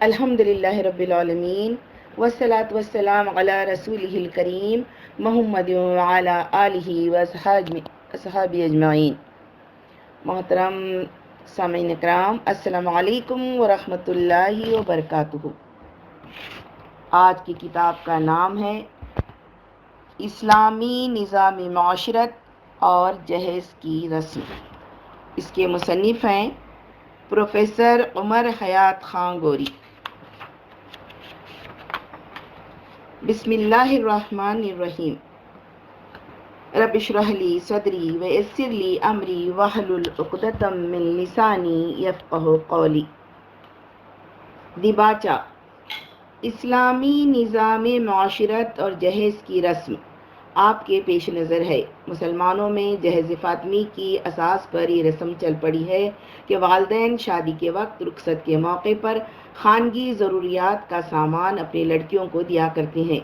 الحمد للہ رب العالمین والصلاة والسلام علی رسولہ الکریم محمد وعلی آلہ وصحابہ اجمعین۔ محترم سامعین اکرام، السلام علیکم ورحمۃ اللہ وبرکاتہ۔ آج کی کتاب کا نام ہے اسلامی نظام معاشرت اور جہیز کی رسم۔ اس کے مصنف ہیں پروفیسر عمر حیات خان گوری۔ بسم اللہ الرحمن الرحیم۔ رب اشرح لی صدری ویسر لی امری واحلل عقدۃ من لسانی یفقہوا قولی۔ دیباچہ، اسلامی نظام معاشرت اور جہیز کی رسم آپ کے پیش نظر ہے۔ مسلمانوں میں جہیز فاطمی کی اساس پر یہ رسم چل پڑی ہے کہ والدین شادی کے وقت رخصت کے موقع پر خانگی ضروریات کا سامان اپنی لڑکیوں کو دیا کرتے ہیں۔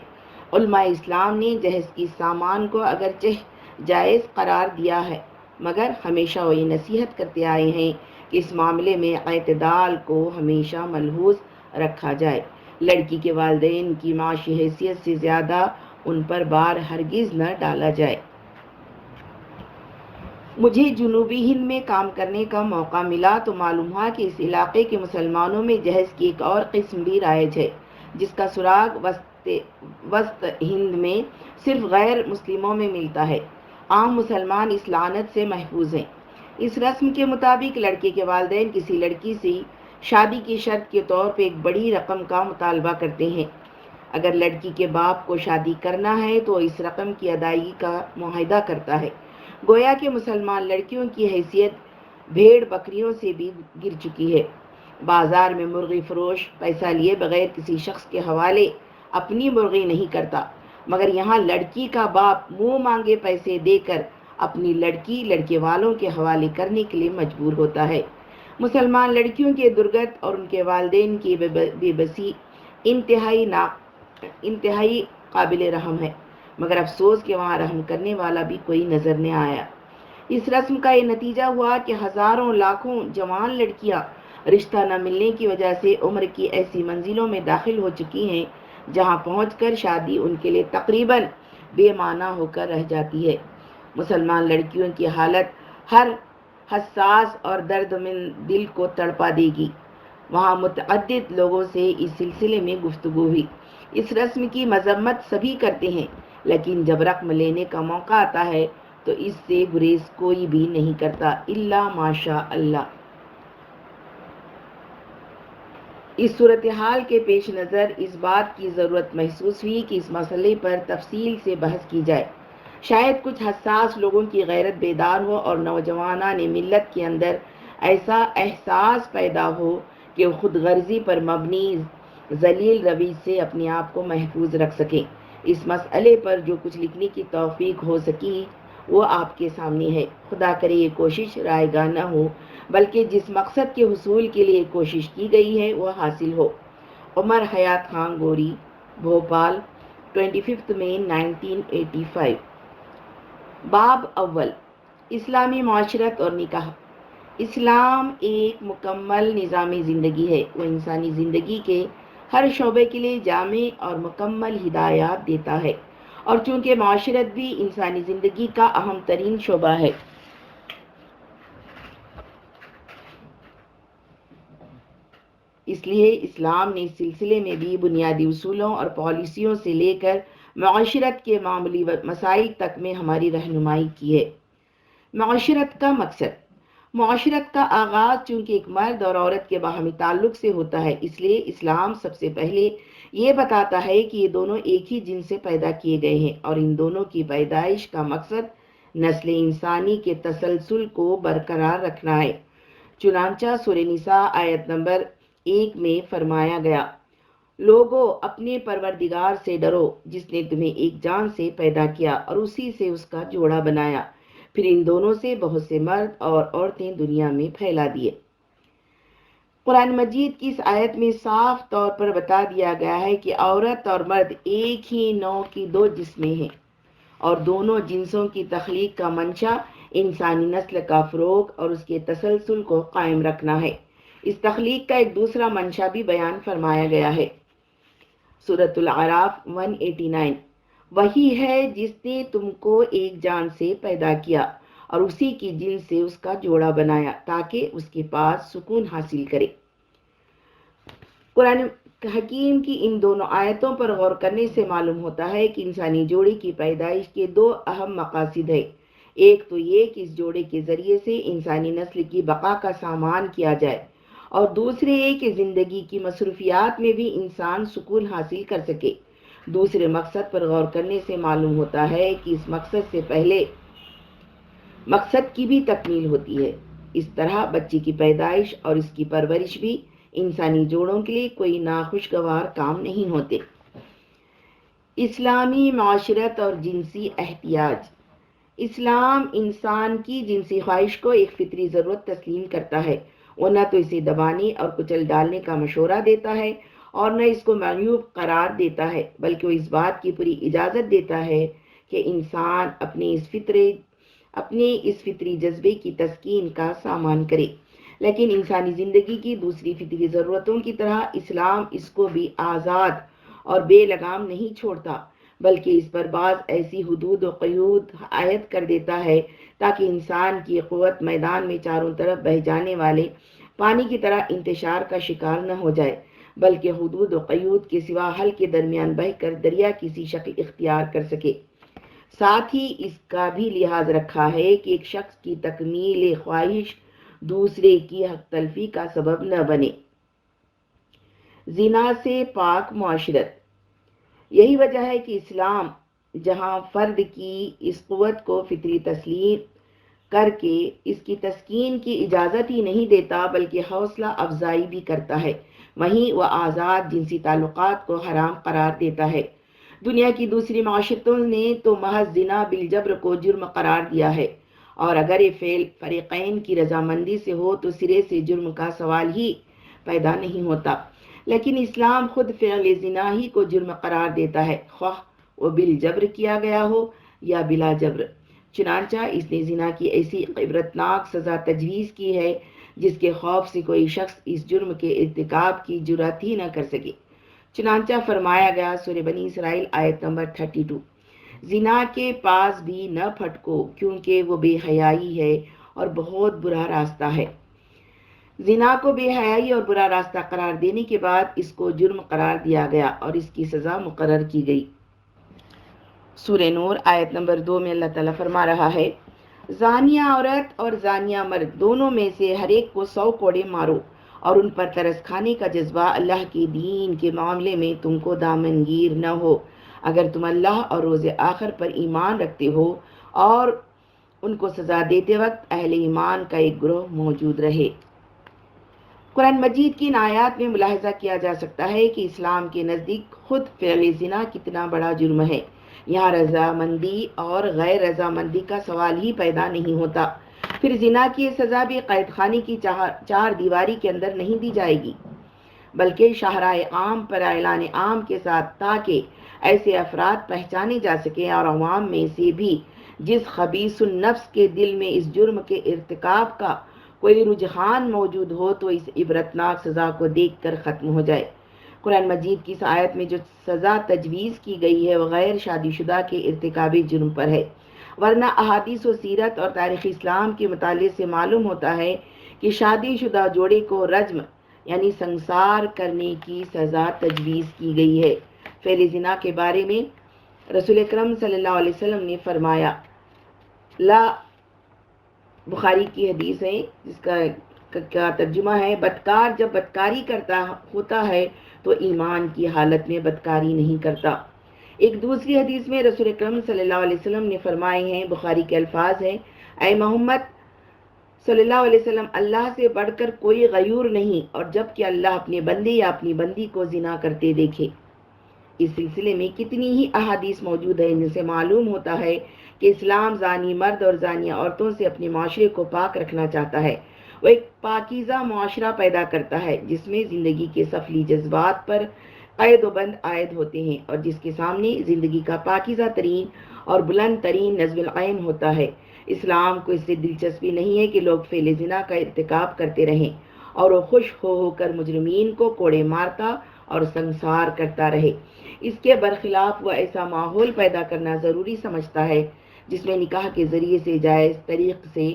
علماء اسلام نے جہیز کی سامان کو اگرچہ جائز قرار دیا ہے، مگر ہمیشہ وہ یہ نصیحت کرتے آئے ہیں کہ اس معاملے میں اعتدال کو ہمیشہ ملحوظ رکھا جائے۔ لڑکی کے والدین کی معاشی حیثیت سے زیادہ ان پر بار ہرگز نہ ڈالا جائے۔ مجھے جنوبی ہند میں کام کرنے کا موقع ملا تو معلوم ہوا کہ اس علاقے کے مسلمانوں میں جہیز کی ایک اور قسم بھی رائج ہے، جس کا سراغ وسط ہند میں صرف غیر مسلموں میں ملتا ہے۔ عام مسلمان اس لعنت سے محفوظ ہیں۔ اس رسم کے مطابق لڑکے کے والدین کسی لڑکی سے شادی کی شرط کے طور پہ ایک بڑی رقم کا مطالبہ کرتے ہیں۔ اگر لڑکی کے باپ کو شادی کرنا ہے تو اس رقم کی ادائیگی کا معاہدہ کرتا ہے۔ گویا کہ مسلمان لڑکیوں کی حیثیت بھیڑ بکریوں سے بھی گر چکی ہے۔ بازار میں مرغی فروش پیسہ لیے بغیر کسی شخص کے حوالے اپنی مرغی نہیں کرتا، مگر یہاں لڑکی کا باپ منہ مانگے پیسے دے کر اپنی لڑکی لڑکے والوں کے حوالے کرنے کے لیے مجبور ہوتا ہے۔ مسلمان لڑکیوں کے درگت اور ان کے والدین کی بے بسی انتہائی قابل رحم ہے، مگر افسوس کہ وہاں رحم کرنے والا بھی کوئی نظر نہیں آیا۔ اس رسم کا یہ نتیجہ ہوا کہ ہزاروں لاکھوں جوان لڑکیاں رشتہ نہ ملنے کی وجہ سے عمر کی ایسی منزلوں میں داخل ہو چکی ہیں جہاں پہنچ کر شادی ان کے لیے تقریباً بے معنی ہو کر رہ جاتی ہے۔ مسلمان لڑکیوں کی حالت ہر حساس اور درد مند دل کو تڑپا دے گی۔ وہاں متعدد لوگوں سے اس سلسلے میں گفتگو ہوئی۔ اس رسم کی مذمت سبھی کرتے ہیں، لیکن جب رقم لینے کا موقع آتا ہے تو اس سے گریز کوئی بھی نہیں کرتا الا ماشاء اللہ۔ اس صورتحال کے پیش نظر اس بات کی ضرورت محسوس ہوئی کہ اس مسئلے پر تفصیل سے بحث کی جائے۔ شاید کچھ حساس لوگوں کی غیرت بیدار ہو اور نوجوانان ملت کے اندر ایسا احساس پیدا ہو کہ وہ خود غرضی پر مبنی ذلیل روی سے اپنے آپ کو محفوظ رکھ سکیں۔ اس مسئلے پر جو کچھ لکھنے کی توفیق ہو سکی وہ آپ کے سامنے ہے۔ خدا کرے یہ کوشش رائے گاہ نہ ہو، بلکہ جس مقصد کے حصول کے لیے کوشش کی گئی ہے وہ حاصل ہو۔ عمر حیات خان گوری، بھوپال، 25 مئی 1985۔ باب اول، اسلامی معاشرت اور نکاح۔ اسلام ایک مکمل نظام زندگی ہے۔ وہ انسانی زندگی کے ہر شعبے کے لیے جامع اور مکمل ہدایات دیتا ہے، اور چونکہ معاشرت بھی انسانی زندگی کا اہم ترین شعبہ ہے، اس لیے اسلام نے اس سلسلے میں بھی بنیادی اصولوں اور پالیسیوں سے لے کر معاشرت کے معمولی مسائل تک میں ہماری رہنمائی کی ہے۔ معاشرت کا مقصد۔ معاشرت کا آغاز چونکہ ایک مرد اور عورت کے باہمی تعلق سے ہوتا ہے، اس لیے اسلام سب سے پہلے یہ بتاتا ہے کہ یہ دونوں ایک ہی جنس سے پیدا کیے گئے ہیں اور ان دونوں کی پیدائش کا مقصد نسل انسانی کے تسلسل کو برقرار رکھنا ہے۔ چنانچہ سورہ نساء آیت نمبر 1 میں فرمایا گیا، لوگو اپنے پروردگار سے ڈرو جس نے تمہیں ایک جان سے پیدا کیا اور اسی سے اس کا جوڑا بنایا، پھر ان دونوں سے بہت سے مرد اور عورتیں دنیا میں پھیلا دیے۔ قرآن مجید کی اس آیت میں صاف طور پر بتا دیا گیا ہے کہ عورت اور مرد ایک ہی نوع کی دو جسمیں ہیں، اور دونوں جنسوں کی تخلیق کا منشا انسانی نسل کا فروغ اور اس کے تسلسل کو قائم رکھنا ہے۔ اس تخلیق کا ایک دوسرا منشا بھی بیان فرمایا گیا ہے۔ سورۃ الاعراف 189، وہی ہے جس نے تم کو ایک جان سے پیدا کیا اور اسی کی جن سے اس کا جوڑا بنایا تاکہ اس کے پاس سکون حاصل کرے۔ قرآن حکیم کی ان دونوں آیتوں پر غور کرنے سے معلوم ہوتا ہے کہ انسانی جوڑے کی پیدائش کے دو اہم مقاصد ہیں۔ ایک تو یہ کہ اس جوڑے کے ذریعے سے انسانی نسل کی بقا کا سامان کیا جائے، اور دوسرے یہ کہ زندگی کی مصروفیات میں بھی انسان سکون حاصل کر سکے۔ دوسرے مقصد پر غور کرنے سے معلوم ہوتا ہے کہ اس مقصد سے پہلے مقصد کی بھی تکمیل ہوتی ہے۔ اس طرح بچے کی پیدائش اور اس کی پرورش بھی انسانی جوڑوں کے لیے کوئی ناخوشگوار کام نہیں ہوتے۔ اسلامی معاشرت اور جنسی احتیاج۔ اسلام انسان کی جنسی خواہش کو ایک فطری ضرورت تسلیم کرتا ہے۔ وہ نہ تو اسے دبانے اور کچل ڈالنے کا مشورہ دیتا ہے اور نہ اس کو معیوب قرار دیتا ہے، بلکہ وہ اس بات کی پوری اجازت دیتا ہے کہ انسان اپنے اس فطری جذبے کی تسکین کا سامان کرے۔ لیکن انسانی زندگی کی دوسری فطری ضرورتوں کی طرح اسلام اس کو بھی آزاد اور بے لگام نہیں چھوڑتا، بلکہ اس پر بعض ایسی حدود و قیود عائد کر دیتا ہے تاکہ انسان کی قوت میدان میں چاروں طرف بہہ جانے والے پانی کی طرح انتشار کا شکار نہ ہو جائے، بلکہ حدود و قیود کے سوا حل کے درمیان بہہ کر دریا کسی شکل اختیار کر سکے۔ ساتھ ہی اس کا بھی لحاظ رکھا ہے کہ ایک شخص کی تکمیل خواہش دوسرے کی حق تلفی کا سبب نہ بنے۔ زنا سے پاک معاشرت۔ یہی وجہ ہے کہ اسلام جہاں فرد کی اس قوت کو فطری تسلیم کر کے اس کی تسکین کی اجازت ہی نہیں دیتا بلکہ حوصلہ افزائی بھی کرتا ہے، وہیں وہ آزاد جنسی تعلقات کو حرام قرار دیتا ہے۔ دنیا کی دوسری معاشرتوں نے تو محض زنا بالجبر کو جرم قرار دیا ہے، اور اگر یہ فعل فریقین کی رضامندی سے ہو تو سرے سے جرم کا سوال ہی پیدا نہیں ہوتا، لیکن اسلام خود فعل زنا ہی کو جرم قرار دیتا ہے، خواہ وہ بالجبر کیا گیا ہو یا بلا جبر۔ چنانچہ اس نے زنا کی ایسی عبرتناک سزا تجویز کی ہے جس کے خوف سے کوئی شخص اس جرم کے ارتکاب کی جرات ہی نہ کر سکے۔ چنانچہ فرمایا گیا سورہ بنی اسرائیل آیت نمبر 32، زنا کے پاس بھی نہ پھٹکو کیونکہ وہ بے حیائی ہے اور بہت برا راستہ ہے۔ زنا کو بے حیائی اور برا راستہ قرار دینے کے بعد اس کو جرم قرار دیا گیا اور اس کی سزا مقرر کی گئی۔ سورہ نور آیت نمبر 2 میں اللہ تعالیٰ فرما رہا ہے، زانیہ عورت اور زانیہ مرد دونوں میں سے ہر ایک کو 100 کوڑے مارو، اور ان پر ترس کھانے کا جذبہ اللہ کے دین کے معاملے میں تم کو دامنگیر نہ ہو، اگر تم اللہ اور روز آخر پر ایمان رکھتے ہو اور ان کو سزا دیتے وقت اہل ایمان کا ایک گروہ موجود رہے۔ قرآن مجید کی ان آیات میں ملاحظہ کیا جا سکتا ہے کہ اسلام کے نزدیک خود فعل زنا کتنا بڑا جرم ہے۔ یہاں رضامندی اور غیر رضامندی کا سوال ہی پیدا نہیں ہوتا۔ پھر زنا کی سزا بھی قید خانے کی چار دیواری کے اندر نہیں دی جائے گی، بلکہ شاہراہ عام پر اعلان عام کے ساتھ، تاکہ ایسے افراد پہچانے جا سکیں اور عوام میں سے بھی جس خبیث النفس کے دل میں اس جرم کے ارتکاب کا کوئی رجحان موجود ہو تو اس عبرتناک سزا کو دیکھ کر ختم ہو جائے۔ قرآن مجید کی اس آیت میں جو سزا تجویز کی گئی ہے وہ غیر شادی شدہ کے ارتکابی جرم پر ہے، ورنہ احادیث و سیرت اور تاریخ اسلام کے مطالعے سے معلوم ہوتا ہے کہ شادی شدہ جوڑے کو رجم یعنی سنسار کرنے کی سزا تجویز کی گئی ہے۔ فعل زنا کے بارے میں رسول اکرم صلی اللہ علیہ وسلم نے فرمایا، بخاری کی حدیث ہے جس کا ترجمہ ہے، بدکار جب بدکاری کرتا ہوتا ہے تو ایمان کی حالت میں بدکاری نہیں کرتا۔ ایک دوسری حدیث میں رسول اکرم صلی اللہ علیہ وسلم نے فرمائے ہیں، بخاری کے الفاظ ہیں، اے محمد صلی اللہ علیہ وسلم، اللہ سے بڑھ کر کوئی غیور نہیں، اور جب کہ اللہ اپنے بندے یا اپنی بندی کو زنا کرتے دیکھے۔ اس سلسلے میں کتنی ہی احادیث موجود ہیں جن سے معلوم ہوتا ہے کہ اسلام زانی مرد اور زانیہ عورتوں سے اپنے معاشرے کو پاک رکھنا چاہتا ہے۔ وہ ایک پاکیزہ معاشرہ پیدا کرتا ہے جس میں زندگی کے سفلی جذبات پر قید و بند عائد ہوتے ہیں اور جس کے سامنے زندگی کا پاکیزہ ترین اور بلند ترین نظم العین ہوتا ہے۔ اسلام کو اس سے دلچسپی نہیں ہے کہ لوگ فعل زنا کا ارتکاب کرتے رہیں اور وہ خوش ہو کر مجرمین کو کوڑے مارتا اور سنسار کرتا رہے۔ اس کے برخلاف وہ ایسا ماحول پیدا کرنا ضروری سمجھتا ہے جس میں نکاح کے ذریعے سے جائز طریق سے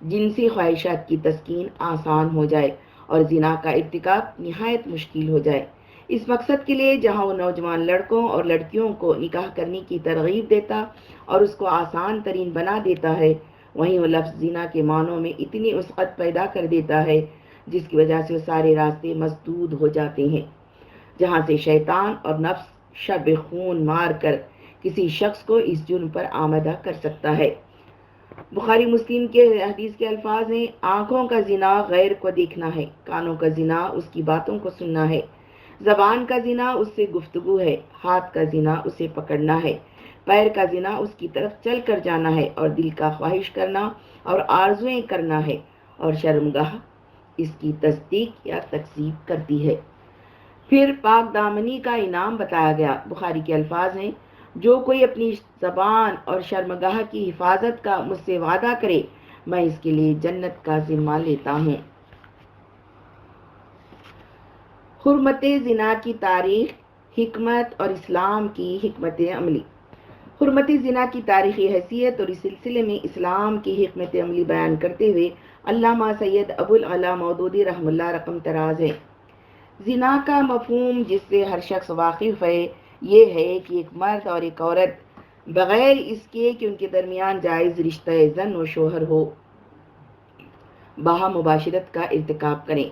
جنسی خواہشات کی تسکین آسان ہو جائے اور زنا کا ارتکاب نہایت مشکل ہو جائے۔ اس مقصد کے لیے جہاں وہ نوجوان لڑکوں اور لڑکیوں کو نکاح کرنے کی ترغیب دیتا اور اس کو آسان ترین بنا دیتا ہے، وہیں وہ لفظ زنا کے معنوں میں اتنی وسعت پیدا کر دیتا ہے جس کی وجہ سے وہ سارے راستے مسدود ہو جاتے ہیں، جہاں سے شیطان اور نفس شب خون مار کر کسی شخص کو اس جرم پر آمادہ کر سکتا ہے۔ بخاری مسلم کے حدیث کے الفاظ ہیں: آنکھوں کا زنا غیر کو دیکھنا ہے، کانوں کا زنا اس کی باتوں کو سننا ہے، زبان کا زنا اس سے گفتگو ہے، ہاتھ کا زنا اسے پکڑنا ہے، پیر کا زنا اس کی طرف چل کر جانا ہے اور دل کا خواہش کرنا اور آرزویں کرنا ہے، اور شرمگاہ اس کی تصدیق یا تکذیب کرتی ہے۔ پھر پاک دامنی کا انعام بتایا گیا۔ بخاری کے الفاظ ہیں: جو کوئی اپنی زبان اور شرمگاہ کی حفاظت کا مجھ سے وعدہ کرے، میں اس کے لیے جنت کا ذمہ لیتا ہوں۔ حرمت زنا کی تاریخ، حکمت اور اسلام کی حکمت عملی۔ حرمت زنا کی تاریخی حیثیت اور اس سلسلے میں اسلام کی حکمت عملی بیان کرتے ہوئے علامہ سید ابو العلا مودودی رحمہ اللہ رقم تراز ہے: زنا کا مفہوم جس سے ہر شخص واقف ہے یہ ہے کہ ایک مرد اور ایک عورت بغیر اس کے کہ ان کے درمیان جائز رشتہ زن و شوہر ہو، باہم مباشرت کا ارتکاب کریں۔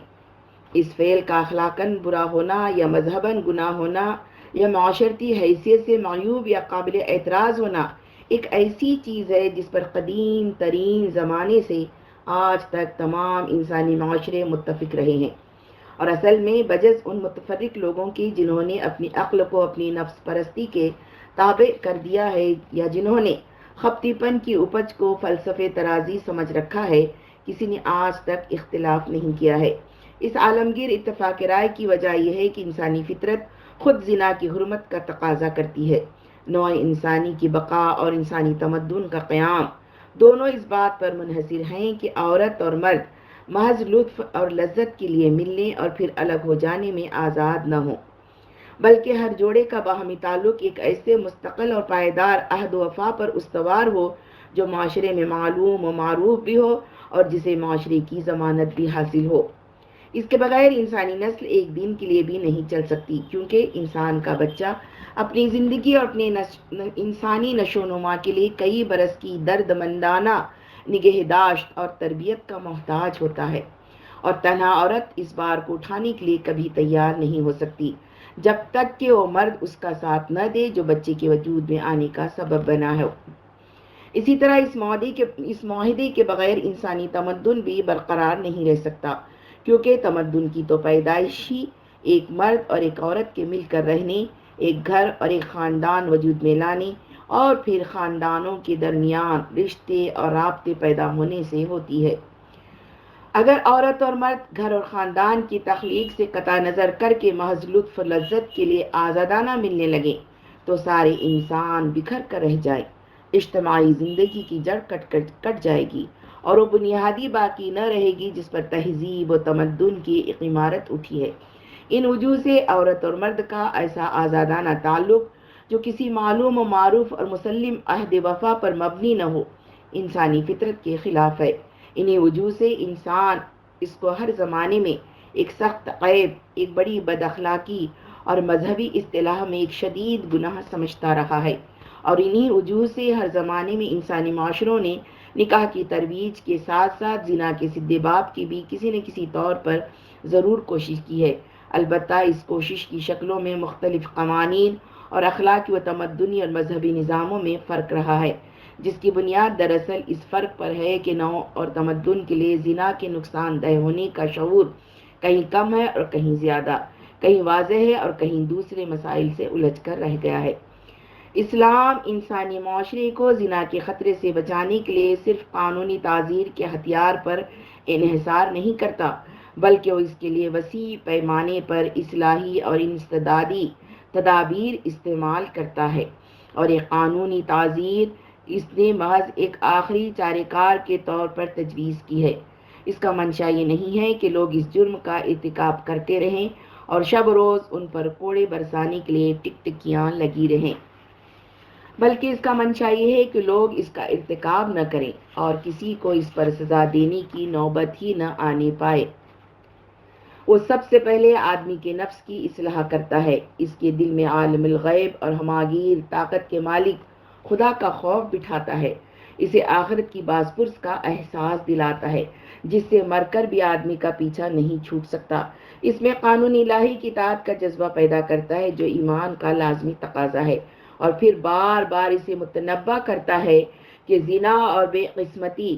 اس فعل کا اخلاقاً برا ہونا یا مذہباً گناہ ہونا یا معاشرتی حیثیت سے معیوب یا قابل اعتراض ہونا ایک ایسی چیز ہے جس پر قدیم ترین زمانے سے آج تک تمام انسانی معاشرے متفق رہے ہیں، اور اصل میں بجز ان متفرق لوگوں کی جنہوں نے اپنی عقل کو اپنی نفس پرستی کے تابع کر دیا ہے یا جنہوں نے خپتی پن کی اپج کو فلسفے ترازی سمجھ رکھا ہے، کسی نے آج تک اختلاف نہیں کیا ہے۔ اس عالمگیر اتفاق رائے کی وجہ یہ ہے کہ انسانی فطرت خود زنا کی حرمت کا تقاضا کرتی ہے۔ نوع انسانی کی بقا اور انسانی تمدن کا قیام دونوں اس بات پر منحصر ہیں کہ عورت اور مرد محض لطف اور لذت کے لیے ملنے اور پھر الگ ہو جانے میں آزاد نہ ہوں، بلکہ ہر جوڑے کا باہمی تعلق ایک ایسے مستقل اور پائیدار عہد و وفا پر استوار ہو جو معاشرے میں معلوم و معروف بھی ہو اور جسے معاشرے کی ضمانت بھی حاصل ہو۔ اس کے بغیر انسانی نسل ایک دن کے لیے بھی نہیں چل سکتی، کیونکہ انسان کا بچہ اپنی زندگی اور اپنے انسانی نشو و نما کے لیے کئی برس کی درد مندانہ نگہداشت اور تربیت کا محتاج ہوتا ہے، اور تنہا عورت اس بار کو اٹھانے کے لیے کبھی تیار نہیں ہو سکتی جب تک کہ وہ مرد اس کا ساتھ نہ دے جو بچے کے وجود میں آنے کا سبب بنا ہو۔ اسی طرح اس معاہدے کے بغیر انسانی تمدن بھی برقرار نہیں رہ سکتا، کیونکہ تمدن کی تو پیدائش ہی ایک مرد اور ایک عورت کے مل کر رہنے، ایک گھر اور ایک خاندان وجود میں لانے اور پھر خاندانوں کے درمیان رشتے اور رابطے پیدا ہونے سے ہوتی ہے۔ اگر عورت اور مرد گھر اور خاندان کی تخلیق سے قطع نظر کر کے محض لطف و لذت کے لیے آزادانہ ملنے لگے تو سارے انسان بکھر کر رہ جائے، اجتماعی زندگی کی جڑ کٹ جائے گی اور وہ بنیادی باقی نہ رہے گی جس پر تہذیب و تمدن کی ایک عمارت اٹھی ہے۔ ان وجوہ سے عورت اور مرد کا ایسا آزادانہ تعلق جو کسی معلوم و معروف اور مسلم عہد وفا پر مبنی نہ ہو، انسانی فطرت کے خلاف ہے۔ انہی وجوہ سے انسان اس کو ہر زمانے میں ایک سخت عیب، ایک بڑی بد اخلاقی اور مذہبی اصطلاح میں ایک شدید گناہ سمجھتا رہا ہے، اور انہی وجوہ سے ہر زمانے میں انسانی معاشروں نے نکاح کی ترویج کے ساتھ ساتھ زنا کے سدے باب کی بھی کسی نہ کسی طور پر ضرور کوشش کی ہے۔ البتہ اس کوشش کی شکلوں میں مختلف قوانین اور اخلاقی و تمدنی اور مذہبی نظاموں میں فرق رہا ہے، جس کی بنیاد دراصل اس فرق پر ہے کہ نوع اور تمدن کے لیے زنا کے نقصان دہ ہونے کا شعور کہیں کم ہے اور کہیں زیادہ، کہیں واضح ہے اور کہیں دوسرے مسائل سے الجھ کر رہ گیا ہے۔ اسلام انسانی معاشرے کو زنا کے خطرے سے بچانے کے لیے صرف قانونی تعزیر کے ہتھیار پر انحصار نہیں کرتا، بلکہ وہ اس کے لیے وسیع پیمانے پر اصلاحی اور انسدادی تدابیر استعمال کرتا ہے، اور یہ قانونی تعزیر اس نے محض ایک آخری چارہ کار کے طور پر تجویز کی ہے۔ اس کا منشا یہ نہیں ہے کہ لوگ اس جرم کا ارتکاب کرتے رہیں اور شب روز ان پر کوڑے برسانے کے لیے ٹکٹکیاں لگی رہیں، بلکہ اس کا منشا یہ ہے کہ لوگ اس کا ارتکاب نہ کریں اور کسی کو اس پر سزا دینے کی نوبت ہی نہ آنے پائے۔ وہ سب سے پہلے آدمی کے نفس کی اصلاح کرتا ہے، اس کے دل میں عالم الغیب اور ہماگیر طاقت کے مالک خدا کا خوف بٹھاتا ہے، اسے آخرت کی باز پرس کا احساس دلاتا ہے جس سے مر کر بھی آدمی کا پیچھا نہیں چھوٹ سکتا۔ اس میں قانون الہی کی اطاعت کا جذبہ پیدا کرتا ہے جو ایمان کا لازمی تقاضا ہے، اور پھر بار بار اسے متنبہ کرتا ہے کہ زنا اور بے قسمتی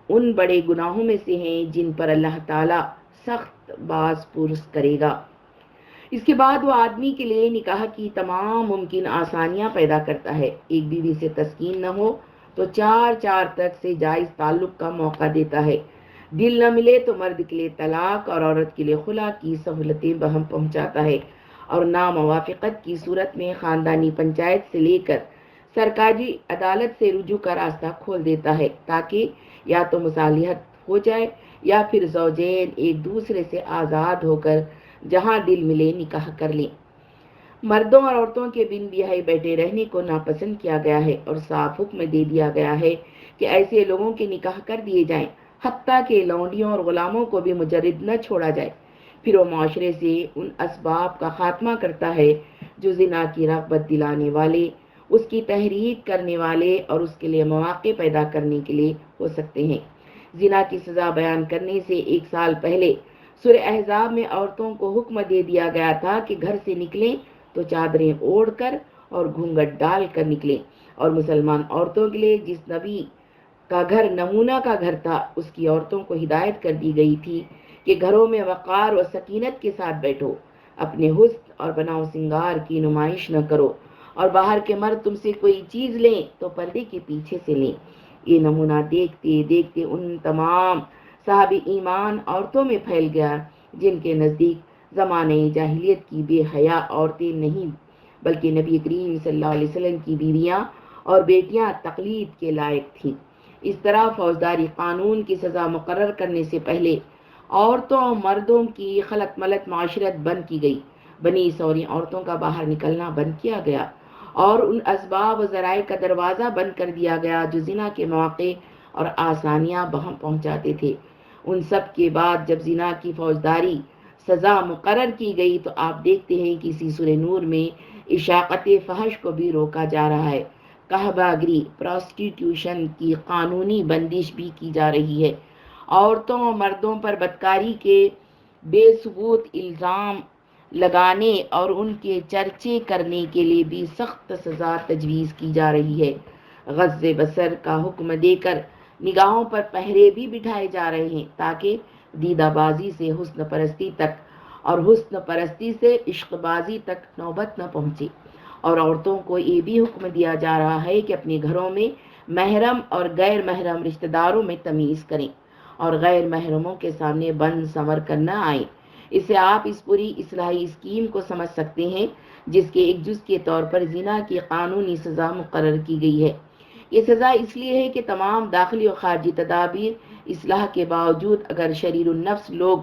ان بڑے گناہوں میں سے ہیں جن پر اللہ تعالی سخت باز پرس کرے گا۔ اس کے بعد وہ آدمی کے لیے نکاح کی تمام ممکن آسانیاں پیدا کرتا ہے، ایک بیوی سے تسکین نہ ہو تو چار تک سے جائز تعلق کا موقع دیتا ہے، دل نہ ملے تو مرد کے لیے طلاق اور عورت کے لیے خلا کی سہولتیں بہم پہنچاتا ہے، اور ناموافقت کی صورت میں خاندانی پنچایت سے لے کر سرکاری عدالت سے رجوع کا راستہ کھول دیتا ہے تاکہ یا تو مصالحت ہو جائے یا پھر زوجین ایک دوسرے سے آزاد ہو کر جہاں دل ملے نکاح کر لیں۔ مردوں اور عورتوں کے بن بیاہے بیٹھے رہنے کو ناپسند کیا گیا ہے اور صاف حکم دے دیا گیا ہے کہ ایسے لوگوں کے نکاح کر دیے جائیں، حتیٰ کہ لونڈیوں اور غلاموں کو بھی مجرد نہ چھوڑا جائے۔ پھر وہ معاشرے سے ان اسباب کا خاتمہ کرتا ہے جو زنا کی رغبت دلانے والے، اس کی تحریک کرنے والے اور اس کے لیے مواقع پیدا کرنے کے لیے ہو سکتے ہیں۔ زنا کی سزا بیان کرنے سے 1 سال پہلے سورہ احزاب میں عورتوں کو حکم دے دیا گیا تھا کہ گھر سے نکلیں تو چادریں اوڑھ کر اور گھونگھٹ ڈال کر نکلیں، اور مسلمان عورتوں کے لیے جس نبی کا گھر نمونہ کا گھر تھا اس کی عورتوں کو ہدایت کر دی گئی تھی کہ گھروں میں وقار و سکینت کے ساتھ بیٹھو، اپنے حسن اور بناؤ سنگار کی نمائش نہ کرو، اور باہر کے مرد تم سے کوئی چیز لیں تو پردے کے پیچھے سے لیں۔ یہ نمونہ دیکھتے دیکھتے ان تمام صاحب ایمان عورتوں میں پھیل گیا جن کے نزدیک زمانہ جاہلیت کی بے حیا عورتیں نہیں بلکہ نبی کریم صلی اللہ علیہ وسلم کی بیویاں اور بیٹیاں تقلید کے لائق تھیں۔ اس طرح فوجداری قانون کی سزا مقرر کرنے سے پہلے عورتوں اور مردوں کی خلط ملط معاشرت بند کی گئی، بنی سوری عورتوں کا باہر نکلنا بند کیا گیا اور ان اسباب و ذرائع کا دروازہ بند کر دیا گیا جو زنا کے مواقع اور آسانیاں بہم پہنچاتے تھے۔ ان سب کے بعد جب زنا کی فوجداری سزا مقرر کی گئی تو آپ دیکھتے ہیں کہ اسی سورہ نور میں اشاعت فحش کو بھی روکا جا رہا ہے، قحبہ گری پراسٹیٹیوشن کی قانونی بندش بھی کی جا رہی ہے، عورتوں اور مردوں پر بدکاری کے بے ثبوت الزام لگانے اور ان کے چرچے کرنے کے لیے بھی سخت سزا تجویز کی جا رہی ہے۔ غض بصر کا حکم دے کر نگاہوں پر پہرے بھی بٹھائے جا رہے ہیں تاکہ دیدہ بازی سے حسن پرستی تک اور حسن پرستی سے عشق بازی تک نوبت نہ پہنچے، اور عورتوں کو یہ بھی حکم دیا جا رہا ہے کہ اپنے گھروں میں محرم اور غیر محرم رشتہ داروں میں تمیز کریں اور غیر محرموں کے سامنے بند سنور کر نہ آئیں۔ اس سے آپ اس پوری اصلاحی اسکیم کو سمجھ سکتے ہیں جس کے ایک جز کے طور پر زنا کی قانونی سزا مقرر کی گئی ہے۔ یہ سزا اس لیے ہے کہ تمام داخلی و خارجی تدابیر اصلاح کے باوجود اگر شریر النفس لوگ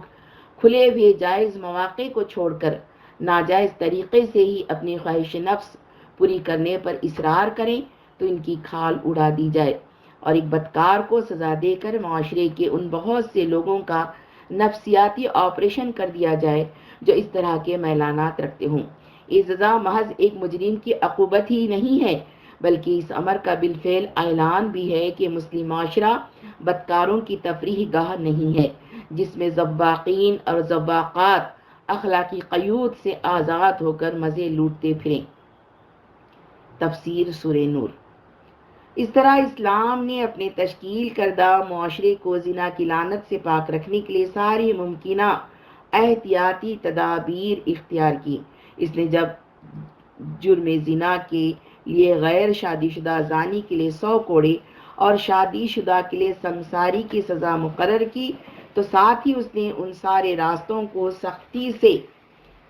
کھلے ہوئے جائز مواقع کو چھوڑ کر ناجائز طریقے سے ہی اپنی خواہش نفس پوری کرنے پر اصرار کریں تو ان کی کھال اڑا دی جائے اور ایک بدکار کو سزا دے کر معاشرے کے ان بہت سے لوگوں کا نفسیاتی آپریشن کر دیا جائے جو اس طرح کے میلانات رکھتے ہوں۔ یہ سزا محض ایک مجرم کی عقوبت ہی نہیں ہے بلکہ اس امر کا بالفعل اعلان بھی ہے کہ مسلم معاشرہ بدکاروں کی تفریح گاہ نہیں ہے جس میں ذواقین اور ذواقات اخلاقی قیود سے آزاد ہو کر مزے لوٹتے پھریں۔ تفسیر سورہ نور۔ اس طرح اسلام نے اپنے تشکیل کردہ معاشرے کو زنا کی لعنت سے پاک رکھنے کے لیے ساری ممکنہ احتیاطی تدابیر اختیار کی۔ اس نے جب جرم زنا کے لیے غیر شادی شدہ زانی کے لیے 100 کوڑے اور شادی شدہ کے لیے سنساری کی سزا مقرر کی تو ساتھ ہی اس نے ان سارے راستوں کو سختی سے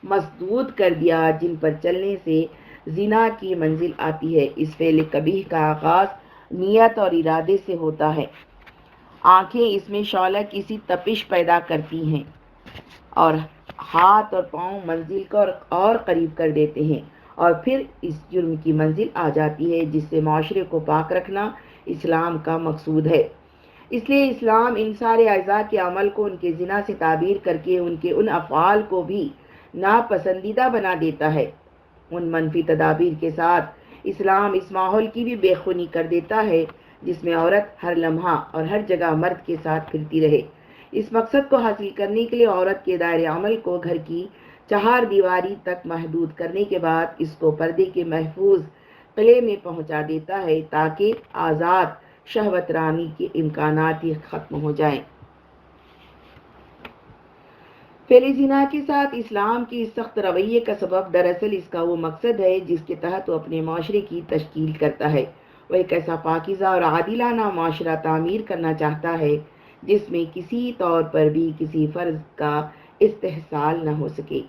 مسدود کر دیا جن پر چلنے سے زنا کی منزل آتی ہے۔ اس فعل قبیح کا آغاز نیت اور ارادے سے ہوتا ہے آنکھیں اس میں شعلہ کسی تپش پیدا کرتی ہیں اور ہاتھ اور پاؤں منزل کو اور قریب کر دیتے ہیں، اور پھر اس جرم کی منزل آ جاتی ہے جس سے معاشرے کو پاک رکھنا اسلام کا مقصود ہے۔ اس لیے اسلام ان سارے اعضاء کے عمل کو ان کے زنا سے تعبیر کر کے ان کے ان افعال کو بھی ناپسندیدہ بنا دیتا ہے۔ ان منفی تدابیر کے ساتھ اسلام اس ماحول کی بھی بے خونی کر دیتا ہے جس میں عورت ہر لمحہ اور ہر جگہ مرد کے ساتھ پھرتی رہے۔ اس مقصد کو حاصل کرنے کے لیے عورت کے دائرۂ عمل کو گھر کی چہار دیواری تک محدود کرنے کے بعد اس کو پردے کے محفوظ قلعے میں پہنچا دیتا ہے تاکہ آزاد شہوت رانی کے امکانات ہی ختم ہو جائیں۔ فعل زنا کے ساتھ اسلام کے اس سخت رویے کا سبب دراصل اس کا وہ مقصد ہے جس کے تحت وہ اپنے معاشرے کی تشکیل کرتا ہے۔ وہ ایک ایسا پاکیزہ اور عادلانہ معاشرہ تعمیر کرنا چاہتا ہے جس میں کسی طور پر بھی کسی فرد کا استحصال نہ ہو سکے۔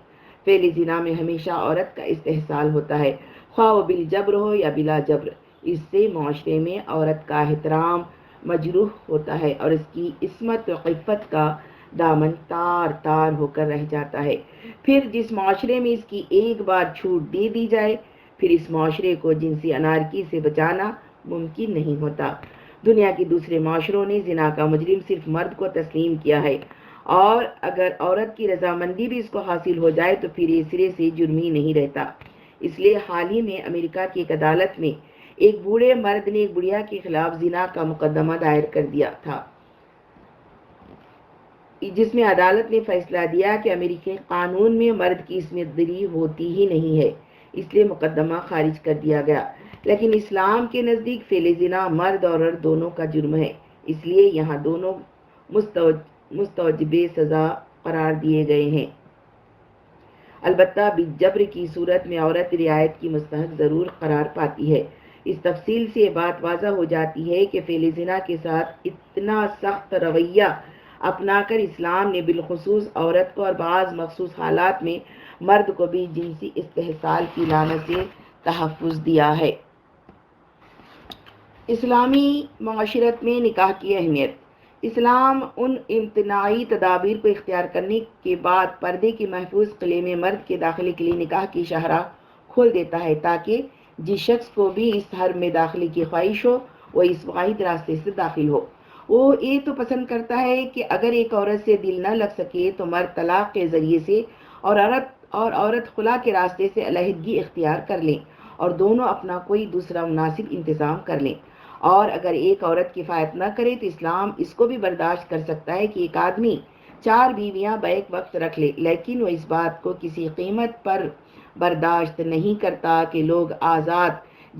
فعل زنا میں ہمیشہ عورت کا استحصال ہوتا ہے، خواہ وہ بالجبر ہو یا بلا جبر۔ اس سے معاشرے میں عورت کا احترام مجروح ہوتا ہے اور اس کی عصمت و عفت کا دامن تار تار ہو کر رہ جاتا ہے۔ پھر جس معاشرے میں اس کی ایک بار چھوٹ دے دی جائے، پھر اس معاشرے کو جنسی انارکی سے بچانا ممکن نہیں ہوتا۔ دنیا کے دوسرے معاشروں نے زنا کا مجرم صرف مرد کو تسلیم کیا ہے، اور اگر عورت کی رضامندی بھی اس کو حاصل ہو جائے تو پھر یہ سرے سے جرم ہی نہیں رہتا۔ اس لیے حال ہی میں امریکہ کی ایک عدالت میں ایک بوڑھے مرد نے ایک بڑھیا کے خلاف زنا کا مقدمہ دائر کر دیا تھا، جس میں عدالت نے فیصلہ دیا کہ امریکی قانون میں مرد کی عصمت دری ہوتی ہی نہیں ہے، اس لیے مقدمہ خارج کر دیا گیا۔ لیکن اسلام کے نزدیک فعل زنا مرد اور عورت دونوں کا جرم ہے، اس لیے یہاں دونوں مستوجب سزا قرار دیے گئے ہیں۔ البتہ بالجبر کی صورت میں عورت رعایت کی مستحق ضرور قرار پاتی ہے۔ اس تفصیل سے یہ بات واضح ہو جاتی ہے کہ فعل زنا کے ساتھ اتنا سخت رویہ اپنا کر اسلام نے بالخصوص عورت کو اور بعض مخصوص حالات میں مرد کو بھی جنسی استحصال کی لعنت سے تحفظ دیا ہے۔ اسلامی معاشرت میں نکاح کی اہمیت۔ اسلام ان امتناعی تدابیر کو اختیار کرنے کے بعد پردے کے محفوظ قلعے میں مرد کے داخلے کے لیے نکاح کی شاہراہ کھول دیتا ہے تاکہ جس شخص کو بھی اس حرم میں داخلے کی خواہش ہو وہ اس واحد راستے سے داخل ہو۔ وہ یہ تو پسند کرتا ہے کہ اگر ایک عورت سے دل نہ لگ سکے تو مرد طلاق کے ذریعے سے اور عورت خلا کے راستے سے علیحدگی اختیار کر لیں اور دونوں اپنا کوئی دوسرا مناسب انتظام کر لیں۔ اور اگر ایک عورت کفایت نہ کرے تو اسلام اس کو بھی برداشت کر سکتا ہے کہ ایک آدمی 4 بیویاں بیک وقت رکھ لے، لیکن وہ اس بات کو کسی قیمت پر برداشت نہیں کرتا کہ لوگ آزاد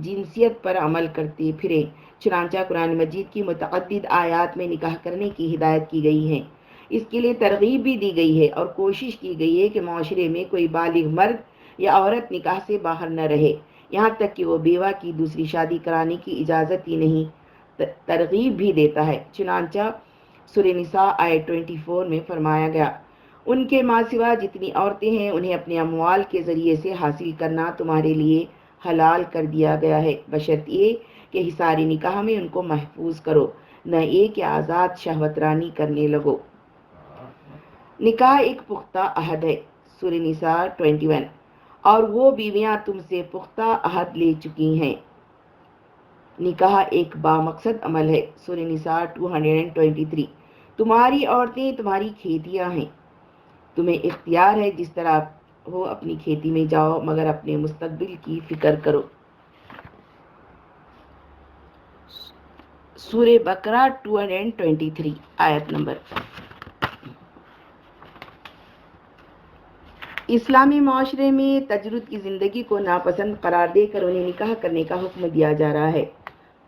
جنسیت پر عمل کرتے پھریں۔ چنانچہ قرآن مجید کی متعدد آیات میں نکاح کرنے کی ہدایت کی گئی ہے، اس کے لیے ترغیب بھی دی گئی ہے اور کوشش کی گئی ہے کہ معاشرے میں کوئی بالغ مرد یا عورت نکاح سے باہر نہ رہے، یہاں تک کہ وہ بیوہ کی دوسری شادی کرانے کی اجازت ہی نہیں ترغیب بھی دیتا ہے۔ چنانچہ سورہ نساء آیت 24 میں فرمایا گیا، ان کے ماں سوا جتنی عورتیں ہیں انہیں اپنے اموال کے ذریعے سے حاصل کرنا تمہارے لیے حلال کر دیا گیا ہے، بشرط یہ کہ حصار نکاح میں ان کو محفوظ کرو، نہ یہ کہ آزاد شہوت رانی کرنے لگو۔ نکاح ایک پختہ عہد ہے، سورہ نساء 21، اور وہ بیویاں تم سے پختہ عہد لے چکی ہیں۔ نکاح ایک بامقصد عمل ہے، سورہ نساء 223، تمہاری عورتیں تمہاری کھیتیاں ہیں، تمہیں اختیار ہے جس طرح ہو اپنی کھیتی میں جاؤ مگر اپنے مستقبل کی فکر کرو۔ سورہ بقرہ 223 آیت نمبر۔ اسلامی معاشرے میں تجرد کی زندگی کو ناپسند قرار دے کر انہیں نکاح کرنے کا حکم دیا جا رہا ہے۔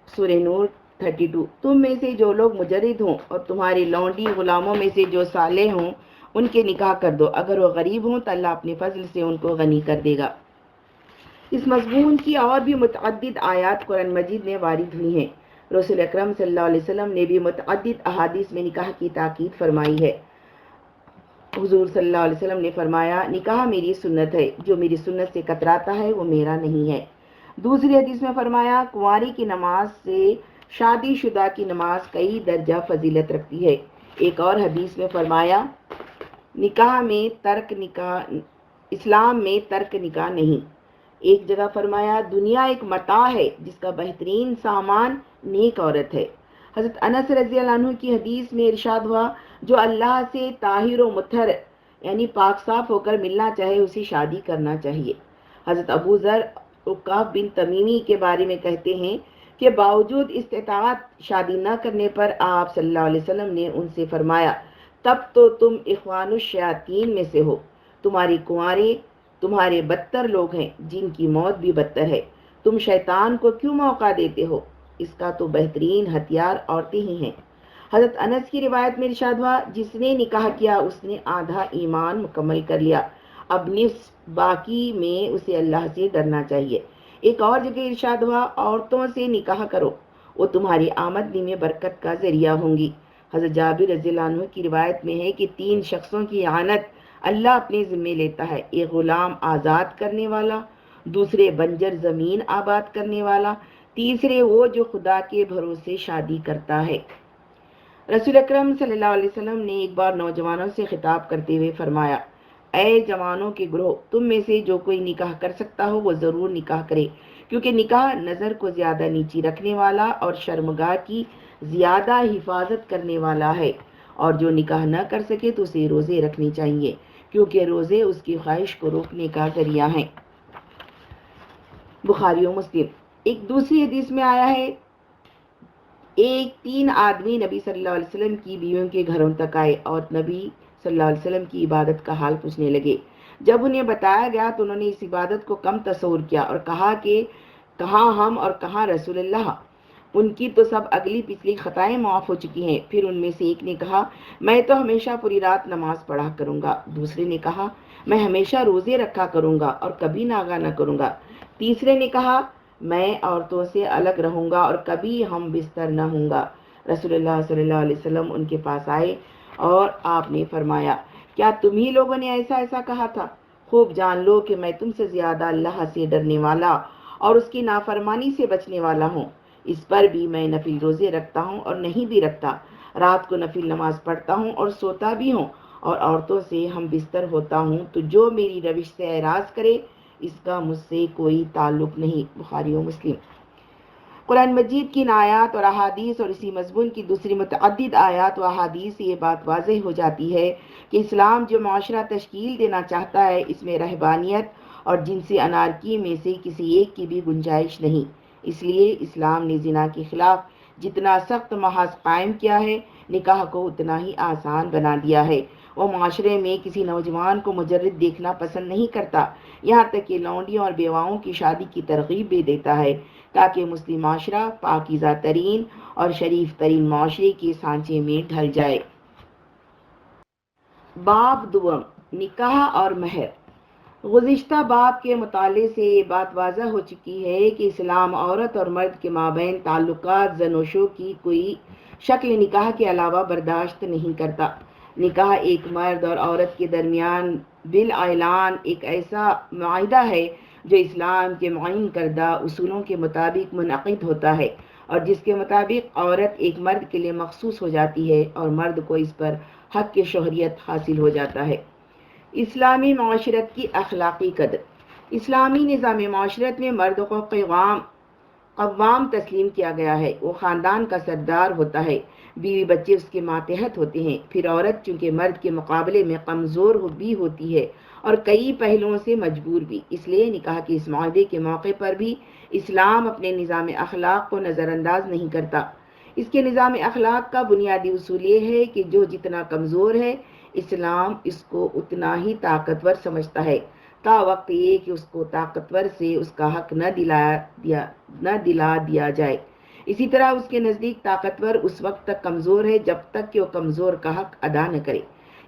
سورہ نور 32، تم میں سے جو لوگ مجرد ہوں اور تمہارے لونڈی غلاموں میں سے جو صالح ہوں ان کے نکاح کر دو، اگر وہ غریب ہوں تو اللہ اپنے فضل سے ان کو غنی کر دے گا۔ اس مضمون کی اور بھی متعدد آیات قرآن مجید میں وارد ہوئی ہیں۔ رسول اکرم صلی اللہ علیہ وسلم نے بھی متعدد احادیث میں نکاح کی تاکید فرمائی ہے۔ حضور صلی اللہ علیہ وسلم نے فرمایا، نکاح میری سنت ہے، جو میری سنت سے کتراتا ہے وہ میرا نہیں ہے۔ دوسری حدیث میں فرمایا، کنواری کی نماز سے شادی شدہ کی نماز کئی درجہ فضیلت رکھتی ہے۔ ایک اور حدیث میں فرمایا اسلام میں ترک نکاح نہیں۔ ایک جگہ فرمایا دنیا ایک متاع ہے جس کا بہترین سامان نیک عورت ہے۔ حضرت انس رضی اللہ عنہ کی حدیث میں ارشاد ہوا جو اللہ سے طاہر و مطہر یعنی پاک صاف ہو کر ملنا چاہے اسے شادی کرنا چاہیے۔ حضرت ابو ذر عکاف بن تمیمی کے بارے میں کہتے ہیں کہ باوجود استطاعت شادی نہ کرنے پر آپ صلی اللہ علیہ وسلم نے ان سے فرمایا تب تو تم اخوان الشیاطین میں سے ہو، تمہاری کنوارے تمہارے بدتر لوگ ہیں جن کی موت بھی بدتر ہے، تم شیطان کو کیوں موقع دیتے ہو؟ اس کا تو بہترین ہتھیار عورتیں ہی ہیں۔ حضرت انس کی روایت میں ارشاد ہوا جس نے نکاح کیا اس نے آدھا ایمان مکمل کر لیا، اب نصف باقی میں اسے اللہ سے ڈرنا چاہیے۔ ایک اور جگہ ارشاد ہوا عورتوں سے نکاح کرو، وہ تمہاری آمدنی میں برکت کا ذریعہ ہوں گی۔ حضرت جابر رضی اللہ عنہ کی روایت میں ہے کہ 3 شخصوں کی اعانت اللہ اپنے ذمے لیتا ہے، ایک غلام آزاد کرنے والا، دوسرے بنجر زمین آباد کرنے والا، تیسرے وہ جو خدا کے بھروسے شادی کرتا ہے۔ رسول اکرم صلی اللہ علیہ وسلم نے ایک بار نوجوانوں سے خطاب کرتے ہوئے فرمایا اے جوانوں کے گروہ، تم میں سے جو کوئی نکاح کر سکتا ہو وہ ضرور نکاح کرے، کیونکہ نکاح نظر کو زیادہ نیچی رکھنے والا اور شرمگاہ کی زیادہ حفاظت کرنے والا ہے، اور جو نکاح نہ کر سکے تو اسے روزے رکھنے چاہیے کیونکہ روزے اس کی خواہش کو روکنے کا ذریعہ ہیں۔ بخاری و مسلم۔ ایک دوسری حدیث میں آیا ہے 3 آدمی نبی صلی اللہ علیہ وسلم کی بیویوں کے گھروں تک آئے اور نبی صلی اللہ علیہ وسلم کی عبادت کا حال پوچھنے لگے۔ جب انہیں بتایا گیا تو انہوں نے اس عبادت کو کم تصور کیا اور کہا کہ کہاں ہم اور کہاں رسول اللہ، ان کی تو سب اگلی پچھلی خطائیں معاف ہو چکی ہیں۔ پھر ان میں سے ایک نے کہا میں تو ہمیشہ پوری رات نماز پڑھا کروں گا، دوسرے نے کہا میں ہمیشہ روزے رکھا کروں گا اور کبھی ناغہ نہ کروں گا، تیسرے نے کہا میں عورتوں سے الگ رہوں گا اور کبھی ہم بستر نہ ہوں گا۔ رسول اللہ صلی اللہ علیہ وسلم ان کے پاس آئے اور آپ نے فرمایا کیا تم ہی لوگوں نے ایسا کہا تھا؟ خوب جان لو کہ میں تم سے زیادہ اللہ سے ڈرنے والا اور اس کی نافرمانی سے بچنے والا ہوں۔ اس پر بھی میں نفل روزے رکھتا ہوں اور نہیں بھی رکھتا، رات کو نفل نماز پڑھتا ہوں اور سوتا بھی ہوں، اور عورتوں سے ہم بستر ہوتا ہوں، تو جو میری روش سے اعراض کرے اس کا مجھ سے کوئی تعلق نہیں۔ بخاری و مسلم۔ قرآن مجید کی ان آیات اور احادیث اور اسی مضمون کی دوسری متعدد آیات و احادیث سے یہ بات واضح ہو جاتی ہے کہ اسلام جو معاشرہ تشکیل دینا چاہتا ہے اس میں رہبانیت اور جنسی انارکی میں سے کسی ایک کی بھی گنجائش نہیں۔ اس لیے اسلام نے زنا کے خلاف جتنا سخت محاذ قائم کیا ہے، نکاح کو اتنا ہی آسان بنا دیا ہے۔ وہ معاشرے میں کسی نوجوان کو مجرد دیکھنا پسند نہیں کرتا، یہاں تک کہ لونڈیوں اور بیواؤں کی شادی کی ترغیب بھی دیتا ہے تاکہ مسلم معاشرہ پاکیزہ ترین اور شریف ترین معاشرے کے سانچے میں ڈھل جائے۔ باب دوم، نکاح اور مہر۔ گزشتہ باب کے مطالعے سے یہ بات واضح ہو چکی ہے کہ اسلام عورت اور مرد کے مابین تعلقات زن و شو کی کوئی شکل نکاح کے علاوہ برداشت نہیں کرتا۔ نکاح ایک مرد اور عورت کے درمیان بالاعلان ایک ایسا معاہدہ ہے جو اسلام کے معین کردہ اصولوں کے مطابق منعقد ہوتا ہے اور جس کے مطابق عورت ایک مرد کے لیے مخصوص ہو جاتی ہے اور مرد کو اس پر حق کی شہریت حاصل ہو جاتا ہے۔ اسلامی معاشرت کی اخلاقی قدر۔ اسلامی نظام معاشرت میں مرد کو قوام تسلیم کیا گیا ہے، وہ خاندان کا سردار ہوتا ہے، بیوی بچے اس کے ماتحت ہوتے ہیں۔ پھر عورت چونکہ مرد کے مقابلے میں کمزور بھی ہوتی ہے اور کئی پہلوؤں سے مجبور بھی، اس لیے نکاح کے اس معاہدے کے موقع پر بھی اسلام اپنے نظام اخلاق کو نظر انداز نہیں کرتا۔ اس کے نظام اخلاق کا بنیادی اصول یہ ہے کہ جو جتنا کمزور ہے اسلام اس کو اتنا ہی طاقتور سمجھتا ہے، تا وقت یہ کہ اس کو طاقتور سے اس کا حق نہ دلا دیا جائے۔ اسی طرح اس کے نزدیک طاقتور اس وقت تک کمزور ہے جب تک کہ وہ کمزور کا حق ادا نہ کرے۔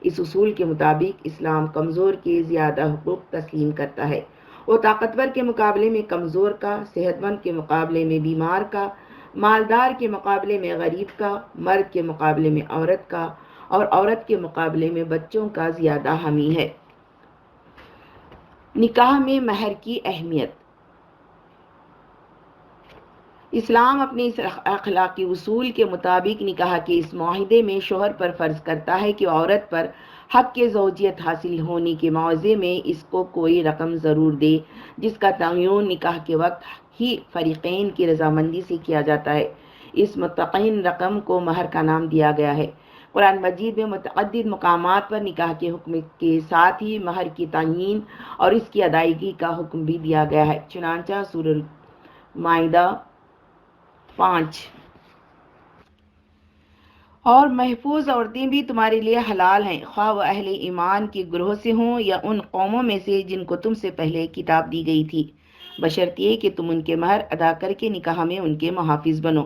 اس اصول کے مطابق اسلام کمزور کے زیادہ حقوق تسلیم کرتا ہے۔ وہ طاقتور کے مقابلے میں کمزور کا، صحت مند کے مقابلے میں بیمار کا، مالدار کے مقابلے میں غریب کا، مرد کے مقابلے میں عورت کا اور عورت کے مقابلے میں بچوں کا زیادہ حامی ہے۔ نکاح میں مہر کی اہمیت۔ اسلام اپنے اس اخلاقی اصول کے مطابق نکاح کے اس معاہدے میں شوہر پر فرض کرتا ہے کہ عورت پر حق کے زوجیت حاصل ہونے کے موضع میں اس کو کوئی رقم ضرور دے، جس کا تعین نکاح کے وقت ہی فریقین کی رضامندی سے کیا جاتا ہے۔ اس متعین رقم کو مہر کا نام دیا گیا ہے۔ قرآن مجید میں متعدد مقامات پر نکاح کے حکم کے ساتھ ہی مہر کی تعین اور اس کی ادائیگی کا حکم بھی دیا گیا ہے۔ چنانچہ سورہ مائدہ 5 اور محفوظ عورتیں بھی تمہارے لیے حلال ہیں، خواہ وہ اہل ایمان کے گروہ سے ہوں یا ان قوموں میں سے جن کو تم سے پہلے کتاب دی گئی تھی، بشرطیہ کہ تم ان کے مہر ادا کر کے نکاح میں ان کے محافظ بنو،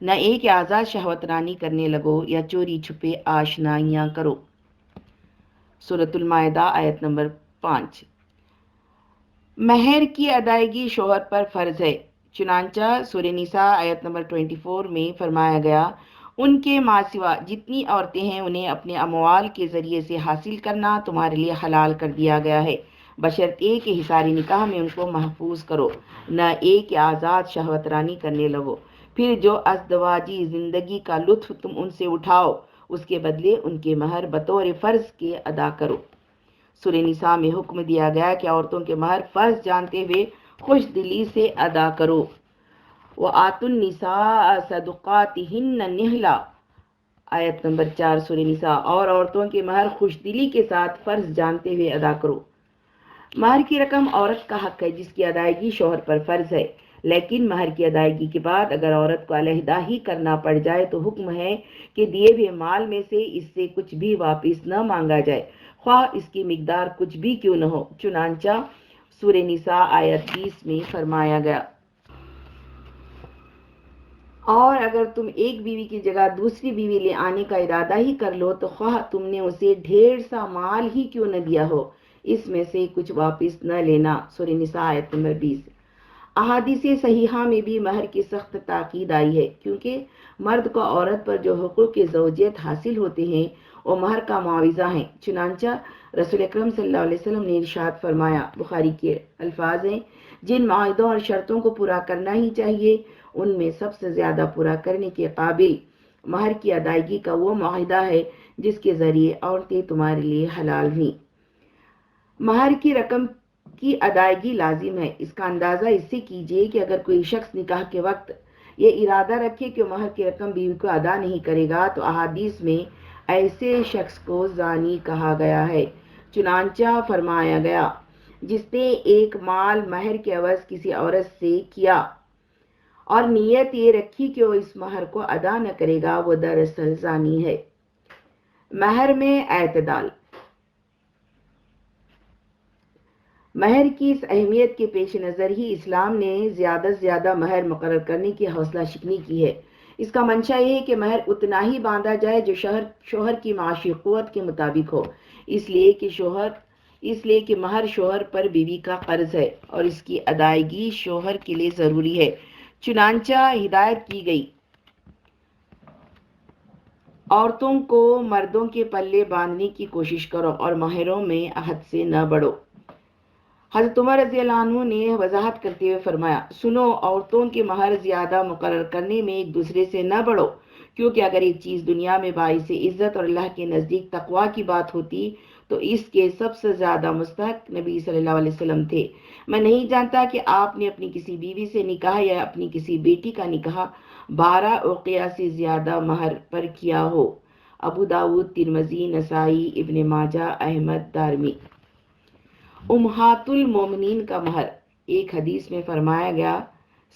نہ ایک آزاد شہوت رانی کرنے لگو یا چوری چھپے آشنائیاں کرو۔ سورۃ المائدہ آیت نمبر 5۔ مہر کی ادائیگی شوہر پر فرض ہے، چنانچہ سورہ نساء آیت نمبر 24 میں فرمایا گیا، ان کے ماں سوا جتنی عورتیں ہیں انہیں اپنے اموال کے ذریعے سے حاصل کرنا تمہارے لیے حلال کر دیا گیا ہے، بشرطیہ کہ حصاری نکاح میں ان کو محفوظ کرو، نہ ایک آزاد شہوت رانی کرنے لگو۔ پھر جو ازدواجی زندگی کا لطف تم ان سے اٹھاؤ، اس کے بدلے ان کے مہر بطور فرض کے ادا کرو۔ سورہ نساء میں حکم دیا گیا کہ عورتوں کے مہر فرض جانتے ہوئے خوش دلی سے ادا کرو۔ وَآتُوا النِّسَاءَ صَدُقَاتِهِنَّ نِحْلًا آیت نمبر 4 سورہ نساء، اور عورتوں کے مہر خوش دلی کے ساتھ فرض جانتے ہوئے ادا کرو۔ مہر کی رقم عورت کا حق ہے جس کی ادائیگی شوہر پر فرض ہے، لیکن مہر کی ادائیگی کے بعد اگر عورت کو علیحدہ ہی کرنا پڑ جائے تو حکم ہے کہ دیے ہوئے مال میں سے اس سے کچھ بھی واپس نہ مانگا جائے، خواہ اس کی مقدار کچھ بھی کیوں نہ ہو۔ چنانچہ سورہ نساء آیت 20 میں فرمایا گیا، اور اگر تم ایک بیوی کی جگہ دوسری بیوی لے آنے کا ارادہ ہی کر لو تو خواہ تم نے اسے ڈھیر سا مال ہی کیوں نہ دیا ہو، اس میں سے کچھ واپس نہ لینا۔ سورہ نساء آیت نمبر 20۔ احادیث صحیحہ میں بھی مہر کی سخت تاکید آئی ہے، کیونکہ مرد کو عورت پر جو حقوق زوجیت حاصل ہوتے ہیں وہ مہر کا معاوضہ ہیں۔ چنانچہ رسول اکرم صلی اللہ علیہ وسلم نے ارشاد فرمایا، بخاری کے الفاظ ہیں، جن معاہدوں اور شرطوں کو پورا کرنا ہی چاہیے ان میں سب سے زیادہ پورا کرنے کے قابل مہر کی ادائیگی کا وہ معاہدہ ہے جس کے ذریعے عورتیں تمہارے لیے حلال ہوئیں۔ مہر کی رقم کی ادائیگی لازم ہے۔ اس کا اندازہ اس سے کیجیے کہ اگر کوئی شخص نکاح کے وقت یہ ارادہ رکھے کہ مہر کی رقم بیوی کو ادا نہیں کرے گا تو احادیث میں ایسے شخص کو زانی کہا گیا ہے۔ چنانچہ فرمایا گیا، جس نے ایک مال مہر کے عوض کسی عورت سے کیا اور نیت یہ رکھی کہ وہ اس مہر کو ادا نہ کرے گا، وہ دراصل زانی ہے۔ مہر میں اعتدال۔ مہر کی اس اہمیت کے پیش نظر ہی اسلام نے زیادہ سے زیادہ مہر مقرر کرنے کی حوصلہ شکنی کی ہے۔ اس کا منشا یہ ہے کہ مہر اتنا ہی باندھا جائے جو شوہر کی معاشی قوت کے مطابق ہو، اس لیے کہ مہر شوہر پر بیوی کا قرض ہے اور اس کی ادائیگی شوہر کے لیے ضروری ہے۔ چنانچہ ہدایت کی گئی، عورتوں کو مردوں کے پلے باندھنے کی کوشش کرو اور مہروں میں حد سے نہ بڑھو۔ حضرت عمر رضی اللہ عنہ نے وضاحت کرتے ہوئے فرمایا، سنو، عورتوں کے مہر زیادہ مقرر کرنے میں ایک دوسرے سے نہ بڑھو، کیونکہ اگر ایک چیز دنیا میں باعث عزت اور اللہ کے نزدیک تقویٰ کی بات ہوتی تو اس کے سب سے زیادہ مستحق نبی صلی اللہ علیہ وسلم تھے۔ میں نہیں جانتا کہ آپ نے اپنی کسی بیوی سے نکاح یا اپنی کسی بیٹی کا نکاح 12 اوقیہ سے زیادہ مہر پر کیا ہو۔ ابو داؤد، ترمذی، نسائی، ابن ماجہ، احمد، دارمی۔ امہات المومنین کا مہر۔ ایک حدیث میں فرمایا گیا،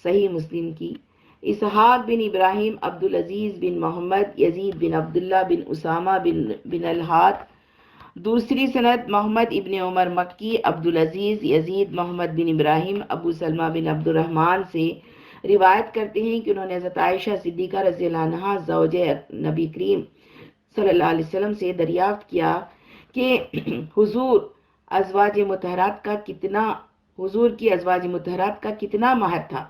صحیح مسلم کی، اسحاق بن ابراہیم، عبدالعزیز بن محمد، یزید بن عبداللہ بن اسامہ بن الحاد، دوسری سند محمد ابن عمر مکی، عبدالعزیز، یزید، محمد بن ابراہیم، ابو سلمہ بن عبد الرحمن سے روایت کرتے ہیں کہ انہوں نے حضرت عائشہ صدیقہ رضی اللہ عنہا زوجہ نبی کریم صلی اللہ علیہ وسلم سے دریافت کیا کہ حضور کی ازواج مطہرات کا کتنا مہر تھا۔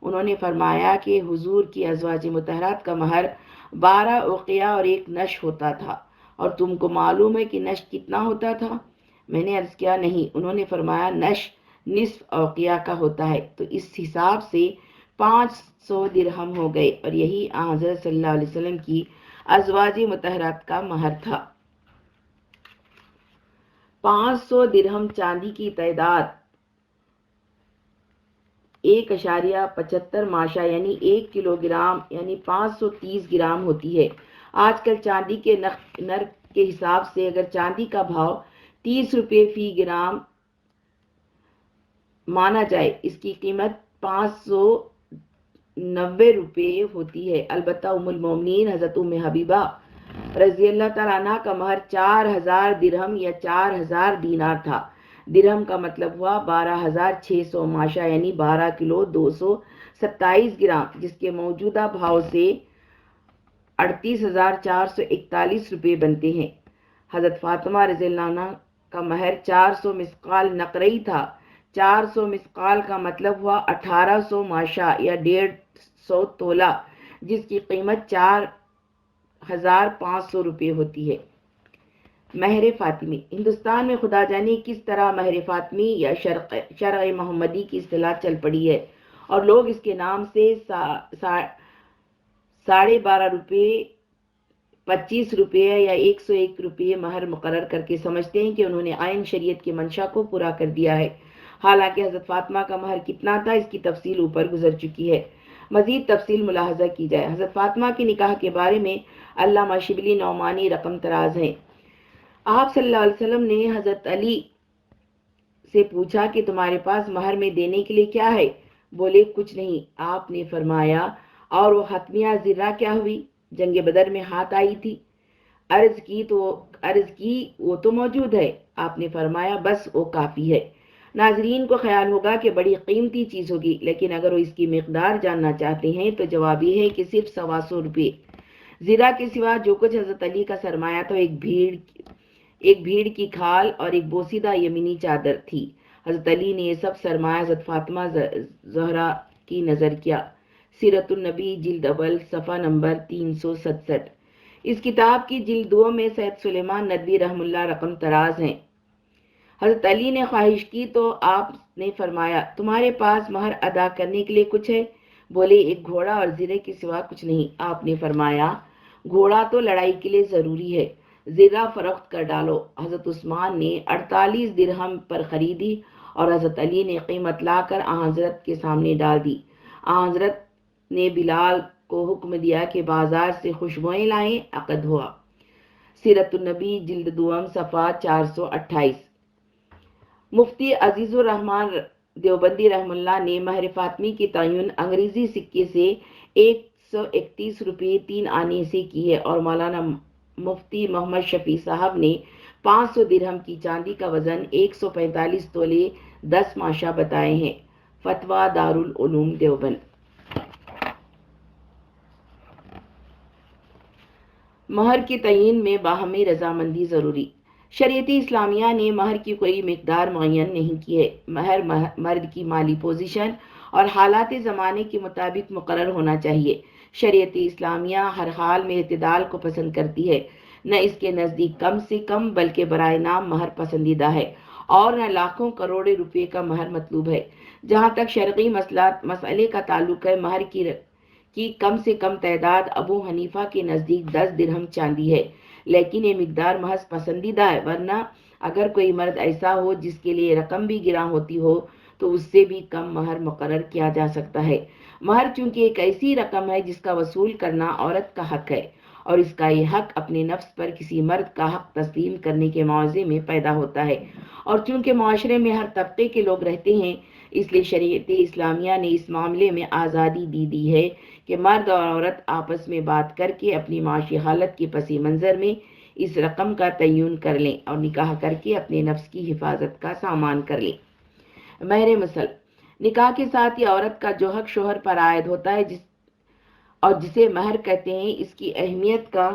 انہوں نے فرمایا کہ حضور کی ازواج مطہرات کا مہر 12 اوقیہ اور 1 نش ہوتا تھا، اور تم کو معلوم ہے کہ نش کتنا ہوتا تھا؟ میں نے عرض کیا، نہیں۔ انہوں نے فرمایا، نش نصف اوقیہ کا ہوتا ہے، تو اس حساب سے 500 درہم ہو گئے، اور یہی حضرت صلی اللہ علیہ وسلم کی ازواج مطہرات کا مہر تھا۔ 500 درہم چاندی کی تعداد 1.75 ماشا یعنی 1 کلو گرام یعنی 530 گرام ہوتی ہے۔ آج کل چاندی کے نرخ کے حساب سے اگر چاندی کا بھاؤ 30 روپے فی گرام مانا جائے، اس کی قیمت 590 روپے ہوتی ہے۔ البتہ ام المومنین حضرت ام حبیبہ رضی اللہ تعالیٰ عنہ کا مہر 4000 درہم یا 4000 دینار تھا۔ درہم کا مطلب ہوا 12600 ماشا یعنی 12 کلو 227 گرام، جس کے موجودہ بھاؤ سے 38441 روپے بنتے ہیں۔ حضرت فاطمہ رضی اللہ عنہ کا مہر 400 مثقال نقرئی تھا۔ 400 مثقال کا مطلب ہوا 1800 ماشا یا 150 تولہ، جس کی قیمت 4500 روپے ہوتی ہے۔ مہر فاطمی۔ ہندوستان میں خدا جانے کس طرح مہر فاطمی یا شرع محمدی کی اصطلاح چل پڑی ہے، اور لوگ اس کے نام سے 12.5 روپے 25 روپے یا 101 روپے مہر مقرر کر کے سمجھتے ہیں کہ انہوں نے عین شریعت کی منشا کو پورا کر دیا ہے۔ حالانکہ حضرت فاطمہ کا مہر کتنا تھا، اس کی تفصیل اوپر گزر چکی ہے۔ مزید تفصیل ملاحظہ کی جائے۔ حضرت فاطمہ کے نکاح کے بارے میں علامہ شبلی نعمانی رقم طراز ہیں۔ آپ صلی اللہ علیہ وسلم نے حضرت علی سے پوچھا کہ تمہارے پاس مہر میں دینے کے لیے کیا ہے؟ بولے کچھ نہیں۔ آپ نے فرمایا اور وہ حتمیہ زرہ کیا ہوئی؟ جنگ بدر میں ہاتھ آئی تھی۔ عرض کی وہ تو موجود ہے۔ آپ نے فرمایا بس وہ کافی ہے۔ ناظرین کو خیال ہوگا کہ بڑی قیمتی چیز ہوگی، لیکن اگر وہ اس کی مقدار جاننا چاہتے ہیں تو جواب یہ ہے کہ صرف 125 روپے۔ زرہ کے سوا جو کچھ حضرت علی کا سرمایہ تھا ایک بھیڑ کی کھال اور ایک بوسیدہ یمنی چادر تھی۔ حضرت علی نے یہ سب سرمایہ حضرت فاطمہ زہرا کی نظر کیا۔ سیرت النبی جلد اول صفحہ نمبر 367۔ اس کتاب کی جلد 2 میں سید سلیمان ندوی رحم اللہ رقم طراز ہیں۔ حضرت علی نے خواہش کی تو آپ نے فرمایا تمہارے پاس مہر ادا کرنے کے لیے کچھ ہے؟ بولے ایک گھوڑا اور زرے کے سوا کچھ نہیں۔ آپ نے فرمایا گھوڑا تو لڑائی کے لیے ضروری ہے، زرہ فروخت کر ڈالو۔ حضرت عثمان نے 48 درہم پر خریدی اور حضرت علی نے قیمت لا کر حضرت کے سامنے ڈال دی۔ حضرت نے بلال کو حکم دیا کہ بازار سے خوشبوئیں لائیں، عقد ہوا۔ سیرت النبی جلد 2 صفحہ 428۔ مفتی عزیز الرحمان دیوبندی رحم اللہ نے مہر فاطمی کی تعین انگریزی سکے سے 131 روپے 3 آنے سے کی ہے، اور مولانا مفتی محمد شفیع صاحب نے 500 درہم کی چاندی کا وزن 145 تولے 10 ماشا بتائے ہیں۔ فتویٰ دارالعلوم دیوبند۔ مہر کی تعین میں باہمی رضامندی ضروری۔ شریعت اسلامیہ نے مہر کی کوئی مقدار معین نہیں کی ہے۔ مہر مرد کی مالی پوزیشن اور حالات زمانے کے مطابق مقرر ہونا چاہیے۔ شریعت اسلامیہ ہر حال میں اعتدال کو پسند کرتی ہے۔ نہ اس کے نزدیک کم سے کم بلکہ برائے نام مہر پسندیدہ ہے، اور نہ لاکھوں کروڑوں روپے کا مہر مطلوب ہے۔ جہاں تک شرعی مسئلے کا تعلق ہے، مہر کی کم سے کم تعداد ابو حنیفہ کے نزدیک 10 درہم چاندی ہے، لیکن یہ مقدار محض پسندیدہ ہے، ورنہ اگر کوئی مرد ایسا ہو جس کے لیے رقم بھی گراں ہوتی ہو تو اس سے بھی کم مہر مقرر کیا جا سکتا ہے۔ مہر چونکہ ایک ایسی رقم ہے جس کا وصول کرنا عورت کا حق ہے، اور اس کا یہ حق اپنے نفس پر کسی مرد کا حق تسلیم کرنے کے معاوضے میں پیدا ہوتا ہے، اور چونکہ معاشرے میں ہر طبقے کے لوگ رہتے ہیں، اس لیے شریعت اسلامیہ نے اس معاملے میں آزادی دی ہے کہ مرد اور عورت آپس میں بات کر کے اپنی معاشی حالت کے پس منظر میں اس رقم کا تعین کر لیں اور نکاح کر کے اپنے نفس کی حفاظت کا سامان کر لیں۔ مہر مثل۔ نکاح کے ساتھ ہی عورت کا جو حق شوہر پر عائد ہوتا ہے اور جسے مہر کہتے ہیں، اس کی اہمیت کا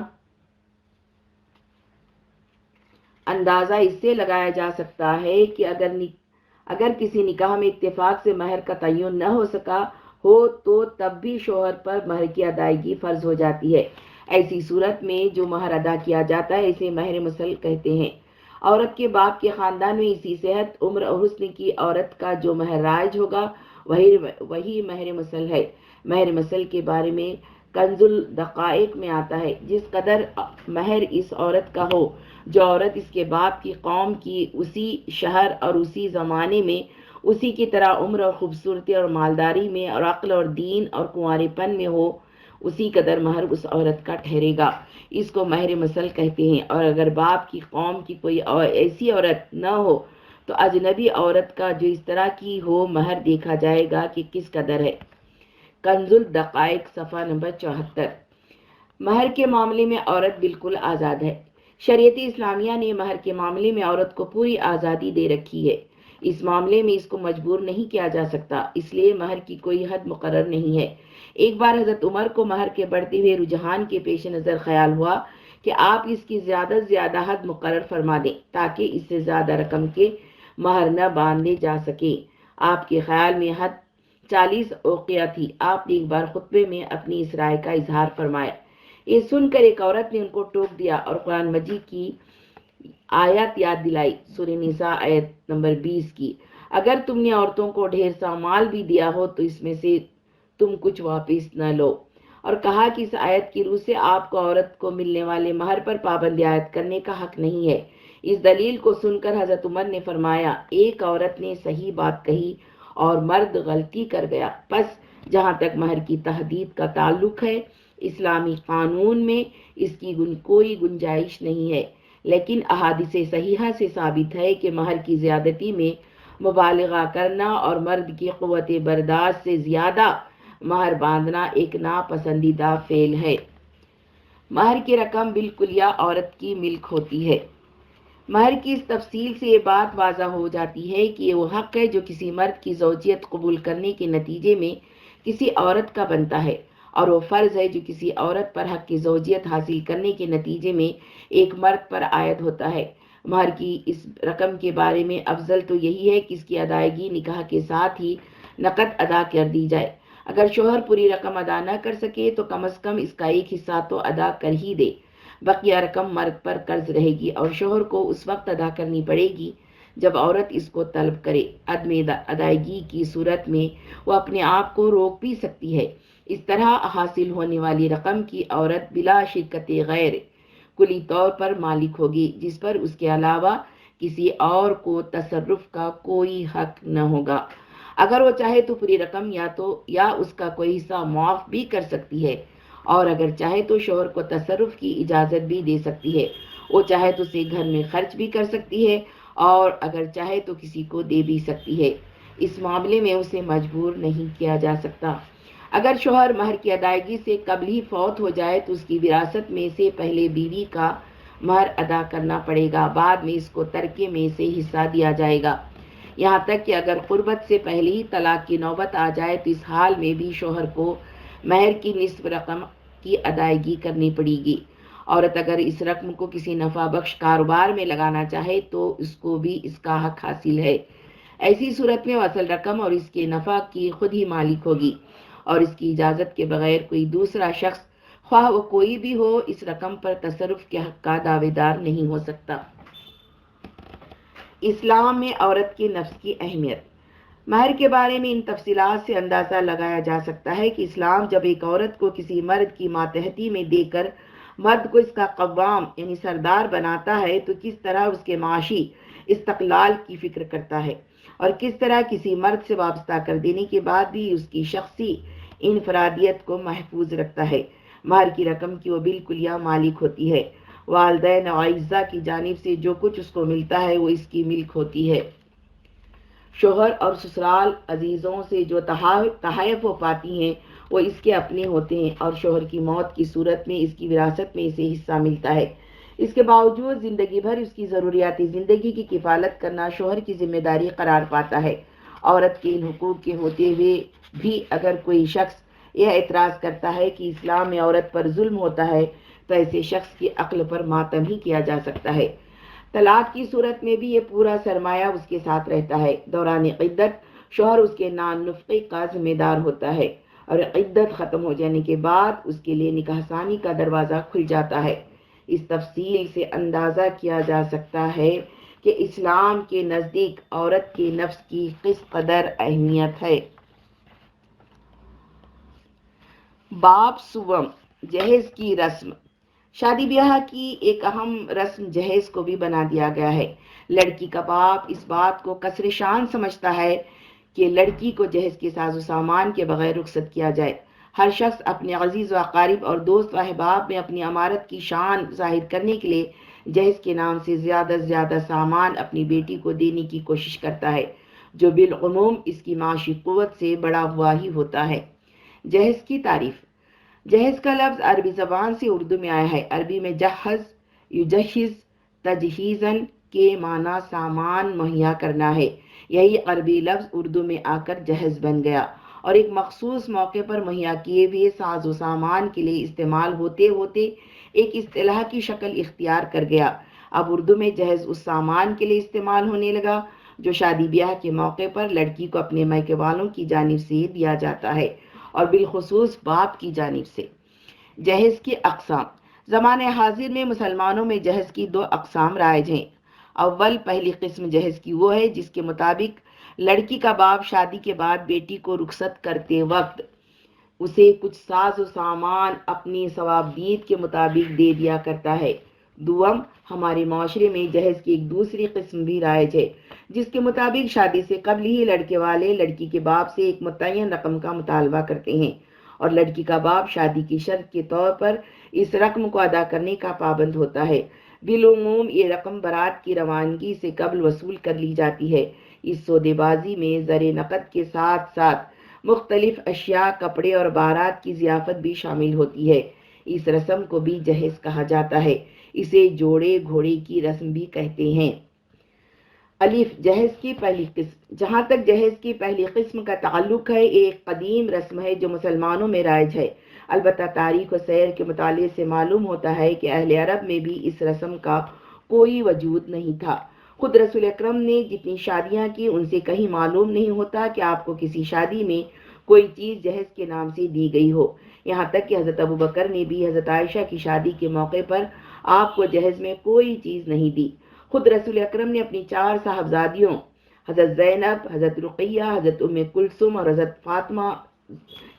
اندازہ اس سے لگایا جا سکتا ہے کہ اگر کسی نکاح میں اتفاق سے مہر کا تعین نہ ہو سکا ہو تو تب بھی شوہر پر مہر کی ادائیگی فرض ہو جاتی ہے۔ ایسی صورت میں جو مہر ادا کیا جاتا ہے اسے مہر مثل کہتے ہیں۔ عورت کے باپ کے خاندان میں اسی صحت، عمر اور حسن کی عورت کا جو مہر رائج ہوگا وہی مہر مسل ہے۔ مہر مسل کے بارے میں کنز الدقائق میں آتا ہے، جس قدر مہر اس عورت کا ہو، جو عورت اس کے باپ کی قوم کی اسی شہر اور اسی زمانے میں اسی کی طرح عمر اور خوبصورتی اور مالداری میں اور عقل اور دین اور کنوارے پن میں ہو، اسی قدر مہر اس عورت کا ٹھہرے گا۔ اس کو مہر مسل کہتے ہیں۔ اور اگر باپ کی قوم کی کوئی ایسی عورت نہ ہو تو اجنبی عورت کا جو اس طرح کی ہو مہر دیکھا جائے گا کہ کس قدر ہے۔ کنز الدقائق صفحہ نمبر 74۔ مہر کے معاملے میں عورت بالکل آزاد ہے۔ شریعت اسلامیہ نے مہر کے معاملے میں عورت کو پوری آزادی دے رکھی ہے۔ اس معاملے میں اس کو مجبور نہیں کیا جا سکتا، اس لیے مہر کی کوئی حد مقرر نہیں ہے۔ ایک بار حضرت عمر کو مہر کے بڑھتے ہوئے رجحان کے پیش نظر خیال ہوا کہ آپ اس کی زیادہ سے زیادہ حد مقرر فرما دیں تاکہ اس سے زیادہ رقم کے مہر نہ باندھے جا سکیں۔ آپ کے خیال میں حد 40 اوقیہ تھی۔ آپ نے ایک بار خطبے میں اپنی اس رائے کا اظہار فرمایا۔ یہ سن کر ایک عورت نے ان کو ٹوک دیا اور قرآن مجید کی آیت یاد دلائی، سورہ نساء آیت نمبر 20 کی۔ اگر تم نے عورتوں کو ڈھیر سا مال بھی دیا ہو تو اس میں سے تم کچھ واپس نہ لو، اور کہا کہ اس آیت کی روح سے آپ کو عورت کو ملنے والے مہر پر پابندی عائد کرنے کا حق نہیں ہے۔ اس دلیل کو سن کر حضرت عمر نے فرمایا، ایک عورت نے صحیح بات کہی اور مرد غلطی کر گیا۔ پس جہاں تک مہر کی تحدید کا تعلق ہے، اسلامی قانون میں اس کی کوئی گنجائش نہیں ہے، لیکن احادیث صحیحہ سے ثابت ہے کہ مہر کی زیادتی میں مبالغہ کرنا اور مرد کی قوت برداشت سے زیادہ مہر باندھنا ایک ناپسندیدہ فعل ہے۔ مہر کی رقم بالکلیہ عورت کی ملک ہوتی ہے۔ مہر کی اس تفصیل سے یہ بات واضح ہو جاتی ہے کہ یہ وہ حق ہے جو کسی مرد کی زوجیت قبول کرنے کے نتیجے میں کسی عورت کا بنتا ہے، اور وہ فرض ہے جو کسی عورت پر حق کی زوجیت حاصل کرنے کے نتیجے میں ایک مرد پر عائد ہوتا ہے۔ مہر کی اس رقم کے بارے میں افضل تو یہی ہے کہ اس کی ادائیگی نکاح کے ساتھ ہی نقد ادا کر دی جائے۔ اگر شوہر پوری رقم ادا نہ کر سکے تو کم از کم اس کا ایک حصہ تو ادا کر ہی دے۔ بقیہ رقم مرد پر قرض رہے گی اور شوہر کو اس وقت ادا کرنی پڑے گی جب عورت اس کو طلب کرے۔ عدم ادائیگی کی صورت میں وہ اپنے آپ کو روک بھی سکتی ہے۔ اس طرح حاصل ہونے والی رقم کی عورت بلا شرکت غیر کلی طور پر مالک ہوگی، جس پر اس کے علاوہ کسی اور کو تصرف کا کوئی حق نہ ہوگا۔ اگر وہ چاہے تو پوری رقم یا اس کا کوئی حصہ معاف بھی کر سکتی ہے، اور اگر چاہے تو شوہر کو تصرف کی اجازت بھی دے سکتی ہے۔ وہ چاہے تو اسے گھر میں خرچ بھی کر سکتی ہے، اور اگر چاہے تو کسی کو دے بھی سکتی ہے۔ اس معاملے میں اسے مجبور نہیں کیا جا سکتا۔ اگر شوہر مہر کی ادائیگی سے قبل ہی فوت ہو جائے تو اس کی وراثت میں سے پہلے بیوی کا مہر ادا کرنا پڑے گا، بعد میں اس کو ترکے میں سے حصہ دیا جائے گا۔ یہاں تک کہ اگر قربت سے پہلے ہی طلاق کی نوبت آ جائے تو اس حال میں بھی شوہر کو مہر کی نصف رقم کی ادائیگی کرنی پڑے گی۔ عورت اگر اس رقم کو کسی نفع بخش کاروبار میں لگانا چاہے تو اس کو بھی اس کا حق حاصل ہے۔ ایسی صورت میں وہ اصل رقم اور اس کے نفع کی خود ہی مالک ہوگی، اور اس کی اجازت کے بغیر کوئی دوسرا شخص، خواہ وہ کوئی بھی ہو، اس رقم پر تصرف کے حق کا دعوے دار نہیں ہو سکتا۔ اسلام میں عورت کے نفس کی اہمیت۔ مہر کے بارے میں ان تفصیلات سے اندازہ لگایا جا سکتا ہے کہ اسلام جب ایک عورت کو کسی مرد کی ماتحتی میں دے کر مرد کو اس کا قوام یعنی سردار بناتا ہے تو کس طرح اس کے معاشی استقلال کی فکر کرتا ہے، اور کس طرح کسی مرد سے وابستہ کر دینے کے بعد بھی اس کی شخصی انفرادیت کو محفوظ رکھتا ہے۔ مہر کی رقم کی وہ بالکلیہ مالک ہوتی ہے۔ والدین و اعزاء کی جانب سے جو کچھ اس کو ملتا ہے وہ اس کی ملک ہوتی ہے۔ شوہر اور سسرال عزیزوں سے جو تحائف وہ پاتی ہیں وہ اس کے اپنے ہوتے ہیں، اور شوہر کی موت کی صورت میں اس کی وراثت میں اسے حصہ ملتا ہے۔ اس کے باوجود زندگی بھر اس کی ضروریات زندگی کی کفالت کرنا شوہر کی ذمہ داری قرار پاتا ہے۔ عورت کے ان حقوق کے ہوتے ہوئے بھی اگر کوئی شخص یہ اعتراض کرتا ہے کہ اسلام میں عورت پر ظلم ہوتا ہے تو ایسے شخص کی عقل پر ماتم ہی کیا جا سکتا ہے۔ طلاق کی صورت میں بھی یہ پورا سرمایہ اس کے ساتھ رہتا ہے۔ دوران عدت شوہر اس کے نان نفقے کا ذمہ دار ہوتا ہے، اور عدت ختم ہو جانے کے بعد اس کے لیے نکاح ثانی کا دروازہ کھل جاتا ہے۔ اس تفصیل سے اندازہ کیا جا سکتا ہے کہ اسلام کے نزدیک عورت کے نفس کی کس قدر اہمیت ہے۔ باب سوم، جہیز کی رسم۔ شادی بیاہ کی ایک اہم رسم جہیز کو بھی بنا دیا گیا ہے۔ لڑکی کا باپ اس بات کو کسر شان سمجھتا ہے کہ لڑکی کو جہیز کے ساز و سامان کے بغیر رخصت کیا جائے۔ ہر شخص اپنے عزیز و اقارب اور دوست و احباب میں اپنی امارت کی شان ظاہر کرنے کے لیے جہیز کے نام سے زیادہ سے زیادہ سامان اپنی بیٹی کو دینے کی کوشش کرتا ہے، جو بالعموم اس کی معاشی قوت سے بڑا ہوا ہی ہوتا ہے۔ جہیز کی تعریف۔ جہیز کا لفظ عربی زبان سے اردو میں آیا ہے۔ عربی میں جہز، یجہز، تجہیزاً کے معنی سامان مہیا کرنا ہے۔ یہی عربی لفظ اردو میں آ کر جہیز بن گیا اور ایک مخصوص موقع پر مہیا کیے ہوئے ساز و سامان کے لیے استعمال ہوتے ہوتے ایک اصطلاح کی شکل اختیار کر گیا۔ اب اردو میں جہیز اس سامان کے لیے استعمال ہونے لگا جو شادی بیاہ کے موقع پر لڑکی کو اپنے میکے والوں کی جانب سے دیا جاتا ہے، اور بالخصوص باپ کی جانب سے۔ جہیز کی اقسام۔ زمانہ حاضر میں مسلمانوں میں جہیز کی 2 اقسام رائج ہیں۔ اول، پہلی قسم جہیز کی وہ ہے جس کے مطابق لڑکی کا باپ شادی کے بعد بیٹی کو رخصت کرتے وقت اسے کچھ ساز و سامان اپنی ثوابدید کے مطابق دے دیا کرتا ہے۔ دوم، ہمارے معاشرے میں جہیز کی ایک دوسری قسم بھی رائج ہے جس کے مطابق شادی سے قبل ہی لڑکے والے لڑکی کے باپ سے ایک متعین رقم کا مطالبہ کرتے ہیں اور لڑکی کا باپ شادی کی شرط کے طور پر اس رقم کو ادا کرنے کا پابند ہوتا ہے۔ بالعموم یہ رقم بارات کی روانگی سے قبل وصول کر لی جاتی ہے۔ اس سودے بازی میں زر نقد کے ساتھ ساتھ مختلف اشیاء، کپڑے اور بارات کی ضیافت بھی شامل ہوتی ہے۔ اس رسم کو بھی جہیز کہا جاتا ہے۔ اسے جوڑے گھوڑے کی رسم بھی کہتے ہیں۔ الف، جہیز کی پہلی قسم۔ جہاں تک جہیز کی پہلی قسم کا تعلق ہے، ایک قدیم رسم ہے جو مسلمانوں میں رائج ہے۔ البتہ تاریخ و سیر کے مطالعے سے معلوم ہوتا ہے کہ اہل عرب میں بھی اس رسم کا کوئی وجود نہیں تھا۔ خود رسول اکرم نے جتنی شادیاں کی ان سے کہیں معلوم نہیں ہوتا کہ آپ کو کسی شادی میں کوئی چیز جہیز کے نام سے دی گئی ہو۔ یہاں تک کہ حضرت ابوبکر نے بھی حضرت عائشہ کی شادی کے موقع پر آپ کو جہیز میں کوئی چیز نہیں دی۔ خود رسول اکرم نے اپنی 4 صاحبزادیوں حضرت زینب، حضرت رقیہ، حضرت ام کلثوم اور حضرت فاطمہ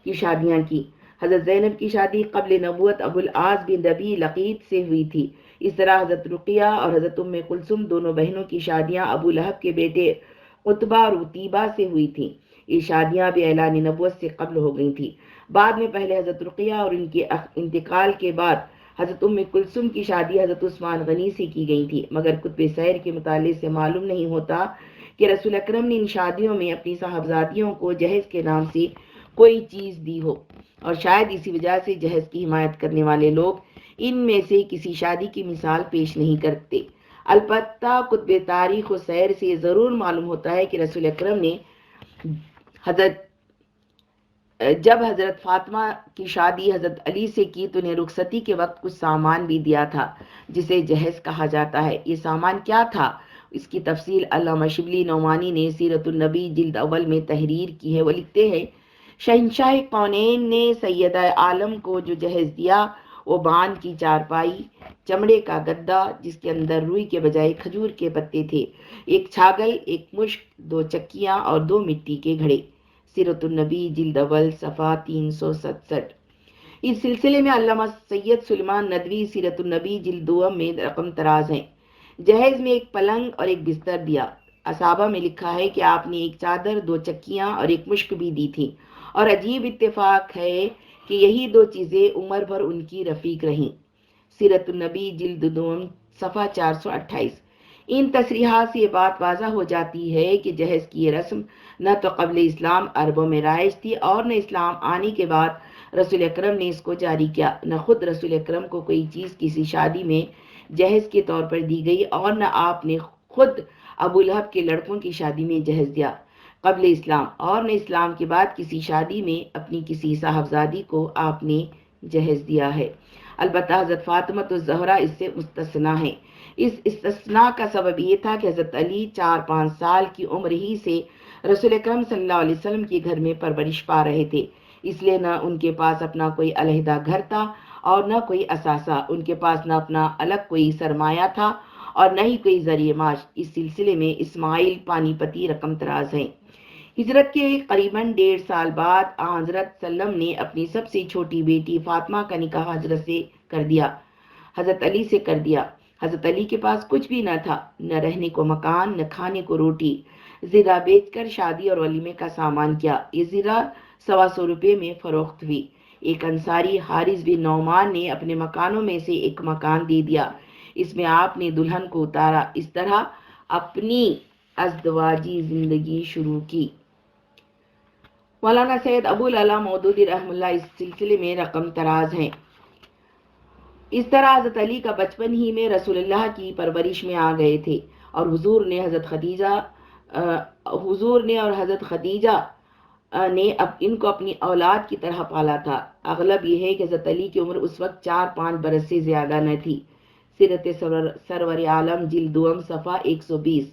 کی شادیاں کی۔ حضرت زینب کی شادی قبل نبوت ابو العاص بن ربیع لقیط سے ہوئی تھی۔ اس طرح حضرت رقیہ اور حضرت ام کلثوم دونوں بہنوں کی شادیاں ابو لہب کے بیٹے عتبہ اور عتیبہ سے ہوئی تھیں۔ یہ شادیاں بھی اعلان نبوت سے قبل ہو گئی تھیں۔ بعد میں پہلے حضرت رقیہ اور ان کے انتقال کے بعد حضرت ام کلثوم کی شادی حضرت عثمان غنی سے کی گئی تھی، مگر کتب سیر کے مطالعے سے معلوم نہیں ہوتا کہ رسول اکرم نے ان شادیوں میں اپنی صاحبزادیوں کو جہیز کے نام سے کوئی چیز دی ہو، اور شاید اسی وجہ سے جہیز کی حمایت کرنے والے لوگ ان میں سے کسی شادی کی مثال پیش نہیں کرتے۔ البتہ کتب تاریخ و سیر سے یہ ضرور معلوم ہوتا ہے کہ رسول اکرم نے جب حضرت فاطمہ کی شادی حضرت علی سے کی تو انہیں رخصتی کے وقت کچھ سامان بھی دیا تھا جسے جہیز کہا جاتا ہے۔ یہ سامان کیا تھا؟ اس کی تفصیل علامہ شبلی نعمانی نے سیرت النبی جلد اول میں تحریر کی ہے۔ وہ لکھتے ہیں، شہنشاہ کونین نے سیدہ عالم کو جو جہیز دیا وہ بان کی چارپائی، چمڑے کا گدا جس کے اندر روئی کے بجائے کھجور کے پتے تھے، ایک چھاگل، ایک مشک، 2 چکیاں اور 2 مٹی کے گھڑے۔ سیرت النبی جلد اول صفحہ 367۔ اس سلسلے میں علامہ سید سلیمان ندوی سیرت النبی جلد دوم میں رقم تراز ہیں۔ جہیز میں ایک پلنگ اور ایک بستر دیا۔ اصحابہ میں لکھا ہے کہ آپ نے ایک چادر، 2 چکیاں اور ایک مشک بھی دی تھی، اور عجیب اتفاق ہے کہ یہی 2 چیزیں عمر بھر ان کی رفیق رہیں۔ سیرت النبی جلد دوم صفحہ 428۔ ان تصریحات سے یہ بات واضح ہو جاتی ہے کہ جہیز کی یہ رسم نہ تو قبل اسلام عربوں میں رائج تھی اور نہ اسلام آنے کے بعد رسول اکرم نے اس کو جاری کیا۔ نہ خود رسول اکرم کو کوئی چیز کسی شادی میں جہیز کے طور پر دی گئی اور نہ آپ نے خود ابو لہب کے لڑکوں کی شادی میں جہیز دیا قبل اسلام، اور نہ اسلام کے بعد کسی شادی میں اپنی کسی صاحبزادی کو آپ نے جہیز دیا ہے۔ البتہ حضرت فاطمہ الزہرا اس سے مستثنا ہیں۔ اس استثناء کا سبب یہ تھا کہ حضرت علی 4-5 سال کی عمر ہی سے رسول اکرم صلی اللہ علیہ وسلم کے گھر میں پرورش پا رہے تھے، اس لیے نہ ان کے پاس اپنا کوئی علیحدہ گھر تھا اور نہ کوئی اثاثہ، ان کے پاس نہ اپنا الگ کوئی سرمایہ تھا اور نہ ہی کوئی ذریعہ معاش۔ اس سلسلے میں اسماعیل پانی پتی رقم تراز ہیں۔ ہجرت کے قریباً 1.5 سال بعد حضرت سلم نے اپنی سب سے چھوٹی بیٹی فاطمہ کا نکاح حضرت علی سے کر دیا۔ حضرت علی کے پاس کچھ بھی نہ تھا، نہ رہنے کو مکان، نہ کھانے کو روٹی۔ زرہ بیچ کر شادی اور ولیمے کا سامان کیا۔ یہ زرہ 125 روپے میں فروخت ہوئی۔ ایک انصاری حارث بن نعمان نے اپنے مکانوں میں سے ایک مکان دے دیا، اس میں آپ نے دلہن کو اتارا، اس طرح اپنی ازدواجی زندگی شروع کی۔ مولانا سید ابو العلا مودودی رحمہ اللہ اس سلسلے میں رقم تراز ہیں۔ اس طرح حضرت علی کا بچپن ہی میں رسول اللہ کی پرورش میں آ گئے تھے اور حضور نے اور حضرت خدیجہ نے ان کو اپنی اولاد کی طرح پالا تھا۔ اغلب یہ ہے کہ حضرت علی کی عمر اس وقت 4-5 برس سے زیادہ نہ تھی۔ سیرت سرور عالم جلد دوم صفحہ 120،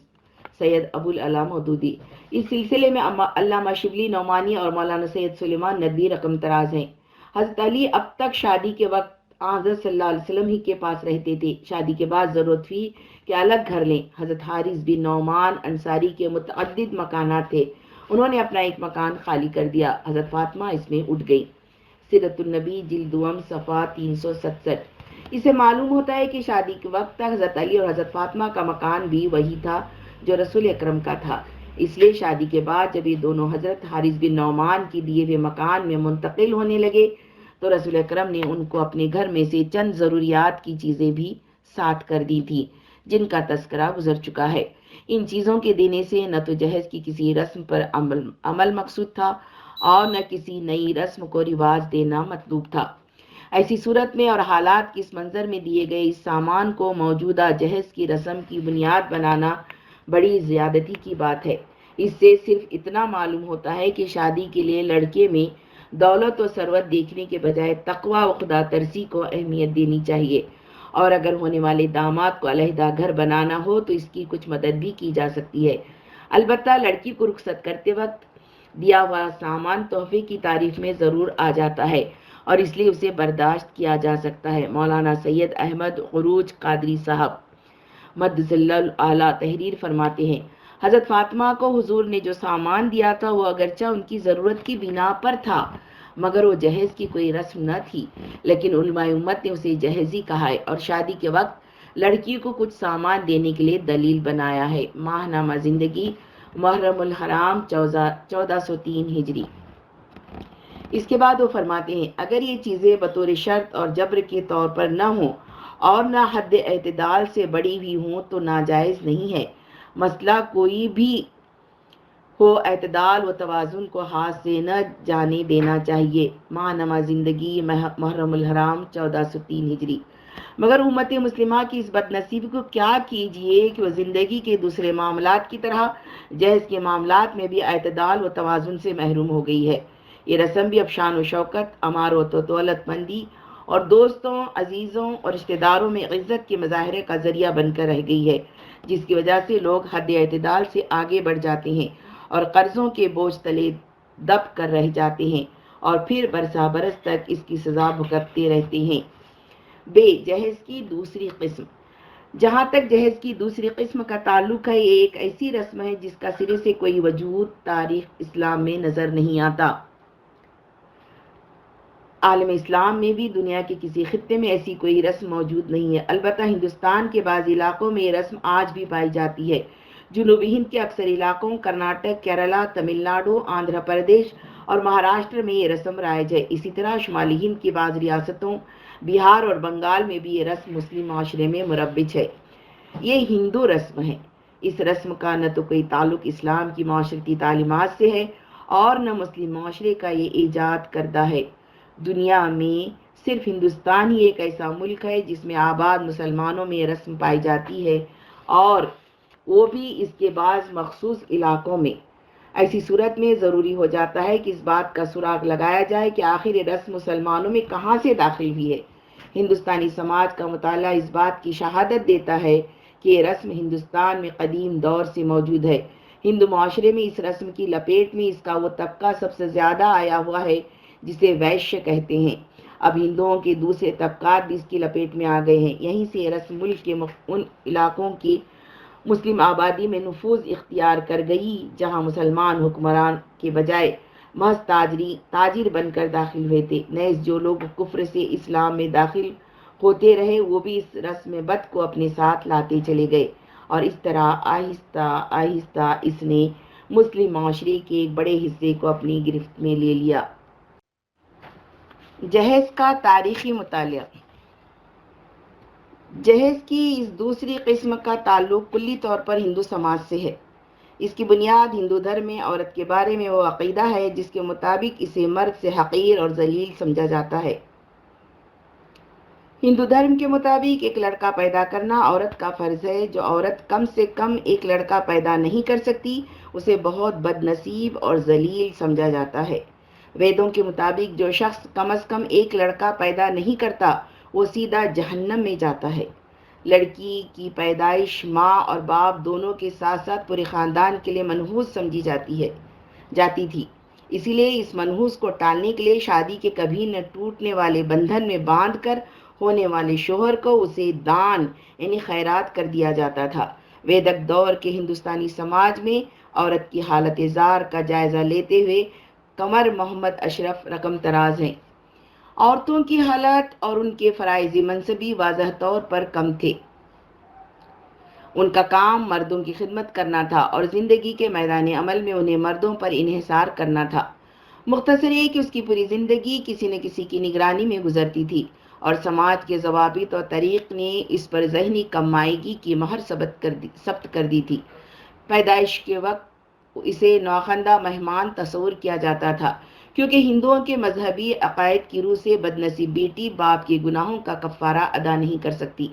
سید ابو العلا مودودی۔ اس سلسلے میں علامہ شبلی نعمانی اور مولانا سید سلیمان ندوی رقم تراز ہیں۔ حضرت علی اب تک شادی کے وقت حضرت صلی اللہ علیہ وسلم ہی کے پاس رہتے تھے۔ شادی کے بعد ضرورت ہوئی کہ الگ گھر لیں۔ حضرت حارث بن نعمان انصاری کے متعدد مکانات تھے، انہوں نے اپنا ایک مکان خالی کر دیا، حضرت فاطمہ اس میں اٹھ گئی۔ سیرت النبی جلد دوم صفحہ 367۔ اسے معلوم ہوتا ہے کہ شادی کے وقت تک حضرت علی اور حضرت فاطمہ کا مکان بھی وہی تھا جو رسول اکرم کا تھا، اس لیے شادی کے بعد جب یہ دونوں حضرت حارث بن نعمان کی دیے ہوئے مکان میں منتقل ہونے لگے تو رسول اکرم نے ان کو اپنے گھر میں سے چند ضروریات کی چیزیں بھی ساتھ کر دی تھی جن کا تذکرہ گزر چکا ہے۔ ان چیزوں کے دینے سے نہ تو جہیز کی کسی رسم پر عمل مقصود تھا اور نہ کسی نئی رسم کو رواج دینا مطلوب تھا۔ ایسی صورت میں اور حالات کے اس منظر میں دیے گئے اس سامان کو موجودہ جہیز کی رسم کی بنیاد بنانا بڑی زیادتی کی بات ہے۔ اس سے صرف اتنا معلوم ہوتا ہے کہ شادی کے لیے لڑکے میں دولت و ثروت دیکھنے کے بجائے تقویٰ و خدا ترسی کو اہمیت دینی چاہیے، اور اگر ہونے والے داماد کو علیحدہ گھر بنانا ہو تو اس کی کچھ مدد بھی کی جا سکتی ہے۔ البتہ لڑکی کو رخصت کرتے وقت دیا ہوا سامان تحفے کی تعریف میں ضرور آ جاتا ہے اور اس لیے اسے برداشت کیا جا سکتا ہے۔ مولانا سید احمد عروج قادری صاحب مدظل اعلیٰ تحریر فرماتے ہیں، حضرت فاطمہ کو حضور نے جو سامان دیا تھا وہ اگرچہ ان کی ضرورت کی بنا پر تھا مگر وہ جہیز کی کوئی رسم نہ تھی، لیکن علماء امت نے اسے جہیزی کہا ہے اور شادی کے وقت لڑکی کو کچھ سامان دینے کے لیے دلیل بنایا ہے۔ ماہ نامہ زندگی محرم الحرام 1403 ہجری۔ اس کے بعد وہ فرماتے ہیں، اگر یہ چیزیں بطور شرط اور جبر کے طور پر نہ ہوں اور نہ حد اعتدال سے بڑی ہوئی ہوں تو ناجائز نہیں ہے۔ مسئلہ کوئی بھی ہو اعتدال و توازن کو ہاتھ سے نہ جانے دینا چاہیے۔ ماہ نامہ زندگی محرم الحرام 1403 ہجری۔ مگر امت مسلمہ کی اس بد نصیبی کو کیا کیجیے کہ وہ زندگی کے دوسرے معاملات کی طرح جہیز کے معاملات میں بھی اعتدال و توازن سے محروم ہو گئی ہے۔ یہ رسم بھی اب شان و شوکت، امارت و دولت مندی اور دوستوں، عزیزوں اور رشتہ داروں میں عزت کے مظاہرے کا ذریعہ بن کر رہ گئی ہے، جس کی وجہ سے لوگ حد اعتدال سے آگے بڑھ جاتے ہیں اور قرضوں کے بوجھ تلے دب کر رہ جاتے ہیں اور پھر برسا برس تک اس کی سزا بھگتتے رہتے ہیں۔ جہیز کی دوسری قسم۔ جہاں تک جہیز کی دوسری قسم کا تعلق ہے، یہ ایک ایسی رسم ہے جس کا سرے سے کوئی وجود تاریخ اسلام میں نظر نہیں آتا۔ عالم اسلام میں بھی دنیا کے کسی خطے میں ایسی کوئی رسم موجود نہیں ہے۔ البتہ ہندوستان کے بعض علاقوں میں یہ رسم آج بھی پائی جاتی ہے۔ جنوبی ہند کے اکثر علاقوں کرناٹک، کیرلا، تمل ناڈو، آندھرا پردیش اور مہاراشٹر میں یہ رسم رائج ہے۔ اسی طرح شمالی ہند کی بعض ریاستوں بہار اور بنگال میں بھی یہ رسم مسلم معاشرے میں مروج ہے۔ یہ ہندو رسم ہے۔ اس رسم کا نہ تو کوئی تعلق اسلام کی معاشرتی تعلیمات سے ہے اور نہ مسلم معاشرے کا یہ ایجاد کردہ ہے۔ دنیا میں صرف ہندوستان ہی ایک ایسا ملک ہے جس میں آباد مسلمانوں میں یہ رسم پائی جاتی ہے اور وہ بھی اس کے بعض مخصوص علاقوں میں۔ ایسی صورت میں ضروری ہو جاتا ہے کہ اس بات کا سراغ لگایا جائے کہ آخر یہ رسم مسلمانوں میں کہاں سے داخل ہوئی ہے۔ ہندوستانی سماج کا مطالعہ اس بات کی شہادت دیتا ہے کہ یہ رسم ہندوستان میں قدیم دور سے موجود ہے۔ ہندو معاشرے میں اس رسم کی لپیٹ میں اس کا وہ طبقہ سب سے زیادہ آیا ہوا ہے جسے ویشیہ کہتے ہیں۔ اب ہندوؤں کے دوسرے طبقات بھی اس کی لپیٹ میں آ گئے ہیں۔ یہیں سے رسم ملک کے ان علاقوں کی مسلم آبادی میں نفوذ اختیار کر گئی جہاں مسلمان حکمران کے بجائے محض تاجر بن کر داخل ہوئے تھے۔ نیز جو لوگ کفر سے اسلام میں داخل ہوتے رہے وہ بھی اس رسم بد کو اپنے ساتھ لاتے چلے گئے، اور اس طرح آہستہ آہستہ اس نے مسلم معاشرے کے ایک بڑے حصے کو اپنی گرفت میں لے لیا۔ جہیز کا تاریخی مطالعہ۔ جہیز کی اس دوسری قسم کا تعلق کلی طور پر ہندو سماج سے ہے۔ اس کی بنیاد ہندو دھرم میں عورت کے بارے میں وہ عقیدہ ہے جس کے مطابق اسے مرد سے حقیر اور ذلیل سمجھا جاتا ہے۔ ہندو دھرم کے مطابق ایک لڑکا پیدا کرنا عورت کا فرض ہے۔ جو عورت کم سے کم ایک لڑکا پیدا نہیں کر سکتی اسے بہت بد نصیب اور ذلیل سمجھا جاتا ہے۔ ویدوں کے مطابق جو شخص کم از کم ایک لڑکا پیدا نہیں کرتا وہ سیدھا جہنم میں جاتا ہے۔ لڑکی کی پیدائش ماں اور باپ دونوں کے ساتھ ساتھ پورے خاندان کے لیے منحوس سمجھی جاتی تھی۔ اسی لیے اس منحوس کو ٹالنے کے لیے شادی کے کبھی نہ ٹوٹنے والے بندھن میں باندھ کر ہونے والے شوہر کو اسے دان یعنی خیرات کر دیا جاتا تھا۔ ویدک دور کے ہندوستانی سماج میں عورت کی حالت زار کا جائزہ لیتے ہوئے قمر محمد اشرف رقم تراز ہیں۔ عورتوں کی حالت اور ان کے فرائض منصبی واضح طور پر کم تھے۔ ان کا کام مردوں کی خدمت کرنا تھا اور زندگی کے میدان عمل میں انہیں مردوں پر انحصار کرنا تھا۔ مختصر ہے کہ اس کی پوری زندگی کسی نہ کسی کی نگرانی میں گزرتی تھی اور سماج کے ضوابط اور طریق نے اس پر ذہنی کم مائگی کی مہر ثبت کر دی تھی۔ پیدائش کے وقت اسے نوخندہ مہمان تصور کیا جاتا تھا کیونکہ ہندوؤں کے مذہبی عقائد کی روح سے بدنصیب بیٹی باپ کے گناہوں کا کفارہ ادا نہیں کر سکتی۔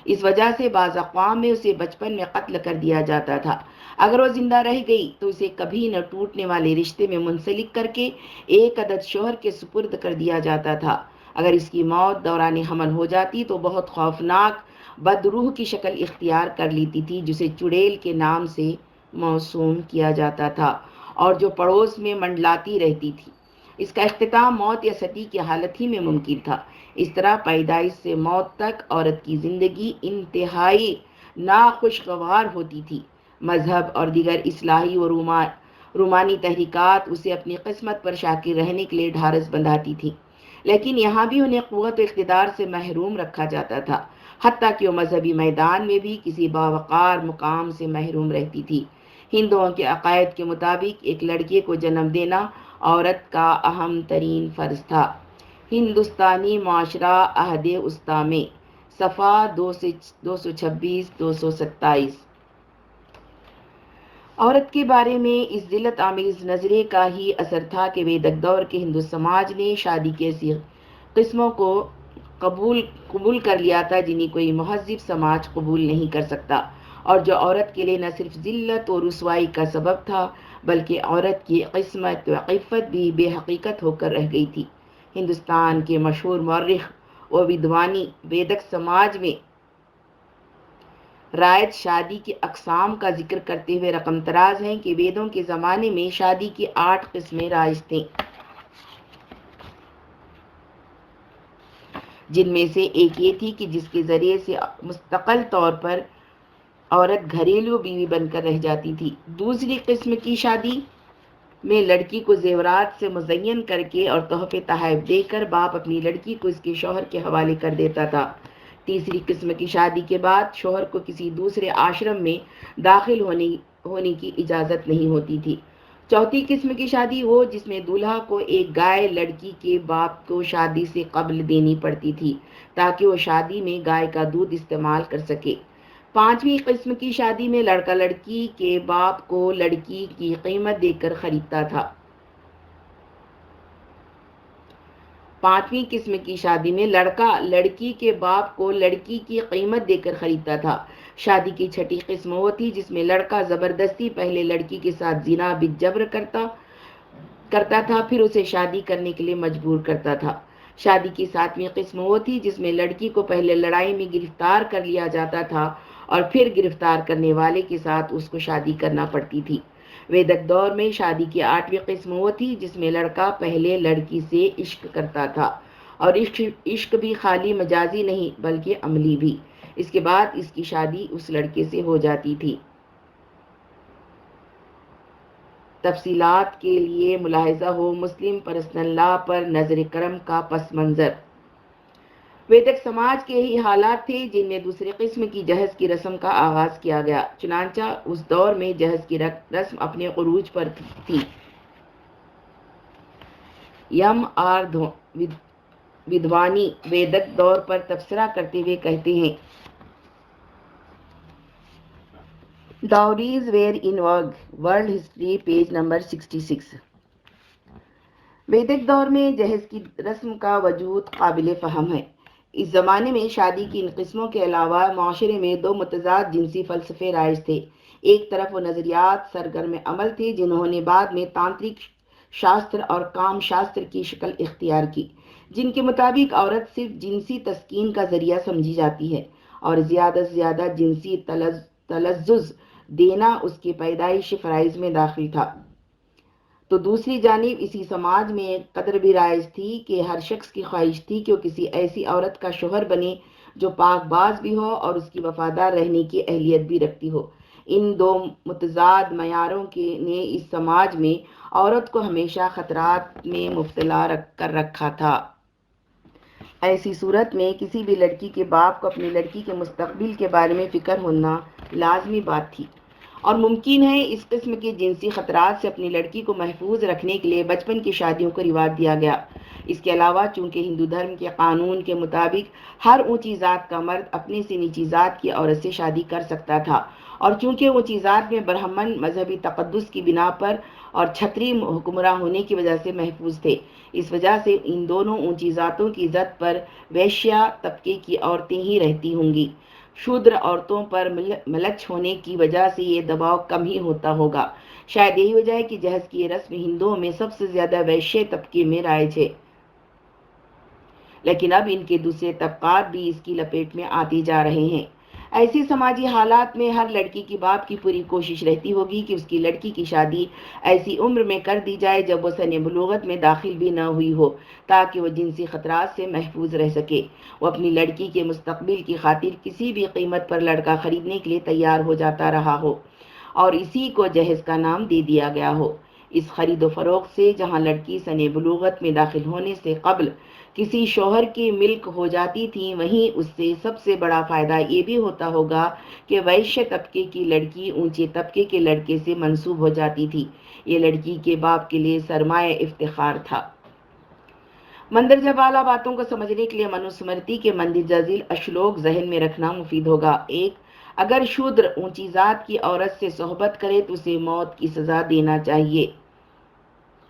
اس وجہ سے بعض اقوام میں اسے بچپن میں قتل کر دیا جاتا تھا۔ اگر وہ زندہ رہ گئی تو اسے کبھی نہ ٹوٹنے والے رشتے میں منسلک کر کے ایک عدد شوہر کے سپرد کر دیا جاتا تھا۔ اگر اس کی موت دوران حمل ہو جاتی تو بہت خوفناک بدروح کی شکل اختیار کر لیتی تھی جسے چڑیل کے نام سے موسوم کیا جاتا تھا اور جو پڑوس میں منڈلاتی رہتی تھی۔ اس کا اختتام موت یا ستی کی حالت ہی میں ممکن تھا۔ اس طرح پیدائش سے موت تک عورت کی زندگی انتہائی ناخوشگوار ہوتی تھی۔ مذہب اور دیگر اصلاحی و رومانی تحریکات اسے اپنی قسمت پر شاکر رہنے کے لیے ڈھارس بندھاتی تھی، لیکن یہاں بھی انہیں قوت و اقتدار سے محروم رکھا جاتا تھا، حتیٰ کہ وہ مذہبی میدان میں بھی کسی باوقار مقام سے محروم رہتی تھی۔ ہندوؤں کے عقائد کے مطابق ایک لڑکے کو جنم دینا عورت کا اہم ترین فرض تھا۔ ہندوستانی معاشرہ عہد وسطیٰ میں، صفحہ 226-227۔ عورت کے بارے میں اس ذلت آمیز نظریے کا ہی اثر تھا کہ ویدک دور کے ہندو سماج نے شادی کی ایسی قسموں کو قبول کر لیا تھا جنہیں کوئی مہذب سماج قبول نہیں کر سکتا، اور جو عورت کے لیے نہ صرف ذلت و رسوائی کا سبب تھا بلکہ عورت کی قسمت و عفت بھی بے حقیقت ہو کر رہ گئی تھی۔ ہندوستان کے مشہور مورخ و ودوانی ویدک سماج میں رائج شادی کی اقسام کا ذکر کرتے ہوئے رقم تراز ہیں کہ ویدوں کے زمانے میں شادی کی 8 قسمیں رائج تھیں، جن میں سے ایک یہ تھی کہ جس کے ذریعے سے مستقل طور پر عورت گھریلو بیوی بن کر رہ جاتی تھی۔ دوسری قسم کی شادی میں لڑکی کو زیورات سے مزین کر کے اور تحفے تحائف دے کر باپ اپنی لڑکی کو اس کے شوہر کے حوالے کر دیتا تھا۔ تیسری قسم کی شادی کے بعد شوہر کو کسی دوسرے آشرم میں داخل ہونے کی اجازت نہیں ہوتی تھی۔ چوتھی قسم کی شادی وہ جس میں دولہا کو ایک گائے لڑکی کے باپ کو شادی سے قبل دینی پڑتی تھی تاکہ وہ شادی میں گائے کا دودھ استعمال کر سکے۔ پانچویں قسم کی شادی میں لڑکا لڑکی کے باپ کو لڑکی کی قیمت دے کر خریدتا تھا۔ پانچویں قسم کی شادی میں لڑکا لڑکی کے باپ کو لڑکی کی قیمت دے کر خریدتا تھا۔ شادی کی چھٹی قسم وہ تھی جس میں لڑکا زبردستی پہلے لڑکی کے ساتھ زنا بالجبر کرتا تھا پھر اسے شادی کرنے کے لیے مجبور کرتا تھا۔ شادی کی ساتویں قسم وہ تھی جس میں لڑکی کو پہلے لڑائی میں گرفتار کر لیا جاتا تھا اور پھر گرفتار کرنے والے کے ساتھ اس کو شادی کرنا پڑتی تھی۔ ویدک دور میں شادی کی 8ویں قسم وہ تھی جس میں لڑکا پہلے لڑکی سے عشق کرتا تھا اور عشق بھی خالی مجازی نہیں بلکہ عملی بھی۔ اس کے بعد اس کی شادی اس لڑکے سے ہو جاتی تھی۔ تفصیلات کے لیے ملاحظہ ہو مسلم پرسنل لا پر نظر کرم کا پس منظر۔ ویدک سماج کے ہی حالات تھے جن میں دوسرے قسم کی جہیز کی رسم کا آغاز کیا گیا، چنانچہ اس دور میں جہیز کی رسم اپنے عروج پر تھی۔ یم آر ودھوانی ویدک دور پر تبصرہ کرتے ہوئے کہتے ہیں، ڈاؤریز ویر ان وگ، ورلڈ ہسٹری پیج نمبر 66۔ ویدک دور میں جہیز کی رسم کا وجود قابل فہم ہے۔ اس زمانے میں شادی کی ان قسموں کے علاوہ معاشرے میں دو متضاد جنسی فلسفے رائج تھے۔ ایک طرف وہ نظریات سرگرم عمل تھے جنہوں نے بعد میں تانترک شاستر اور کام شاستر کی شکل اختیار کی، جن کے مطابق عورت صرف جنسی تسکین کا ذریعہ سمجھی جاتی ہے اور زیادہ سے زیادہ جنسی تلذذ دینا اس کے پیدائشی فرائض میں داخل تھا۔ تو دوسری جانب اسی سماج میں قدر بھی رائج تھی کہ ہر شخص کی خواہش تھی کہ وہ کسی ایسی عورت کا شوہر بنے جو پاک باز بھی ہو اور اس کی وفادار رہنے کی اہلیت بھی رکھتی ہو۔ ان دو متضاد معیاروں نے اس سماج میں عورت کو ہمیشہ خطرات میں مبتلا کر رکھا تھا۔ ایسی صورت میں کسی بھی لڑکی کے باپ کو اپنی لڑکی کے مستقبل کے بارے میں فکر ہونا لازمی بات تھی، اور ممکن ہے اس قسم کے جنسی خطرات سے اپنی لڑکی کو محفوظ رکھنے کے لیے بچپن کی شادیوں کو رواج دیا گیا۔ اس کے علاوہ چونکہ ہندو دھرم کے قانون کے مطابق ہر اونچی ذات کا مرد اپنے سے نیچی ذات کی عورت سے شادی کر سکتا تھا، اور چونکہ اونچی ذات میں برہمن مذہبی تقدس کی بنا پر اور چھتری حکمراں ہونے کی وجہ سے محفوظ تھے، اس وجہ سے ان دونوں اونچی ذاتوں کی عزت پر ویشیا طبقے کی عورتیں ہی رہتی ہوں گی۔ شودر عورتوں پر ملچ ہونے کی وجہ سے یہ دباؤ کم ہی ہوتا ہوگا۔ شاید یہی وجہ ہے کہ جہیز کی یہ رسم ہندوؤں میں سب سے زیادہ ویشیہ طبقے میں رائج ہے، لیکن اب ان کے دوسرے طبقات بھی اس کی لپیٹ میں آتے جا رہے ہیں۔ ایسے سماجی حالات میں ہر لڑکی کی باپ کی پوری کوشش رہتی ہوگی کہ اس کی لڑکی کی شادی ایسی عمر میں کر دی جائے جب وہ سن بلوغت میں داخل بھی نہ ہوئی ہو، تاکہ وہ جنسی خطرات سے محفوظ رہ سکے۔ وہ اپنی لڑکی کے مستقبل کی خاطر کسی بھی قیمت پر لڑکا خریدنے کے لیے تیار ہو جاتا رہا ہو، اور اسی کو جہیز کا نام دے دیا گیا ہو۔ اس خرید و فروخت سے جہاں لڑکی سن بلوغت میں داخل ہونے سے قبل کسی شوہر کی ملک ہو جاتی تھی، وہیں اس سے سب سے بڑا فائدہ یہ بھی ہوتا ہوگا کہ ویشیہ طبقے کی لڑکی اونچے طبقے کے لڑکے سے منسوب ہو جاتی تھی۔ یہ لڑکی کے باپ کے لیے سرمایہ افتخار تھا۔ مندرجہ بالا باتوں کو سمجھنے کے لیے منوسمرتی کے مندرجہ ذیل اشلوک ذہن میں رکھنا مفید ہوگا۔ 1. اگر شودر اونچی ذات کی عورت سے صحبت کرے تو اسے موت کی سزا دینا چاہیے۔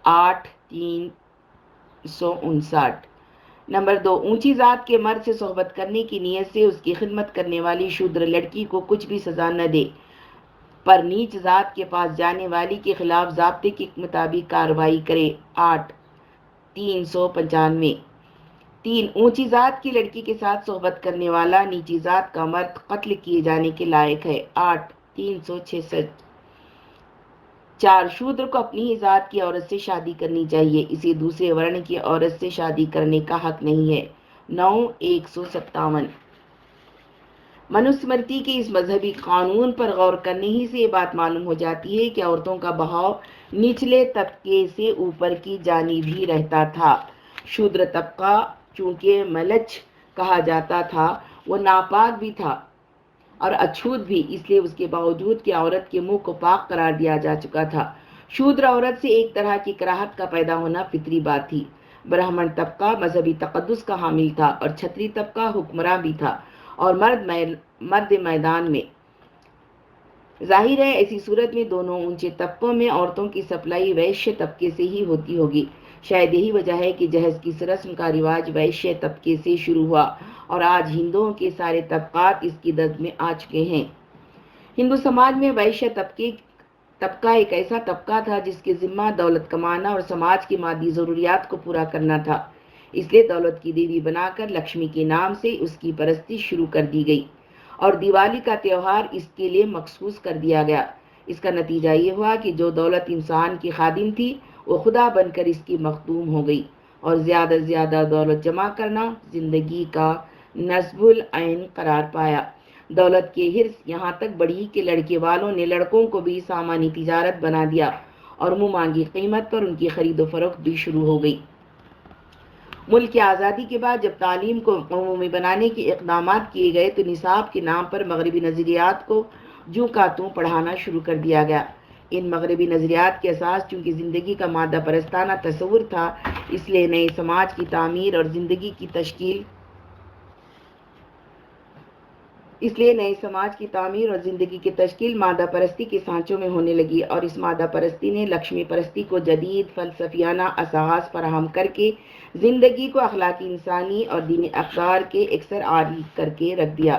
8:359 نمبر 2. اونچی ذات کے مرد سے صحبت کرنے کی نیت سے اس کی خدمت کرنے والی شودر لڑکی کو کچھ بھی سزا نہ دے، پر نیچ ذات کے پاس جانے والی کے خلاف ضابطے کے مطابق کارروائی کرے۔ 8:395 3. اونچی ذات کی لڑکی کے ساتھ صحبت کرنے والا نیچی ذات کا مرد قتل کیے جانے کے لائق ہے۔ 8:366 4. شودر کو اپنی ہی ذات کی عورت سے شادی کرنی چاہیے، اسے دوسرے ورن کی عورت سے شادی کرنے کا حق نہیں ہے۔ 9:157 منوسمرتی کے اس مذہبی قانون پر غور کرنے ہی سے یہ بات معلوم ہو جاتی ہے کہ عورتوں کا بہاؤ نچلے طبقے سے اوپر کی جانب ہی رہتا تھا۔ شودر طبقہ چونکہ ملچ کہا جاتا تھا، وہ ناپاک بھی تھا اور اچھوت بھی، اس لیے اس کے باوجود کہ عورت کے منہ کو پاک قرار دیا جا چکا تھا۔ شودر عورت سے ایک طرح کی کراہت کا پیدا ہونا فطری بات تھی۔ برہمن طبقہ مذہبی تقدس کا حامل تھا اور چھتری طبقہ حکمراں بھی تھا اور مرد میدان میں۔ ظاہر ہے ایسی صورت میں دونوں اونچے طبقوں میں عورتوں کی سپلائی ویشیہ طبقے سے ہی ہوتی ہوگی۔ شاید یہی وجہ ہے کہ جہیز کی اس رسم کا رواج ویشیہ طبقے سے شروع ہوا اور آج ہندوؤں کے سارے طبقات اس کی زد میں آ چکے ہیں۔ ہندو سماج میں ویشیہ طبقہ ایک ایسا طبقہ تھا جس کے ذمہ دولت کمانا اور سماج کی مادی ضروریات کو پورا کرنا تھا، اس لیے دولت کی دیوی بنا کر لکشمی کے نام سے اس کی پرستی شروع کر دی گئی اور دیوالی کا تہوار اس کے لیے مخصوص کر دیا گیا۔ اس کا نتیجہ یہ ہوا کہ جو دولت انسان کی خادم تھی وہ خدا بن کر اس کی مخدوم ہو گئی، اور زیادہ سے زیادہ دولت جمع کرنا زندگی کا نصب العین قرار پایا۔ دولت کی حرص یہاں تک بڑھی کہ لڑکے والوں نے لڑکوں کو بھی سامانی تجارت بنا دیا اور منہ مانگی قیمت پر ان کی خرید و فروخت بھی شروع ہو گئی۔ ملک کی آزادی کے بعد جب تعلیم کو عمومی بنانے کے اقدامات کیے گئے تو نصاب کے نام پر مغربی نظریات کو جوں کا توں پڑھانا شروع کر دیا گیا۔ ان مغربی نظریات کے اساس چونکہ زندگی کا مادہ پرستانہ تصور تھا، اس لیے نئے سماج کی تعمیر اور زندگی کی تشکیل مادہ پرستی کے سانچوں میں ہونے لگی، اور اس مادہ پرستی نے لکشمی پرستی کو جدید فلسفیانہ اساس فراہم کر کے زندگی کو اخلاقی، انسانی اور دینی اقدار کے یکسر عاری کر کے رکھ دیا۔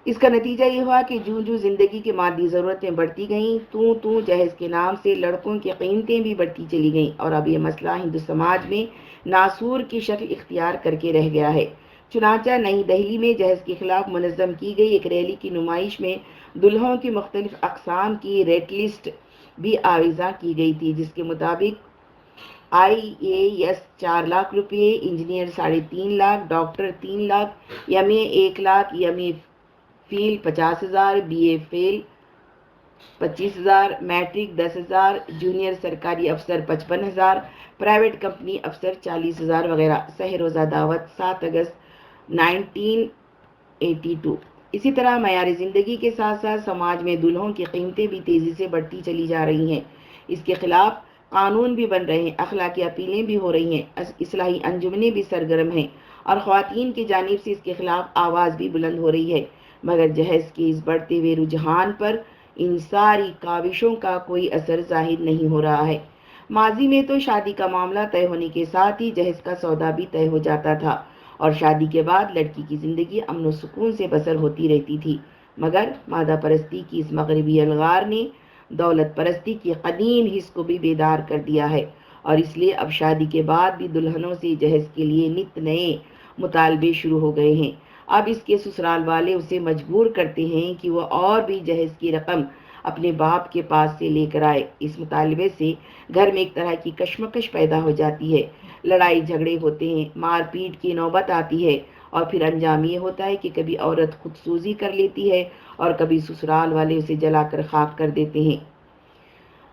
اس کا نتیجہ یہ ہوا کہ جوں زندگی کی مادی ضرورتیں بڑھتی گئیں، توں جہیز کے نام سے لڑکوں کی قیمتیں بھی بڑھتی چلی گئیں، اور اب یہ مسئلہ ہندو سماج میں ناسور کی شکل اختیار کر کے رہ گیا ہے۔ چنانچہ نئی دہلی میں جہیز کے خلاف منظم کی گئی ایک ریلی کی نمائش میں دلہوں کی مختلف اقسام کی ریٹ لسٹ بھی آویزاں کی گئی تھی، جس کے مطابق IAS 4 لاکھ روپے، engineer 3.5 lakh, doctor 3 lakh, MA 1 lakh, MA فیل 50,000، BA فیل 25,000، میٹرک 10,000، جونیئر سرکاری افسر 55,000، پرائیویٹ کمپنی افسر 40,000 وغیرہ۔ سہ روزہ دعوت 7 اگست 1982۔ اسی طرح معیار زندگی کے ساتھ ساتھ سماج میں دلہوں کی قیمتیں بھی تیزی سے بڑھتی چلی جا رہی ہیں۔ اس کے خلاف قانون بھی بن رہے ہیں، اخلاقی اپیلیں بھی ہو رہی ہیں، اصلاحی انجمنیں بھی سرگرم ہیں، اور خواتین کی جانب سے اس کے خلاف آواز بھی بلند ہو رہی ہے، مگر جہیز کے اس بڑھتے ہوئے رجحان پر ان ساری کاوشوں کا کوئی اثر ظاہر نہیں ہو رہا ہے۔ ماضی میں تو شادی کا معاملہ طے ہونے کے ساتھ ہی جہیز کا سودا بھی طے ہو جاتا تھا، اور شادی کے بعد لڑکی کی زندگی امن و سکون سے بسر ہوتی رہتی تھی، مگر مادہ پرستی کی اس مغربی الغار نے دولت پرستی کی قدیم حس کو بھی بیدار کر دیا ہے، اور اس لیے اب شادی کے بعد بھی دلہنوں سے جہیز کے لیے نت نئے مطالبے شروع ہو گئے ہیں۔ اب اس کے سسرال والے اسے مجبور کرتے ہیں کہ وہ اور بھی جہیز کی رقم اپنے باپ کے پاس سے لے کر آئے۔ اس مطالبے سے گھر میں ایک طرح کی کشمکش پیدا ہو جاتی ہے، لڑائی جھگڑے ہوتے ہیں، مار پیٹ کی نوبت آتی ہے، اور پھر انجام یہ ہوتا ہے کہ کبھی عورت خود سوزی کر لیتی ہے اور کبھی سسرال والے اسے جلا کر خاک کر دیتے ہیں۔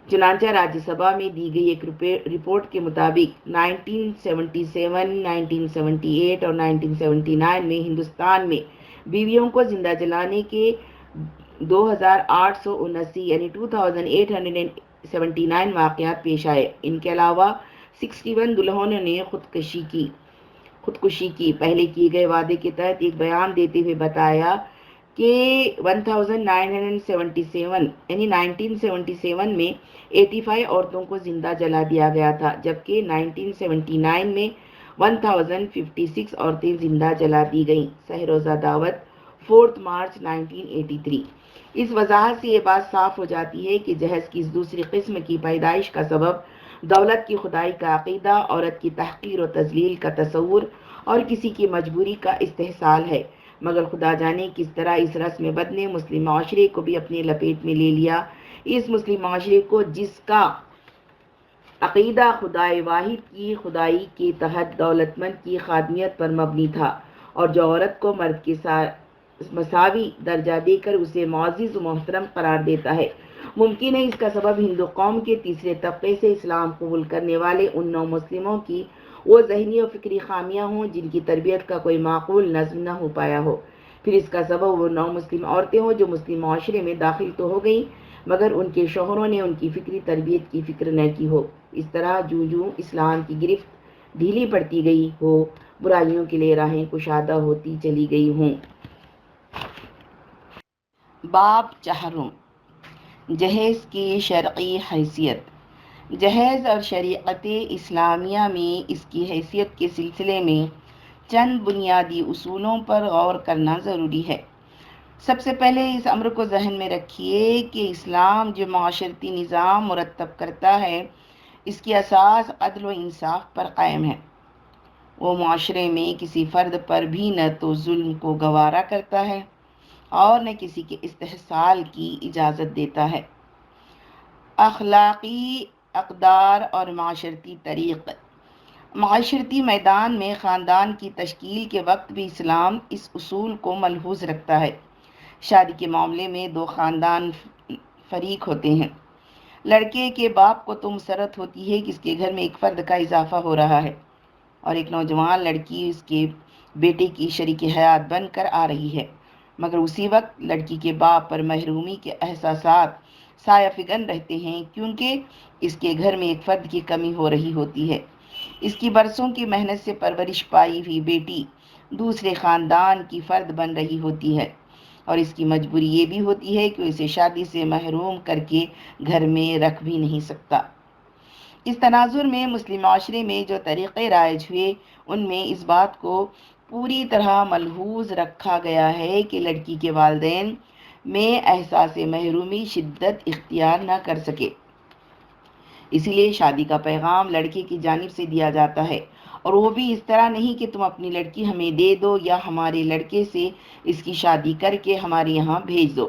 چنانچہ راجیہ سبھا میں دی گئی ایک رپورٹ کے مطابق 1977، 1978 اور 1979 میں ہندوستان میں بیویوں کو زندہ جلانے کے 2,879 یعنی 2,879 واقعات پیش آئے۔ ان کے علاوہ 61 دلہنوں نے خودکشی کی۔ پہلے کیے گئے وعدے کے تحت ایک بیان دیتے ہوئے بتایا کہ 1977 یعنی 1977 میں 85 عورتوں کو زندہ جلا دیا گیا تھا، جبکہ 1979 میں 1056 عورتیں زندہ جلا دی گئیں۔ سہ روزہ دعوت 4 مارچ 1983۔ اس وضاحت سے یہ بات صاف ہو جاتی ہے کہ جہیز کی اس دوسری قسم کی پیدائش کا سبب دولت کی خدائی کا عقیدہ، عورت کی تحقیر و تذلیل کا تصور اور کسی کی مجبوری کا استحصال ہے، مگر خدا جانے کس طرح اس رسم بد نے مسلم معاشرے کو بھی اپنے لپیٹ میں لے لیا۔ اس مسلم معاشرے کو جس کا عقیدہ خدائے واحد کی خدائی کے تحت دولت مند کی خادمیت پر مبنی تھا، اور جو عورت کو مرد کے مساوی درجہ دے کر اسے معزز و محترم قرار دیتا ہے، ممکن ہے اس کا سبب ہندو قوم کے تیسرے طبقے سے اسلام قبول کرنے والے ان نو مسلموں کی وہ ذہنی و فکری خامیاں ہوں جن کی تربیت کا کوئی معقول نظم نہ ہو پایا ہو۔ پھر اس کا سبب وہ نو مسلم عورتیں ہوں جو مسلم معاشرے میں داخل تو ہو گئیں، مگر ان کے شوہروں نے ان کی فکری تربیت کی فکر نہ کی ہو۔ اس طرح جوں اسلام کی گرفت ڈھیلی پڑتی گئی ہو، برائیوں کے لیے راہیں کشادہ ہوتی چلی گئی ہوں۔ باب 4، جہیز کی شرعی حیثیت۔ جہیز اور شریعت اسلامیہ میں اس کی حیثیت کے سلسلے میں چند بنیادی اصولوں پر غور کرنا ضروری ہے۔ سب سے پہلے اس امر کو ذہن میں رکھیے کہ اسلام جو معاشرتی نظام مرتب کرتا ہے، اس کی اساس عدل و انصاف پر قائم ہے۔ وہ معاشرے میں کسی فرد پر بھی نہ تو ظلم کو گوارا کرتا ہے اور نہ کسی کے استحصال کی اجازت دیتا ہے۔ اخلاقی اقدار اور معاشرتی طریق معاشرتی میدان میں خاندان کی تشکیل کے وقت بھی اسلام اس اصول کو ملحوظ رکھتا ہے۔ شادی کے معاملے میں دو خاندان فریق ہوتے ہیں۔ لڑکے کے باپ کو تو مسرت ہوتی ہے کہ اس کے گھر میں ایک فرد کا اضافہ ہو رہا ہے اور ایک نوجوان لڑکی اس کے بیٹے کی شریک حیات بن کر آ رہی ہے، مگر اسی وقت لڑکی کے باپ پر محرومی کے احساسات سایہ فگن رہتے ہیں، کیونکہ اس کے گھر میں ایک فرد کی کمی ہو رہی ہوتی ہے۔ اس کی برسوں کی محنت سے پرورش پائی ہوئی بیٹی دوسرے خاندان کی فرد بن رہی ہوتی ہے اور اس کی مجبوری یہ بھی ہوتی ہے کہ اسے شادی سے محروم کر کے گھر میں رکھ بھی نہیں سکتا۔ اس تناظر میں مسلم معاشرے میں جو طریقے رائج ہوئے ان میں اس بات کو پوری طرح ملحوظ رکھا گیا ہے کہ لڑکی کے والدین میں احساس محرومی شدت اختیار نہ کر سکے۔ اسی لیے شادی کا پیغام لڑکے کی جانب سے دیا جاتا ہے، اور وہ بھی اس طرح نہیں کہ تم اپنی لڑکی ہمیں دے دو یا ہمارے لڑکے سے اس کی شادی کر کے ہمارے یہاں بھیج دو۔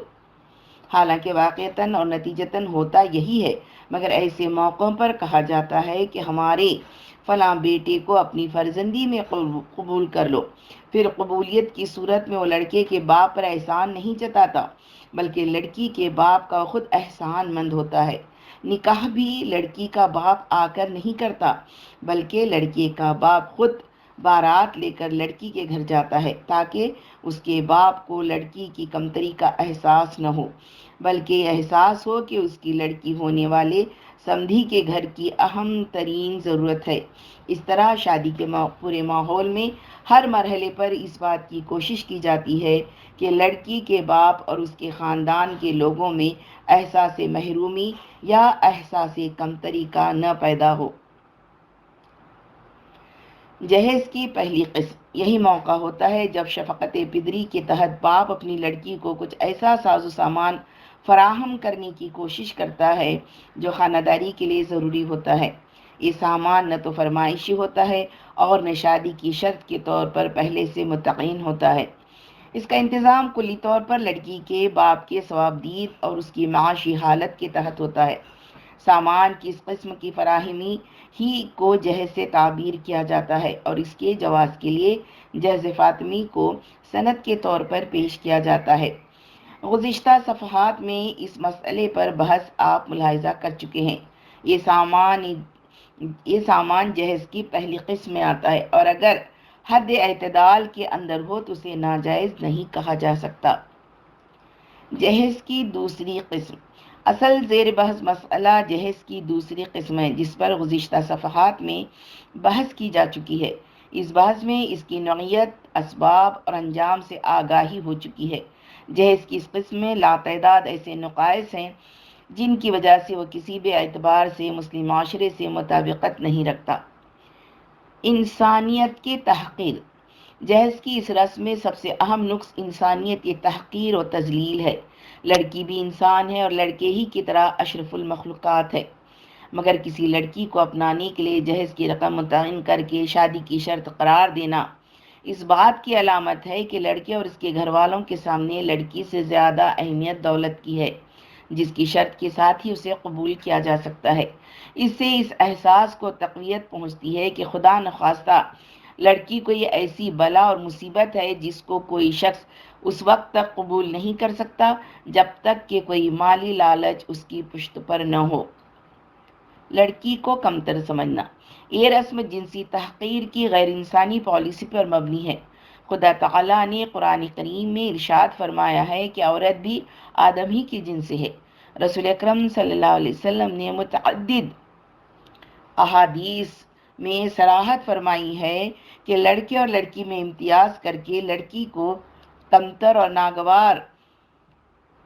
حالانکہ واقعتاً اور نتیجتاً ہوتا یہی ہے، مگر ایسے موقعوں پر کہا جاتا ہے کہ ہمارے فلاں بیٹے کو اپنی فرزندی میں قبول کر لو۔ پھر قبولیت کی صورت میں وہ لڑکے کے باپ پر احسان نہیں جتاتا، بلکہ لڑکی کے باپ کا خود احسان مند ہوتا ہے۔ نکاح بھی لڑکی کا باپ آ کر نہیں کرتا، بلکہ لڑکے کا باپ خود بارات لے کر لڑکی کے گھر جاتا ہے، تاکہ اس کے باپ کو لڑکی کی کمتری کا احساس نہ ہو، بلکہ یہ احساس ہو کہ اس کی لڑکی ہونے والے سمدھی کے گھر کی اہم ترین ضرورت ہے۔ اس طرح شادی کے پورے ماحول میں ہر مرحلے پر اس بات کی کوشش کی جاتی ہے کہ لڑکی کے باپ اور اس کے خاندان کے لوگوں میں احساس محرومی یا احساس کمتری کا نہ پیدا ہو۔ جہیز کی پہلی قسم، یہی موقع ہوتا ہے جب شفقت پدری کے تحت باپ اپنی لڑکی کو کچھ ایسا ساز و سامان فراہم کرنے کی کوشش کرتا ہے جو خانہ داری کے لیے ضروری ہوتا ہے۔ یہ سامان نہ تو فرمائشی ہوتا ہے اور نہ شادی کی شرط کے طور پر پہلے سے متعین ہوتا ہے۔ اس کا انتظام کلی طور پر لڑکی کے باپ کے ثوابدید اور اس کی معاشی حالت کے تحت ہوتا ہے۔ سامان کی اس قسم کی فراہمی ہی کو جہیز سے تعبیر کیا جاتا ہے، اور اس کے جواز کے لیے جہیز فاطمی کو سند کے طور پر پیش کیا جاتا ہے۔ گزشتہ صفحات میں اس مسئلے پر بحث آپ ملاحظہ کر چکے ہیں۔ یہ سامان جہیز کی پہلی قسم میں آتا ہے، اور اگر حد اعتدال کے اندر ہو تو اسے ناجائز نہیں کہا جا سکتا۔ جہیز کی دوسری قسم، اصل زیر بحث مسئلہ جہیز کی دوسری قسم ہے، جس پر گزشتہ صفحات میں بحث کی جا چکی ہے۔ اس بحث میں اس کی نوعیت، اسباب اور انجام سے آگاہی ہو چکی ہے۔ جہیز کی اس قسم میں لاتعداد ایسے نقائص ہیں جن کی وجہ سے وہ کسی بھی اعتبار سے مسلم معاشرے سے مطابقت نہیں رکھتا۔ انسانیت کی تحقیر، جہیز کی اس رسم میں سب سے اہم نقص انسانیت کی تحقیر و تذلیل ہے۔ لڑکی بھی انسان ہے اور لڑکے ہی کی طرح اشرف المخلوقات ہے، مگر کسی لڑکی کو اپنانے کے لیے جہیز کی رقم متعین کر کے شادی کی شرط قرار دینا اس بات کی علامت ہے کہ لڑکے اور اس کے گھر والوں کے سامنے لڑکی سے زیادہ اہمیت دولت کی ہے، جس کی شرط کے ساتھ ہی اسے قبول کیا جا سکتا ہے۔ اس سے اس احساس کو تقویت پہنچتی ہے کہ خدا نخواستہ لڑکی کو یہ ایسی بلا اور مصیبت ہے جس کو کوئی شخص اس وقت تک قبول نہیں کر سکتا جب تک کہ کوئی مالی لالچ اس کی پشت پر نہ ہو۔ لڑکی کو کمتر سمجھنا، یہ رسم جنسی تحقیر کی غیر انسانی پالیسی پر مبنی ہے۔ خدا تعالیٰ نے قرآن کریم میں ارشاد فرمایا ہے کہ عورت بھی آدم ہی کی جنس سے ہے۔ رسول اکرم صلی اللہ علیہ وسلم نے متعدد احادیث میں صراحت فرمائی ہے کہ لڑکے اور لڑکی میں امتیاز کر کے لڑکی کو کمتر اور ناگوار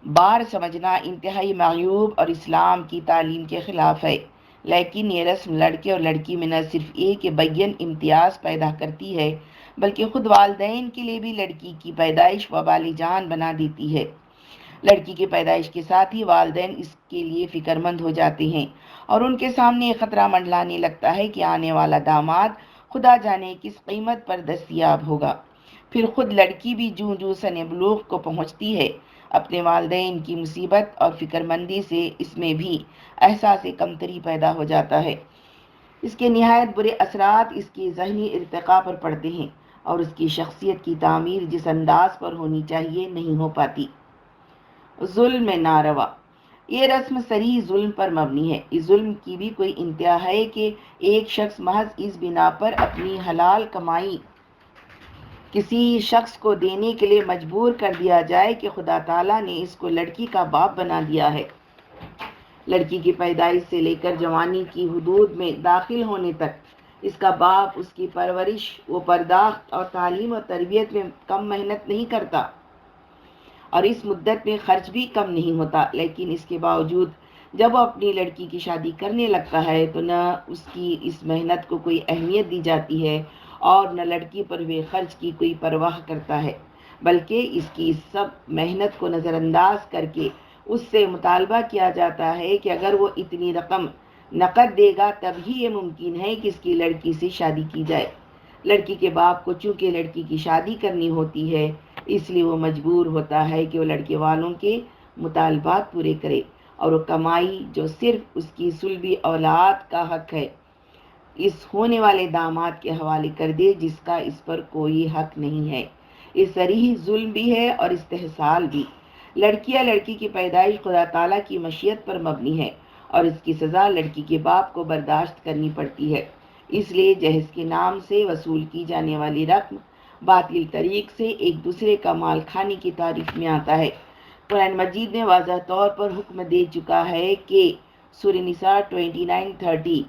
بار سمجھنا انتہائی معیوب اور اسلام کی تعلیم کے خلاف ہے۔ لیکن یہ رسم لڑکے اور لڑکی میں نہ صرف ایک بیان امتیاز پیدا کرتی ہے، بلکہ خود والدین کے لیے بھی لڑکی کی پیدائش وبال جان بنا دیتی ہے۔ لڑکی کی پیدائش کے ساتھ ہی والدین اس کے لیے فکر مند ہو جاتے ہیں اور ان کے سامنے یہ خطرہ منڈلانے لگتا ہے کہ آنے والا داماد خدا جانے کس قیمت پر دستیاب ہوگا۔ پھر خود لڑکی بھی جوں جوں سن بلوغ کو پہنچتی ہے، اپنے والدین کی مصیبت اور فکر مندی سے اس میں بھی احساس کمتری پیدا ہو جاتا ہے۔ اس کے نہایت برے اثرات اس کی ذہنی ارتقاء پر پڑتے ہیں اور اس کی شخصیت کی تعمیر جس انداز پر ہونی چاہیے نہیں ہو پاتی۔ ظلم ناروا، یہ رسم صریح ظلم پر مبنی ہے۔ اس ظلم کی بھی کوئی انتہا ہے کہ ایک شخص محض اس بنا پر اپنی حلال کمائی کسی شخص کو دینے کے لیے مجبور کر دیا جائے کہ خدا تعالیٰ نے اس کو لڑکی کا باپ بنا دیا ہے۔ لڑکی کی پیدائش سے لے کر جوانی کی حدود میں داخل ہونے تک اس کا باپ اس کی پرورش و پرداخت اور تعلیم و تربیت میں کم محنت نہیں کرتا اور اس مدت میں خرچ بھی کم نہیں ہوتا، لیکن اس کے باوجود جب وہ اپنی لڑکی کی شادی کرنے لگتا ہے تو نہ اس کی اس محنت کو کوئی اہمیت دی جاتی ہے اور نہ لڑکی پر ہوئے خرچ کی کوئی پرواہ کرتا ہے، بلکہ اس کی سب محنت کو نظر انداز کر کے اس سے مطالبہ کیا جاتا ہے کہ اگر وہ اتنی رقم نقد دے گا تب ہی یہ ممکن ہے کہ اس کی لڑکی سے شادی کی جائے۔ لڑکی کے باپ کو چونکہ لڑکی کی شادی کرنی ہوتی ہے، اس لیے وہ مجبور ہوتا ہے کہ وہ لڑکے والوں کے مطالبات پورے کرے اور وہ کمائی جو صرف اس کی صلبی اولاد کا حق ہے اس ہونے والے داماد کے حوالے کر دے جس کا اس پر کوئی حق نہیں ہے۔ یہ صریح ظلم بھی ہے اور استحصال بھی۔ لڑکی یا لڑکی کی پیدائش خدا تعالیٰ کی مشیت پر مبنی ہے اور اس کی سزا لڑکی کے باپ کو برداشت کرنی پڑتی ہے۔ اس لیے جہیز کے نام سے وصول کی جانے والی رقم باطل طریق سے ایک دوسرے کا مال کھانے کی تعریف میں آتا ہے۔ قرآن مجید نے واضح طور پر حکم دے چکا ہے کہ سورہ نساء 29:30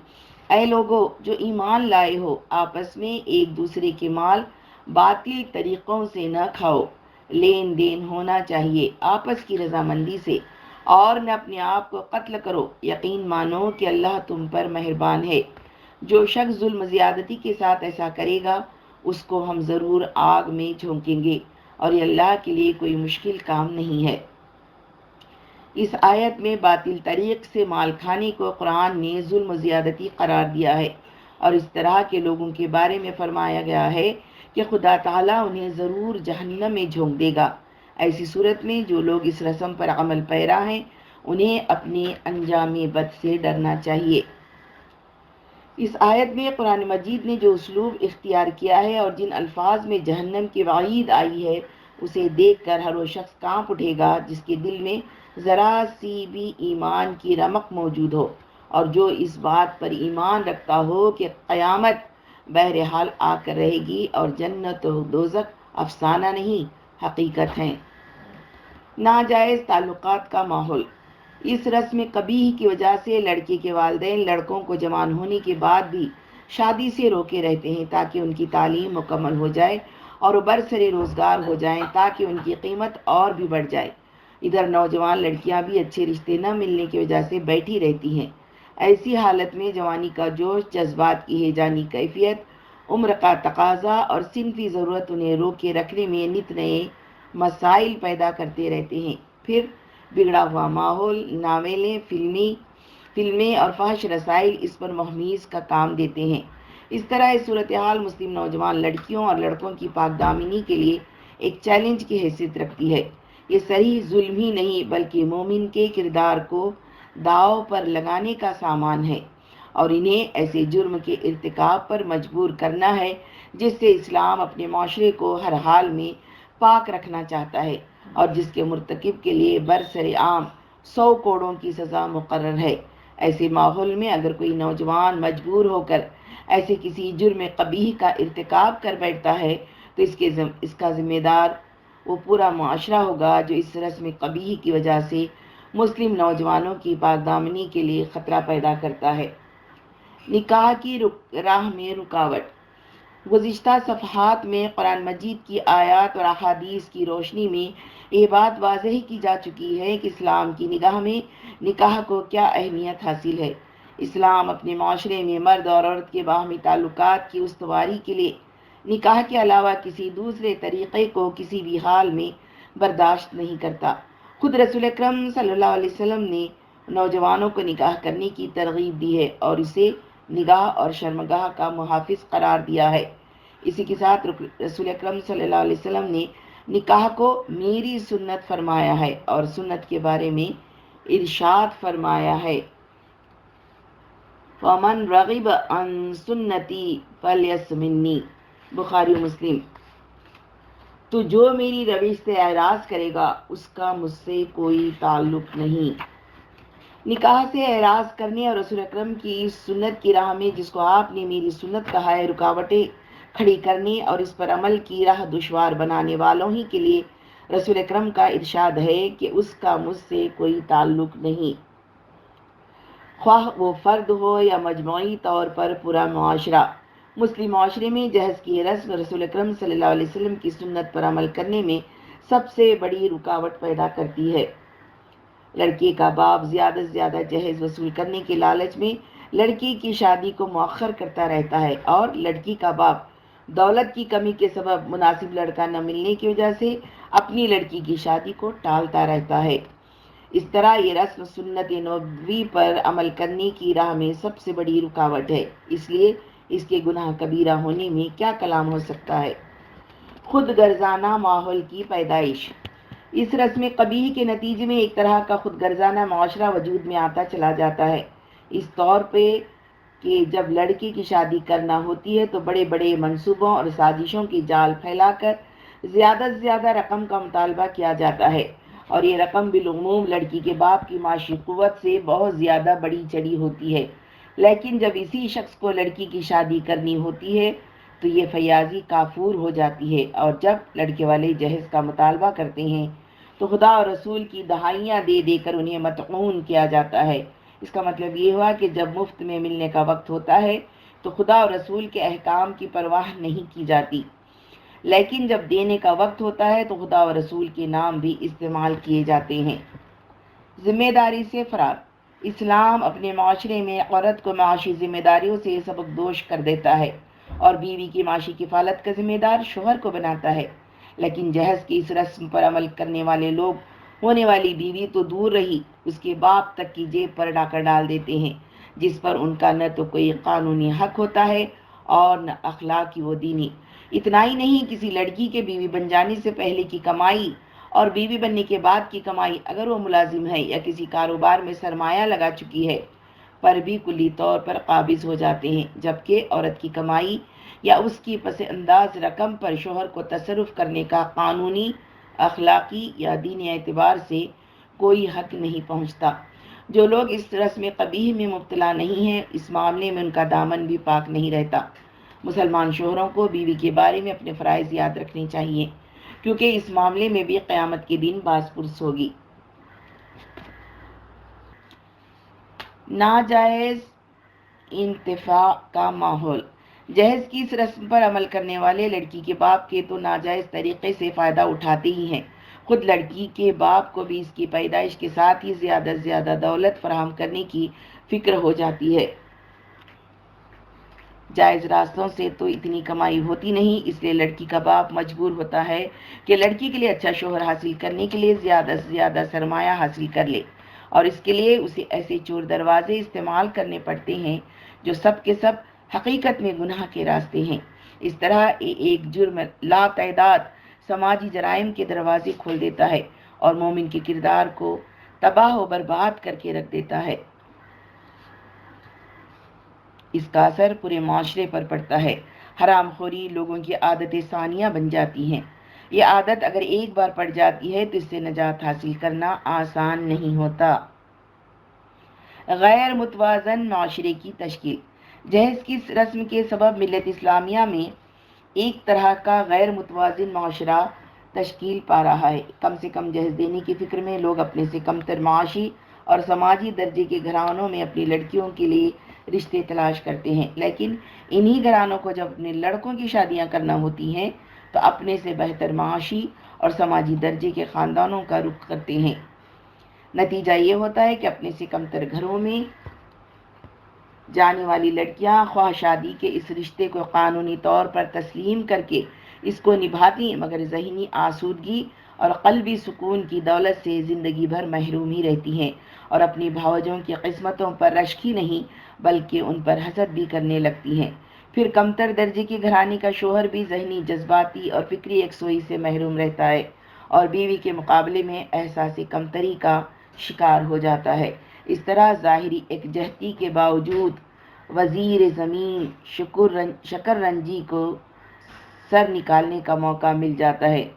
اے لوگو جو ایمان لائے ہو آپس میں ایک دوسرے کے مال باطل طریقوں سے نہ کھاؤ، لین دین ہونا چاہیے آپس کی رضامندی سے اور نہ اپنے آپ کو قتل کرو، یقین مانو کہ اللہ تم پر مہربان ہے۔ جو شخص ظلم زیادتی کے ساتھ ایسا کرے گا اس کو ہم ضرور آگ میں جھونکیں گے اور یہ اللہ کے لیے کوئی مشکل کام نہیں ہے۔ اس آیت میں باطل طریق سے مال کھانے کو قرآن نے ظلم و زیادتی قرار دیا ہے اور اس طرح کے لوگوں کے بارے میں فرمایا گیا ہے کہ خدا تعالیٰ انہیں ضرور جہنم میں جھونک دے گا۔ ایسی صورت میں جو لوگ اس رسم پر عمل پیرا ہیں انہیں اپنے انجام بد سے ڈرنا چاہیے۔ اس آیت میں قرآن مجید نے جو اسلوب اختیار کیا ہے اور جن الفاظ میں جہنم کی وعید آئی ہے اسے دیکھ کر ہر وہ شخص کانپ اٹھے گا جس کے دل میں ذرا سی بھی ایمان کی رمق موجود ہو اور جو اس بات پر ایمان رکھتا ہو کہ قیامت بہرحال آ کر رہے گی اور جنت و دوزخ افسانہ نہیں حقیقت ہیں۔ ناجائز تعلقات کا ماحول، اس رسم قبیح کی وجہ سے لڑکے کے والدین لڑکوں کو جوان ہونے کے بعد بھی شادی سے روکے رہتے ہیں تاکہ ان کی تعلیم مکمل ہو جائے اور وہ برسر روزگار ہو جائیں تاکہ ان کی قیمت اور بھی بڑھ جائے۔ ادھر نوجوان لڑکیاں بھی اچھے رشتے نہ ملنے کی وجہ سے بیٹھی رہتی ہیں۔ ایسی حالت میں جوانی کا جوش، جذبات کی ہیجانی کیفیت، عمر کا تقاضا اور صنفی ضرورت انہیں روکے رکھنے میں نت نئے مسائل پیدا کرتے رہتے ہیں۔ پھر بگڑا ہوا ماحول، ناولیں، فلمیں اور فحش رسائل اس پر مہمیز کا کام دیتے ہیں۔ اس طرح یہ صورتحال مسلم نوجوان لڑکیوں اور لڑکوں کی پاک دامنی کے لیے ایک چیلنج کی حیثیت رکھتی ہے۔ یہ صحیح ظلم ہی نہیں بلکہ مومن کے کردار کو داؤ پر لگانے کا سامان ہے اور انہیں ایسے جرم کے ارتکاب پر مجبور کرنا ہے جس سے اسلام اپنے معاشرے کو ہر حال میں پاک رکھنا چاہتا ہے اور جس کے مرتکب کے لیے برسر عام 100 کوڑوں کی سزا مقرر ہے۔ ایسے ماحول میں اگر کوئی نوجوان مجبور ہو کر ایسے کسی جرم قبیح کا ارتکاب کر بیٹھتا ہے تو اس کا ذمہ دار وہ پورا معاشرہ ہوگا جو اس رسم قبیح کی وجہ سے مسلم نوجوانوں کی پاک دامنی کے لیے خطرہ پیدا کرتا ہے۔ نکاح کی راہ میں رکاوٹ، گزشتہ صفحات میں قرآن مجید کی آیات اور احادیث کی روشنی میں یہ بات واضح کی جا چکی ہے کہ اسلام کی نگاہ میں نکاح کو کیا اہمیت حاصل ہے۔ اسلام اپنے معاشرے میں مرد اور عورت کے باہمی تعلقات کی استواری کے لیے نکاح کے علاوہ کسی دوسرے طریقے کو کسی بھی حال میں برداشت نہیں کرتا۔ خود رسول اکرم صلی اللہ علیہ وسلم نے نوجوانوں کو نکاح کرنے کی ترغیب دی ہے اور اسے نگاہ اور شرمگاہ کا محافظ قرار دیا ہے۔ اسی کے ساتھ رسول اکرم صلی اللہ علیہ وسلم نے نکاح کو میری سنت فرمایا ہے اور سنت کے بارے میں ارشاد فرمایا ہے ومن رغب عن سنتی فلیس منی، بخاری و مسلم۔ تو جو میری روش سے اعراض کرے گا اس کا مجھ سے کوئی تعلق نہیں۔ نکاح سے اعراض کرنے اور رسول اکرم کی اس سنت کی راہ میں جس کو آپ نے میری سنت کہا ہے، رکاوٹیں کھڑی کرنے اور اس پر عمل کی راہ دشوار بنانے والوں ہی کے لیے رسول اکرم کا ارشاد ہے کہ اس کا مجھ سے کوئی تعلق نہیں، خواہ وہ فرد ہو یا مجموعی طور پر پورا معاشرہ۔ مسلم معاشرے میں جہیز کی رسم رسول اکرم صلی اللہ علیہ وسلم کی سنت پر عمل کرنے میں سب سے بڑی رکاوٹ پیدا کرتی ہے۔ لڑکے کا باپ زیادہ سے زیادہ جہیز وصول کرنے کے لالچ میں لڑکی کی شادی کو مؤخر کرتا رہتا ہے، اور لڑکی کا باپ دولت کی کمی کے سبب مناسب لڑکا نہ ملنے کی وجہ سے اپنی لڑکی کی شادی کو ٹالتا رہتا ہے۔ اس طرح یہ رسم سنت نبوی پر عمل کرنے کی راہ میں سب سے بڑی رکاوٹ ہے، اس لیے اس کے گناہ کبیرہ ہونے میں کیا کلام ہو سکتا ہے۔ خود غرضانہ ماحول کی پیدائش۔ اس رسم قبیح کے نتیجے میں ایک طرح کا خود غرضانہ معاشرہ وجود میں آتا چلا جاتا ہے، اس طور پہ کہ جب لڑکی کی شادی کرنا ہوتی ہے تو بڑے بڑے منصوبوں اور سازشوں کی جال پھیلا کر زیادہ سے زیادہ رقم کا مطالبہ کیا جاتا ہے، اور یہ رقم بالعموم لڑکی کے باپ کی معاشی قوت سے بہت زیادہ بڑی چڑھی ہوتی ہے۔ لیکن جب اسی شخص کو لڑکی کی شادی کرنی ہوتی ہے تو یہ فیاضی کافور ہو جاتی ہے، اور جب لڑکے والے جہیز کا مطالبہ کرتے ہیں تو خدا اور رسول کی دہائیاں دے دے کر انہیں مطعون کیا جاتا ہے۔ اس کا مطلب یہ ہوا کہ جب مفت میں ملنے کا وقت ہوتا ہے تو خدا اور رسول کے احکام کی پرواہ نہیں کی جاتی، لیکن جب دینے کا وقت ہوتا ہے تو خدا اور رسول کے نام بھی استعمال کیے جاتے ہیں۔ ذمہ داری سے فرار۔ اسلام اپنے معاشرے میں عورت کو معاشی ذمہ داریوں سے سبکدوش کر دیتا ہے اور بیوی کی معاشی کفالت کا ذمہ دار شوہر کو بناتا ہے، لیکن جہیز کی اس رسم پر عمل کرنے والے لوگ ہونے والی بیوی تو دور رہی، اس کے باپ تک کی جیب پر ڈاکہ ڈال دیتے ہیں، جس پر ان کا نہ تو کوئی قانونی حق ہوتا ہے اور نہ اخلاقی و دینی۔ اتنا ہی نہیں، کسی لڑکی کے بیوی بن جانے سے پہلے کی کمائی اور بیوی بننے کے بعد کی کمائی، اگر وہ ملازم ہے یا کسی کاروبار میں سرمایہ لگا چکی ہے، پر بھی کلی طور پر قابض ہو جاتے ہیں، جبکہ عورت کی کمائی یا اس کی پس انداز رقم پر شوہر کو تصرف کرنے کا قانونی، اخلاقی یا دینی اعتبار سے کوئی حق نہیں پہنچتا۔ جو لوگ اس رسم قبیح میں مبتلا نہیں ہیں، اس معاملے میں ان کا دامن بھی پاک نہیں رہتا۔ مسلمان شوہروں کو بیوی کے بارے میں اپنے فرائض یاد رکھنے چاہیے، کیونکہ اس معاملے میں بھی قیامت کے دن باز پرس ہوگی۔ ناجائز انتفاع کا ماحول۔ جہیز کی اس رسم پر عمل کرنے والے لڑکی کے باپ کے تو ناجائز طریقے سے فائدہ اٹھاتے ہی ہیں، خود لڑکی کے باپ کو بھی اس کی پیدائش کے ساتھ ہی زیادہ سے زیادہ دولت فراہم کرنے کی فکر ہو جاتی ہے۔ جائز راستوں سے تو اتنی کمائی ہوتی نہیں، اس لیے لڑکی کا باپ مجبور ہوتا ہے کہ لڑکی کے لیے اچھا شوہر حاصل کرنے کے لیے زیادہ سے زیادہ سرمایہ حاصل کر لے، اور اس کے لیے اسے ایسے چور دروازے استعمال کرنے پڑتے ہیں جو سب کے سب حقیقت میں گناہ کے راستے ہیں۔ اس طرح ایک جرم لا تعداد سماجی جرائم کے دروازے کھول دیتا ہے اور مومن کے کردار کو تباہ و برباد کر کے رکھ دیتا ہے۔ اس کا اثر پورے معاشرے پر پڑتا ہے۔ حرام خوری لوگوں کی عادت ثانیہ بن جاتی ہیں۔ یہ عادت اگر ایک بار پڑ جاتی ہے تو اس سے نجات حاصل کرنا آسان نہیں ہوتا۔ غیر متوازن معاشرے کی تشکیل۔ جہیز کی رسم کے سبب ملت اسلامیہ میں ایک طرح کا غیر متوازن معاشرہ تشکیل پا رہا ہے۔ کم سے کم جہیز دینے کی فکر میں لوگ اپنے سے کمتر معاشی اور سماجی درجے کے گھرانوں میں اپنی لڑکیوں کے لیے رشتے تلاش کرتے ہیں، لیکن انہی گھرانوں کو جب اپنے لڑکوں کی شادیاں کرنا ہوتی ہیں تو اپنے سے بہتر معاشی اور سماجی درجے کے خاندانوں کا رخ کرتے ہیں۔ نتیجہ یہ ہوتا ہے کہ اپنے سے کمتر گھروں میں جانے والی لڑکیاں خواہ شادی کے اس رشتے کو قانونی طور پر تسلیم کر کے اس کو نبھاتی، مگر ذہنی آسودگی اور قلبی سکون کی دولت سے زندگی بھر محروم ہی رہتی ہیں، اور اپنی بھاوجوں کی قسمتوں پر رشک ہی نہیں بلکہ ان پر حسد بھی کرنے لگتی ہیں۔ پھر کمتر درجے کے گھرانے کا شوہر بھی ذہنی، جذباتی اور فکری یکسوئی سے محروم رہتا ہے اور بیوی کے مقابلے میں احساس کمتری کا شکار ہو جاتا ہے۔ اس طرح ظاہری یکجہتی کے باوجود وزیر زمین شکر رنجی کو سر نکالنے کا موقع مل جاتا ہے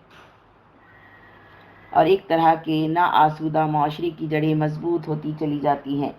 اور ایک طرح کے ناآسودہ معاشرے کی جڑیں مضبوط ہوتی چلی جاتی ہیں۔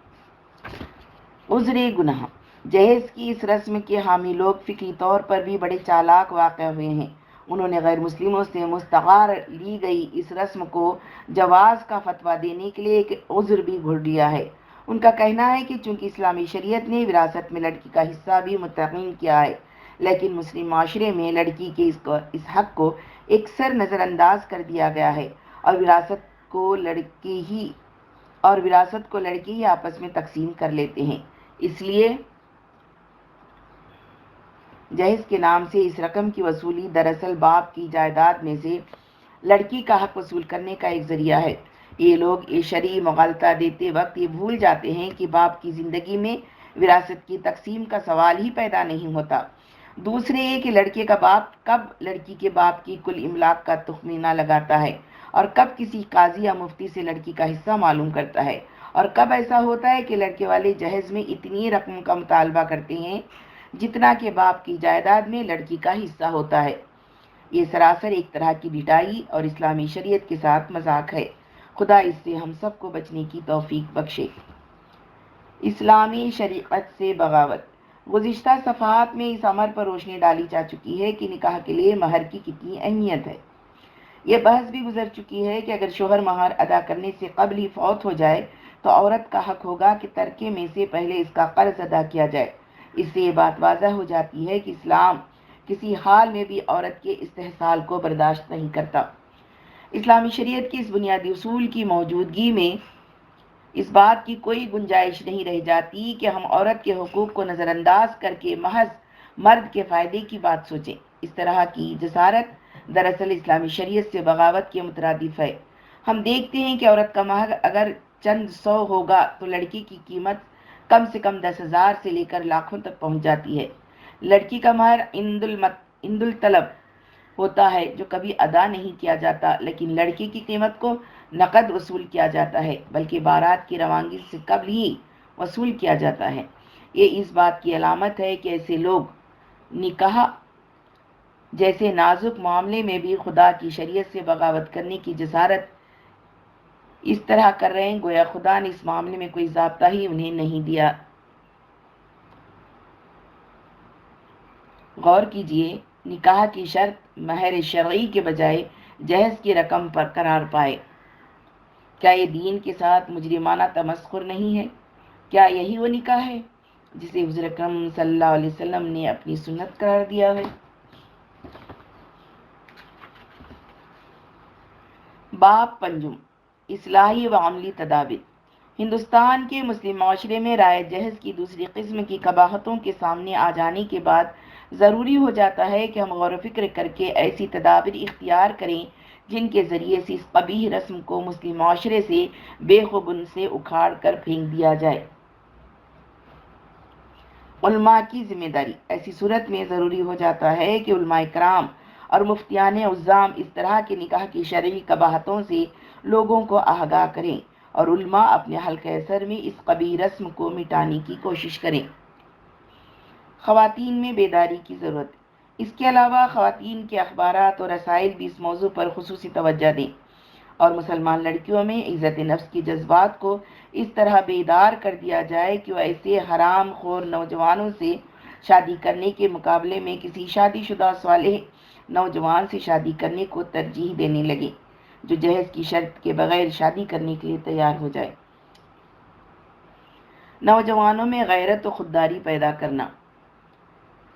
عذر گناہ، جہیز کی اس رسم کے حامی لوگ فکری طور پر بھی بڑے چالاک واقع ہوئے ہیں۔ انہوں نے غیر مسلموں سے مستغار لی گئی اس رسم کو جواز کا فتویٰ دینے کے لیے ایک عذر بھی گھڑ لیا ہے۔ ان کا کہنا ہے کہ چونکہ اسلامی شریعت نے وراثت میں لڑکی کا حصہ بھی متعین کیا ہے، لیکن مسلم معاشرے میں لڑکی کے اس حق کو اکثر نظر انداز کر دیا گیا ہے اور وراثت کو لڑکے ہی آپس میں تقسیم کر لیتے ہیں۔ اس لیے جہیز کے نام سے اس رقم کی وصولی دراصل باپ کی جائیداد میں سے لڑکی کا حق وصول کرنے کا ایک ذریعہ ہے۔ یہ لوگ یہ شرعی مغالطہ دیتے وقت یہ بھول جاتے ہیں کہ باپ کی زندگی میں وراثت کی تقسیم کا سوال ہی پیدا نہیں ہوتا۔ دوسرے یہ کہ لڑکے کا باپ کب لڑکی کے باپ کی کل املاک کا تخمینہ لگاتا ہے اور کب کسی قاضی یا مفتی سے لڑکی کا حصہ معلوم کرتا ہے، اور کب ایسا ہوتا ہے کہ لڑکے والے جہیز میں اتنی رقم کا مطالبہ کرتے ہیں جتنا کہ باپ کی جائیداد میں لڑکی کا حصہ ہوتا ہے۔ یہ سراسر ایک طرح کی ڈٹائی اور اسلامی شریعت کے ساتھ مذاق ہے۔ خدا اس سے ہم سب کو بچنے کی توفیق بخشے۔ اسلامی شریعت سے بغاوت۔ گزشتہ صفحات میں اس امر پر روشنی ڈالی جا چکی ہے کہ نکاح کے لیے مہر کی کتنی اہمیت ہے۔ یہ بحث بھی گزر چکی ہے کہ اگر شوہر مہر ادا کرنے سے قبل ہی فوت ہو جائے تو عورت کا حق ہوگا کہ ترکے میں سے پہلے اس کا قرض ادا کیا جائے۔ اس سے یہ بات واضح ہو جاتی ہے کہ اسلام کسی حال میں بھی عورت کے استحصال کو برداشت نہیں کرتا۔ اسلامی شریعت کے اس بنیادی اصول کی موجودگی میں اس بات کی کوئی گنجائش نہیں رہ جاتی کہ ہم عورت کے حقوق کو نظر انداز کر کے محض مرد کے فائدے کی بات سوچیں۔ اس طرح کی جسارت دراصل اسلامی شریعت سے بغاوت کے مترادف ہے۔ ہم دیکھتے ہیں کہ عورت کا مہر اگر چند سو ہوگا تو لڑکی کی قیمت کم سے کم 10,000 سے لے کر لاکھوں تک پہنچ جاتی ہے۔ لڑکی کا مہر عند الطلب ہوتا ہے جو کبھی ادا نہیں کیا جاتا، لیکن لڑکی کی قیمت کو نقد وصول کیا جاتا ہے، بلکہ بارات کی روانگی سے قبل ہی وصول کیا جاتا ہے۔ یہ اس بات کی علامت ہے کہ ایسے لوگ نکاح جیسے نازک معاملے میں بھی خدا کی شریعت سے بغاوت کرنے کی جسارت اس طرح کر رہے ہیں گویا خدا نے اس معاملے میں کوئی ضابطہ ہی انہیں نہیں دیا۔ غور کیجئے، نکاح کی شرط مہر شرعی کے بجائے جہیز کی رقم پر قرار پائے۔ کیا یہ دین کے ساتھ مجرمانہ تمسخر نہیں ہے؟ کیا یہی وہ نکاح ہے جسے حضور اکرم صلی اللہ علیہ وسلم نے اپنی سنت قرار دیا ہے؟ باب پنجم، اصلاحی و عملی تدابیر۔ ہندوستان کے مسلم معاشرے میں رائے جہیز کی دوسری قسم کی قباحتوں کے سامنے آ جانے کے بعد ضروری ہو جاتا ہے کہ ہم غور و فکر کر کے ایسی تدابیر اختیار کریں جن کے ذریعے سے اس قبیح رسم کو مسلم معاشرے سے بے خبن سے اکھاڑ کر پھینک دیا جائے۔ علماء کی ذمہ داری۔ ایسی صورت میں ضروری ہو جاتا ہے کہ علماء کرام اور مفتیان عظام اس طرح کے نکاح کی شرعی قباحتوں سے لوگوں کو آگاہ کریں اور علماء اپنے حلقہ اثر میں اس قبیح رسم کو مٹانے کی کوشش کریں۔ خواتین میں بیداری کی ضرورت۔ اس کے علاوہ خواتین کے اخبارات اور رسائل بھی اس موضوع پر خصوصی توجہ دیں اور مسلمان لڑکیوں میں عزت نفس کے جذبات کو اس طرح بیدار کر دیا جائے کہ وہ ایسے حرام خور نوجوانوں سے شادی کرنے کے مقابلے میں کسی شادی شدہ صالح نوجوان سے شادی کرنے کو ترجیح دینے لگے جو جہیز کی شرط کے بغیر شادی کرنے کے لیے تیار ہو جائے۔ نوجوانوں میں غیرت و خودداری پیدا کرنا۔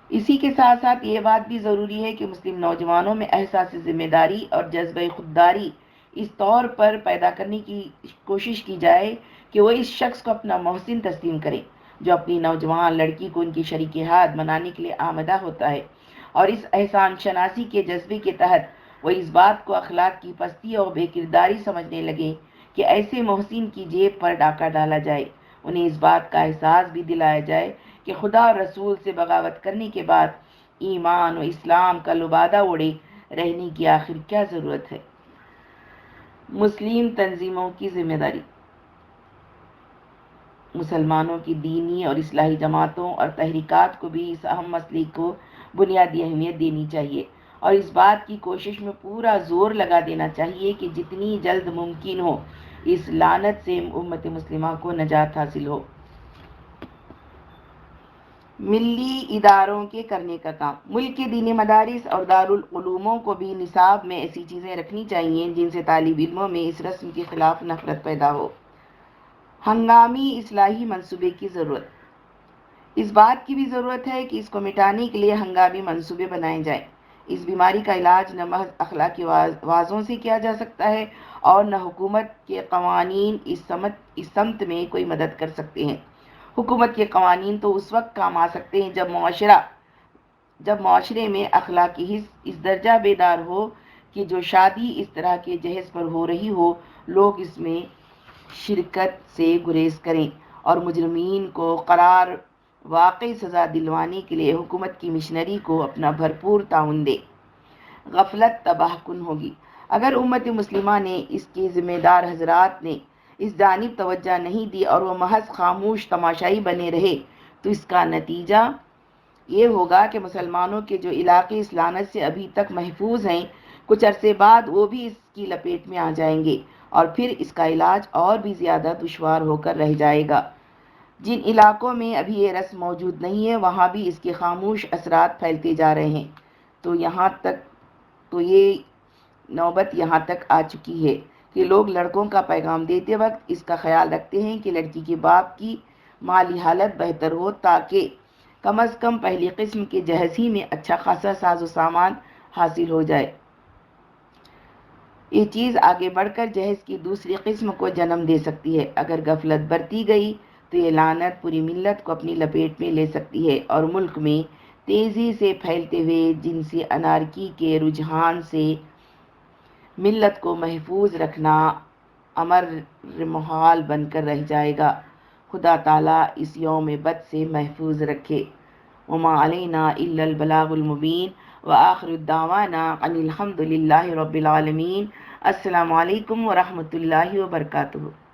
اسی کے ساتھ ساتھ یہ بات بھی ضروری ہے کہ مسلم نوجوانوں میں احساس ذمہ داری اور جذبہ خودداری اس طور پر پیدا کرنے کی کوشش کی جائے کہ وہ اس شخص کو اپنا محسن تسلیم کریں جو اپنی نوجوان لڑکی کو ان کی شریک حیات بنانے کے لیے آمادہ ہوتا ہے، اور اس احسان شناسی کے جذبے کے تحت وہ اس بات کو اخلاق کی پستی اور بے کرداری سمجھنے لگے کہ ایسے محسن کی جیب پر ڈاکہ ڈالا جائے۔ انہیں اس بات کا احساس بھی دلایا جائے کہ خدا اور رسول سے بغاوت کرنے کے بعد ایمان و اسلام کا لبادہ اوڑھے رہنے کی آخر کیا ضرورت ہے۔ مسلم تنظیموں کی ذمہ داری۔ مسلمانوں کی دینی اور اصلاحی جماعتوں اور تحریکات کو بھی اس اہم مسئلے کو بنیادی اہمیت دینی چاہیے اور اس بات کی کوشش میں پورا زور لگا دینا چاہیے کہ جتنی جلد ممکن ہو اس لعنت سے امت مسلمہ کو نجات حاصل ہو۔ ملی اداروں کے کرنے کا کام۔ ملک کے دینی مدارس اور دارالعلوموں کو بھی نصاب میں ایسی چیزیں رکھنی چاہیے جن سے طالب علموں میں اس رسم کے خلاف نفرت پیدا ہو۔ ہنگامی اصلاحی منصوبے کی ضرورت۔ اس بات کی بھی ضرورت ہے کہ اس کو مٹانے کے لیے ہنگامی منصوبے بنائے جائیں۔ اس بیماری کا علاج نہ محض اخلاقی وعظوں سے کیا جا سکتا ہے اور نہ حکومت کے قوانین اس سمت میں کوئی مدد کر سکتے ہیں۔ حکومت کے قوانین تو اس وقت کام آ سکتے ہیں جب معاشرے میں اخلاقی حس اس درجہ بیدار ہو کہ جو شادی اس طرح کے جہیز پر ہو رہی ہو لوگ اس میں شرکت سے گریز کریں اور مجرمین کو قرار واقعی سزا دلوانے کے لیے حکومت کی مشنری کو اپنا بھرپور تعاون دے۔ غفلت تباہ کن ہوگی۔ اگر امت مسلمہ نے اس کے ذمہ دار حضرات نے اس جانب توجہ نہیں دی اور وہ محض خاموش تماشائی بنے رہے تو اس کا نتیجہ یہ ہوگا کہ مسلمانوں کے جو علاقے اس لعنت سے ابھی تک محفوظ ہیں کچھ عرصے بعد وہ بھی اس کی لپیٹ میں آ جائیں گے اور پھر اس کا علاج اور بھی زیادہ دشوار ہو کر رہ جائے گا۔ جن علاقوں میں ابھی یہ رسم موجود نہیں ہے وہاں بھی اس کے خاموش اثرات پھیلتے جا رہے ہیں تو یہ نوبت یہاں تک آ چکی ہے کہ لوگ لڑکوں کا پیغام دیتے وقت اس کا خیال رکھتے ہیں کہ لڑکی کے باپ کی مالی حالت بہتر ہو تاکہ کم از کم پہلی قسم کے جہیز ہی میں اچھا خاصا ساز و سامان حاصل ہو جائے۔ یہ چیز آگے بڑھ کر جہیز کی دوسری قسم کو جنم دے سکتی ہے۔ اگر غفلت برتی گئی تو یہ لعنت پوری ملت کو اپنی لپیٹ میں لے سکتی ہے اور ملک میں تیزی سے پھیلتے ہوئے جنسی انارکی کے رجحان سے ملت کو محفوظ رکھنا امر محال بن کر رہ جائے گا۔ خدا تعالیٰ اس یوم بد سے محفوظ رکھے۔ وما علینا الا البلاغ المبین وآخر الدعوانا ان الحمد للہ رب العالمین۔ السلام علیکم ورحمۃ اللہ وبرکاتہ۔